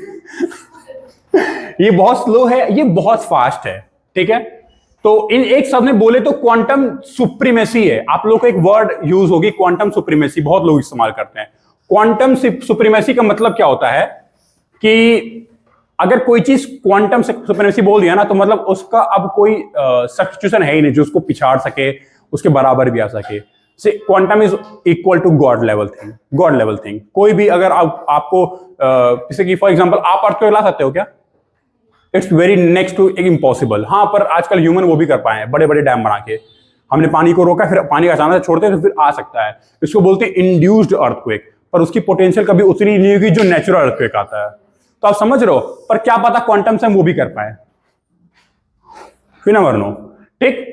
ये बहुत स्लो है, ये बहुत फास्ट है, ठीक है। तो इन एक शब्द में बोले तो क्वांटम सुप्रीमेसी है। आप लोगों को एक वर्ड यूज होगी क्वांटम सुप्रीमेसी, बहुत लोग इस्तेमाल करते हैं। क्वांटम सुप्रीमेसी का मतलब क्या होता है कि अगर कोई चीज क्वांटम सुप्रीमेसी बोल दिया ना, तो मतलब उसका अब कोई सब्स्टिट्यूशन है ही नहीं जो उसको पिछाड़ सके, उसके बराबर भी आ सके। So quantum is equal to God level thing, God level thing. कोई भी अगर आपको जैसे कि फॉर एग्जांपल आप अर्थ को ला सकते हो क्या? It's very next to impossible. हाँ, पर आजकल ह्यूमन वो भी कर पाए हैं, बड़े बड़े डैम बना के। हमने पानी को रोका, फिर पानी का अचानक छोड़ते हैं तो फिर आ सकता है। इसको बोलते हैं इंड्यूस्ड अर्थक्वेक, पर उसकी पोटेंशियल कभी उतनी नहीं होगी जो नेचुरल अर्थक्वेक आता है। तो आप समझ रहे हो, पर क्या पता क्वांटम से हम वो भी कर पाए, यू नेवर नो, ठीक।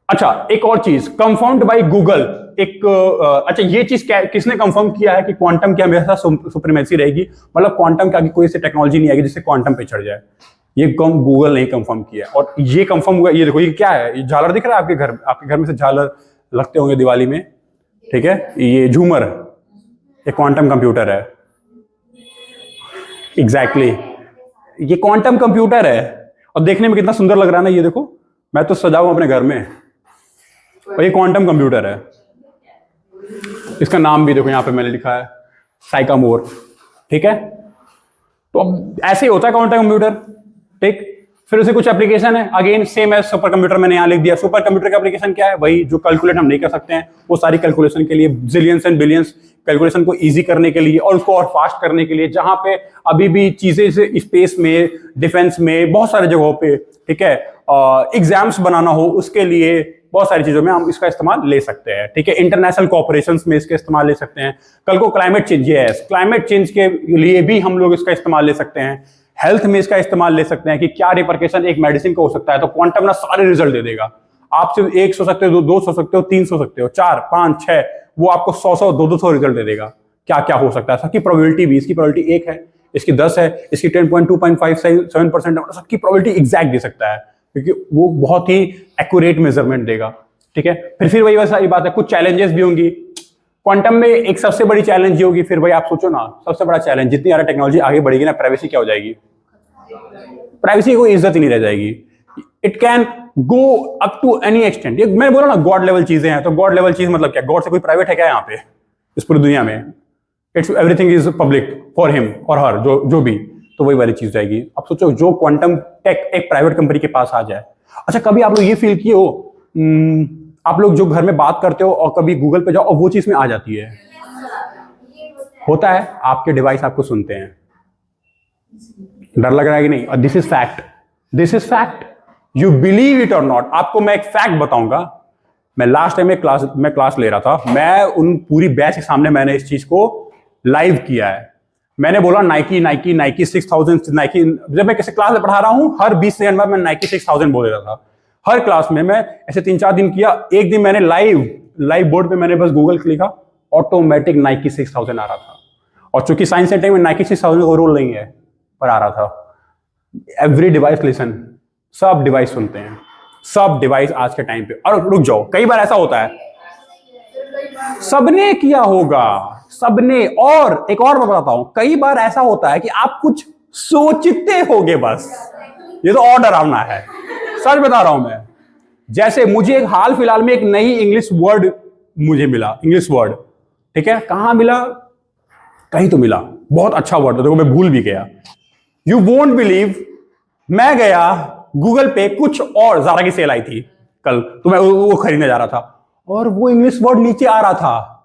अच्छा, एक और चीज, कंफर्म्ड बाय गूगल। एक अच्छा, ये चीज किसने कंफर्म किया है कि क्वांटम की हमेशा सुप्रीमेसी रहेगी, मतलब क्वांटम के आगे कोई ऐसी टेक्नोलॉजी नहीं आएगी जिससे क्वांटम पे चढ़ जाए। ये गूगल नहीं कंफर्म किया। और ये कंफर्म हुआ, ये देखो, ये क्या है? ये झालर दिख रहा है आपके घर में से झालर लगते होंगे दिवाली में, ठीक है। ये झूमर, ये क्वांटम कंप्यूटर है। एग्जैक्टली ये क्वांटम कंप्यूटर है, और देखने में कितना सुंदर लग रहा है ना। ये देखो, मैं तो सजाऊं अपने घर में, और ये क्वांटम कंप्यूटर है। इसका नाम भी देखो यहाँ पे मैंने लिखा है, साइकामोर, ठीक है। तो अब ऐसे ही होता है क्वांटम कंप्यूटर, ठीक। फिर उसे कुछ एप्लीकेशन है, अगेन सेम है सुपर कंप्यूटर, मैंने यहाँ लिख दिया। सुपर कंप्यूटर का एप्लीकेशन क्या है? वही जो कैलकुलेट हम नहीं कर सकते हैं, वो सारी कैलकुलेशन के लिए, जिलियंस एंड बिलियंस कैलकुलेशन को इजी करने के लिए और उसको और फास्ट करने के लिए, जहां पे अभी भी चीजें स्पेस में, डिफेंस में, बहुत सारे जगहों पे, ठीक है, एग्जाम्स बनाना हो उसके लिए, बहुत सारी चीजों में हम इसका इस्तेमाल ले सकते हैं, ठीक है। इंटरनेशनल कोऑपरेशंस में इसका इस्तेमाल ले सकते हैं। कल को climate change, yes, climate change के लिए भी हम लोग इसका इस्तेमाल ले सकते हैं। हेल्थ में इसका इस्तेमाल ले सकते हैं कि क्या रिपरकेशन एक मेडिसिन का हो सकता है। तो क्वांटम ना सारे रिजल्ट दे देगा। आप सिर्फ 1 सो सकते हो, 2 सो सकते हो, 3 सो सकते हो, 4, 5, 6, वो आपको 100, 200 रिजल्ट दे देगा। क्या क्या हो सकता है, सबकी प्रोबेबिलिटी भी, इसकी प्रोबेबिलिटी 1 है, इसकी 10 है, इसकी 10.257% है, सबकी प्रोबेबिलिटी एग्जैक्ट दे सकता है, क्योंकि वो बहुत ही एक्यूरेट मेजरमेंट देगा, ठीक है। फिर वही सारी बात है, कुछ चैलेंजेस भी होंगी क्वांटम में। एक सबसे बड़ी चैलेंज ये होगी, फिर भाई आप सोचो ना, सबसे बड़ा चैलेंज, जितनी ज्यादा टेक्नोलॉजी आगे बढ़ेगी ना, प्राइवेसी क्या हो जाएगी? प्राइवेसी की कोई इज्जत ही नहीं रह जाएगी। It can go up to any extent. मैंने बोला ना गॉड लेवल चीजें हैं, तो गॉड लेवल चीज मतलब क्या? गॉड से कोई प्राइवेट है क्या यहाँ पे इस पूरी दुनिया में? It's everything is public for him और हर, जो भी। तो वही वाली चीज जाएगी। अब सोचो, जो क्वांटम टेक एक प्राइवेट कंपनी के पास आ जाए। अच्छा, कभी आप लोग ये फील किए हो, आप लोग जो घर में बात करते हो और कभी गूगल पे जाओ और वो चीज में आ जाती है, होता है, आपके डिवाइस आपको सुनते हैं। डर लग रहा है कि नहीं? और this is fact, this is fact, you believe it और नॉट। आपको मैं एक फैक्ट बताऊंगा। मैं लास्ट टाइम में क्लास ले रहा था, मैं उन पूरी बैच के सामने मैंने इस चीज को लाइव किया है। मैंने बोला नाइकी नाइकी नाइकी 6000 नाइकी। जब मैं किसी क्लास में पढ़ा रहा हूँ, हर 20 सेकंड बाद मैं नाइकी 6000 बोल देता था हर क्लास में। मैं ऐसे 3-4 दिन किया। एक दिन मैंने लाइव बोर्ड पे मैंने बस गूगल लिखा, ऑटोमेटिक नाइकी 6000 आ रहा था। और चूंकि साइंस सेंटर में नाइकी 6000 का रूल नहीं है, पर आ रहा था। एवरी डिवाइस लिसन, सब डिवाइस सुनते हैं, सब डिवाइस आज के टाइम पे। और रुक जाओ, कई बार ऐसा होता है सबने किया होगा, सबने। और एक और मैं बताता हूं, कई बार ऐसा होता है कि आप कुछ सोचते होगे बस। ये तो और डरावना है, सच बता रहा हूं मैं। जैसे मुझे एक हाल फिलहाल में एक नई इंग्लिश वर्ड मुझे मिला, इंग्लिश वर्ड, ठीक है। कहां मिला? कहीं तो मिला, बहुत अच्छा वर्ड था, देखो मैं भूल भी गया। यू वोंट बिलीव, मैं गया गूगल पे, कुछ और ज़ारा की सेल आई थी कल, तो मैं वो खरीदने जा रहा था और वो इंग्लिश वर्ड नीचे आ रहा था।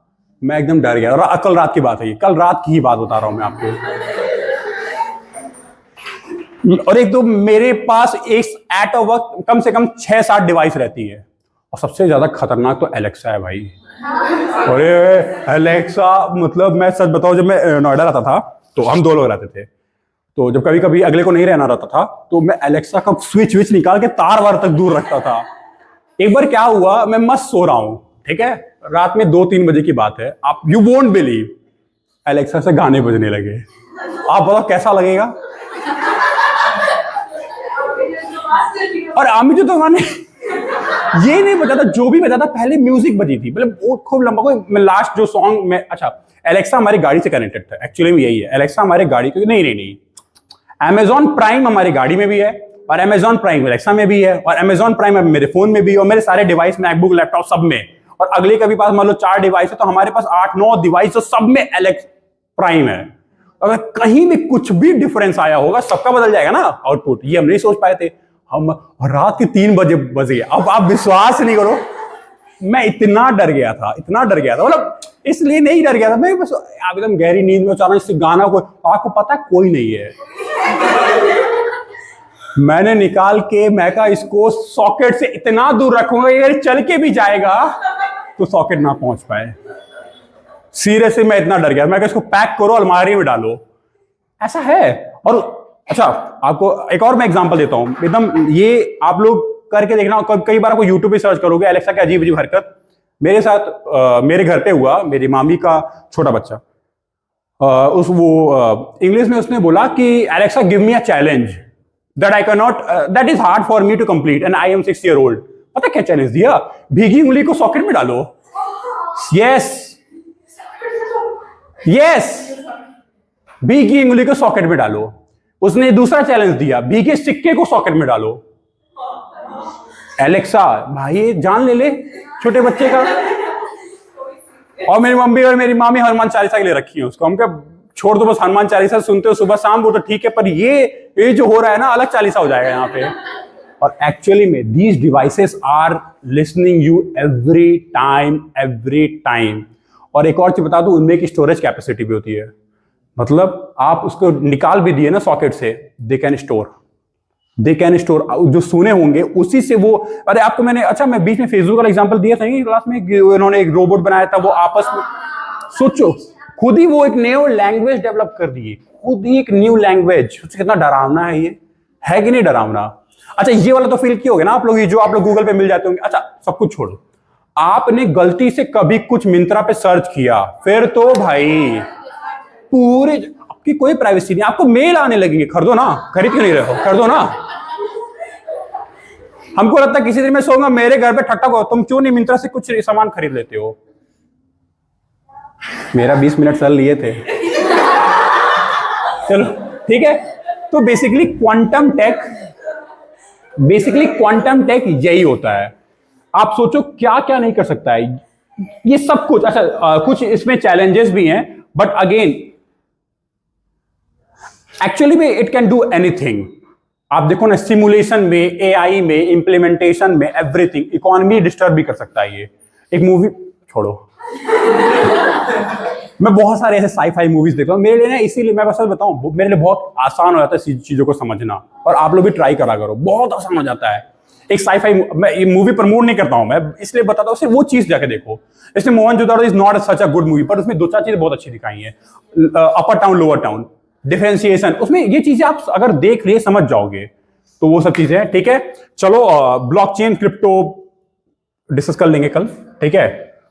मैं एकदम डर गया। और कल रात की बात है, कल रात की ही बात बता रहा हूं मैं आपको। और एक तो मेरे पास एट अ वक्त कम से कम 6-7 डिवाइस रहती है, और सबसे ज्यादा खतरनाक तो एलेक्सा है भाई। अरे एलेक्सा, मतलब मैं सच बताऊं, जब मैं नोएडा रहता था तो हम 2 लोग रहते थे, तो जब कभी कभी अगले को नहीं रहना रहता था तो मैं एलेक्सा का स्विच निकाल के तार वार तक दूर रखता था। एक बार क्या हुआ, मैं मस्त सो रहा हूं, ठीक है, रात में 2-3 बजे की बात है। आप यू वोंट बिलीव एलेक्सा से गाने बजने लगे। आप बताओ कैसा लगेगा? और मुझे तो गाने ये नहीं बजा था, जो भी बजा था पहले म्यूजिक बजी थी, मतलब वो खूब लंबा। कोई लास्ट जो सॉन्ग में, अच्छा एलेक्सा हमारी गाड़ी से कनेक्टेड था, एक्चुअली में यही है। एलेक्सा हमारी गाड़ी, क्योंकि नहीं Amazon प्राइम हमारी गाड़ी में भी है, और Amazon प्राइम एलेक्सा में भी है, और Amazon प्राइम मेरे फोन में भी है, और मेरे सारे डिवाइस, मैकबुक, लैपटॉप सब में। और अगले के भी पास मान लो 4 डिवाइस है, तो हमारे पास 8-9 डिवाइस, तो सब में एलेक्स प्राइम है। अगर कहीं भी कुछ भी डिफरेंस आया होगा, सबका बदल जाएगा ना आउटपुट। ये हम नहीं सोच पाए थे हम। रात के 3 बजे बजे, अब आप विश्वास नहीं करो, मैं इतना डर गया था, मतलब इसलिए नहीं डर गया था मैं, बस आप एकदम गहरी नींद में अचानक से गाना, कोई आपको पता कोई नहीं है। मैंने निकाल के, मैं कहा इसको सॉकेट से इतना दूर रखूंगा, अगर चल के भी जाएगा तो सॉकेट ना पहुंच पाए। सीरियसली मैं इतना डर गया। मैं कहा इसको पैक करो, अलमारी में डालो, ऐसा है। और अच्छा, आपको एक और मैं एग्जांपल देता हूं एकदम, ये आप लोग करके देखना। कई बार आपको यूट्यूब पे सर्च करोगे एलेक्सा की अजीब अजीब हरकत। मेरे साथ मेरे घर पे हुआ, मेरी मामी का छोटा बच्चा, इंग्लिश में उसने बोला कि Alexa give me a challenge that I can not, that is hard for me to complete and I am 6 year old. पता क्या चैलेंज दिया? भीगी उंगली को सॉकेट में डालो। यस, भीगी उंगली को सॉकेट में डालो। उसने दूसरा चैलेंज दिया, भीगे सिक्के को सॉकेट में डालो। एलेक्सा भाई जान ले छोटे बच्चे का। और मेरी मम्मी और मेरी मामी हनुमान चालीसा के लिए रखी है उसको। हम क्या छोड़ दो, बस हनुमान चालीसा सुनते हो सुबह शाम, वो तो ठीक है, पर ये जो हो रहा है ना, अलग चालीसा हो जाएगा यहाँ पे। और एक्चुअली में these devices are listening you every time. और एक और चीज बता दूं, उनमें की स्टोरेज कैपेसिटी भी होती है। मतलब आप उसको निकाल भी दिए ना सॉकेट से, दे कैन स्टोर, जो सुने होंगे उसी से वो। अरे आपको मैंने, अच्छा मैं बीच में फेसबुक का एग्जांपल दिया था क्लास में, उन्होंने एक रोबोट बनाया था, वो आपस में सोचो, खुद ही वो एक न्यू लैंग्वेज डेवलप कर दिए, खुद ही एक न्यू लैंग्वेज। कितना डरावना है ये, है कि नहीं डरावना? अच्छा ये वाला तो फील किए होगे ना आप लोग, ये जो आप लोग गूगल पे मिल जाते होंगे। अच्छा सब कुछ छोड़ो, आपने गलती से कभी कुछ मिंत्रा पे सर्च किया, फिर तो भाई पूरे, आपकी कोई प्राइवेसी नहीं, आपको मेल आने लगेंगे, खरीदो ना, खरीद क्यों नहीं रहे हो, खरीदो ना। हमको लगता है किसी दिन मैं सोऊंगा, मेरे घर पे ठट्टा को, तुम क्यों नहीं मिंत्रा से कुछ सामान खरीद लेते हो? मेरा 20 मिनट चल लिए थे। चलो ठीक है। तो बेसिकली क्वांटम टेक यही होता है। आप सोचो क्या क्या नहीं कर सकता है ये सब कुछ। अच्छा कुछ इसमें चैलेंजेस भी हैं, बट अगेन एक्चुअली में इट कैन डू एनीथिंग। आप देखो ना, सिमुलेशन में, एआई में, इंप्लीमेंटेशन में, एवरीथिंग। इकोनॉमी डिस्टर्ब भी कर सकता है ये। एक मूवी छोड़ो मैं बहुत सारे ऐसे साई-फाई मूवीज देखता हूँ, मेरे लिए ना, इसीलिए मैं बस बताऊं, मेरे लिए बहुत आसान हो जाता है चीजों को समझना। और आप लोग भी ट्राई करा करो, बहुत आसान हो जाता है। एक साईफाई, मैं ये मूवी प्रमोट नहीं करता हूं, मैं इसलिए बताता हूं, सिर्फ वो चीज जाके देखो। इसलिए Mohenjodaro is not such a good movie, पर उसमें दो चार चीजें बहुत अच्छी दिखाई हैं। अपर टाउन लोअर टाउन, डिफरेंशिएशन, उसमें ये चीजें आप अगर देख लिए समझ जाओगे, तो वो सब चीजें हैं। ठीक है, चलो ब्लॉकचेन क्रिप्टो डिस्कस कर लेंगे कल। ठीक है,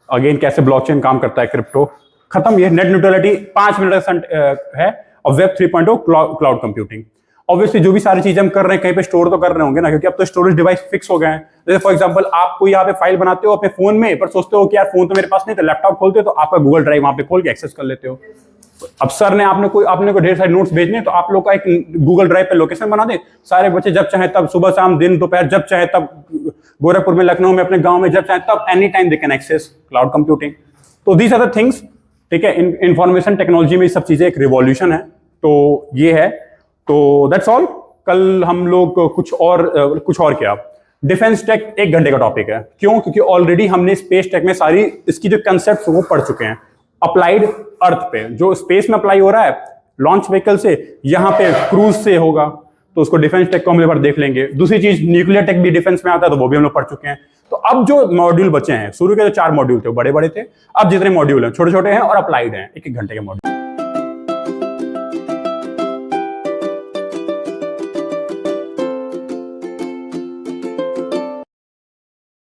अगेन कैसे ब्लॉकचेन काम करता है, क्रिप्टो खत्म। ये नेट न्यूट्रलिटी 5 मिनट है, और वेब 3.0 क्लाउड कंप्यूटिंग। ऑब्वियसली जो भी सारी चीजें हम कर रहे हैं कहीं पे स्टोर तो कर रहे होंगे ना, क्योंकि अब तो स्टोरेज डिवाइस फिक्स हो गए हैं। जैसे फॉर एग्जांपल आप कोई यहाँ पे फाइल बनाते हो अपने फोन में, पर सोचते हो कि यार फोन तो मेरे पास नहीं, तो लैपटॉप खोलते हो तो आपका गूगल ड्राइव वहां पे खोल के एक्सेस कर लेते हो। अब सर ने आपने को ढेर सारे नोट्स भेजने, तो आप लोग का एक गूगल ड्राइव पे लोकेशन बना दे, सारे बच्चे जब चाहे तब, सुबह शाम दिन दोपहर जब चाहे तब, गोरखपुर में, लखनऊ में, अपने गांव में जब चाहे तब, any time they can access cloud computing. तो दीज आर द थिंग्स। ठीक है, इंफॉर्मेशन टेक्नोलॉजी में ये सब चीजें एक रिवॉल्यूशन है, तो ये है। तो दैट्स ऑल। कल हम लोग कुछ और क्या, डिफेंस टेक 1 घंटे का टॉपिक है। क्यों? क्योंकि ऑलरेडी हमने स्पेस टेक में सारी इसकी जो कंसेप्ट वो पढ़ चुके हैं। अप्लाइड अर्थ पे, जो स्पेस में अप्लाई हो रहा है लॉन्च व्हीकल से, यहाँ पे क्रूज से होगा, तो उसको डिफेंस टेक को हम एक बार देख लेंगे। दूसरी चीज, न्यूक्लियर टेक भी डिफेंस में आता है, तो वो भी हम लोग पढ़ चुके हैं। तो अब जो मॉड्यूल बचे हैं, शुरू के जो 4 मॉड्यूल थे वो बड़े बड़े थे, अब जितने मॉड्यूल हैं छोटे छोटे हैं और अप्लाइड हैं, 1-1 घंटे के मॉड्यूल।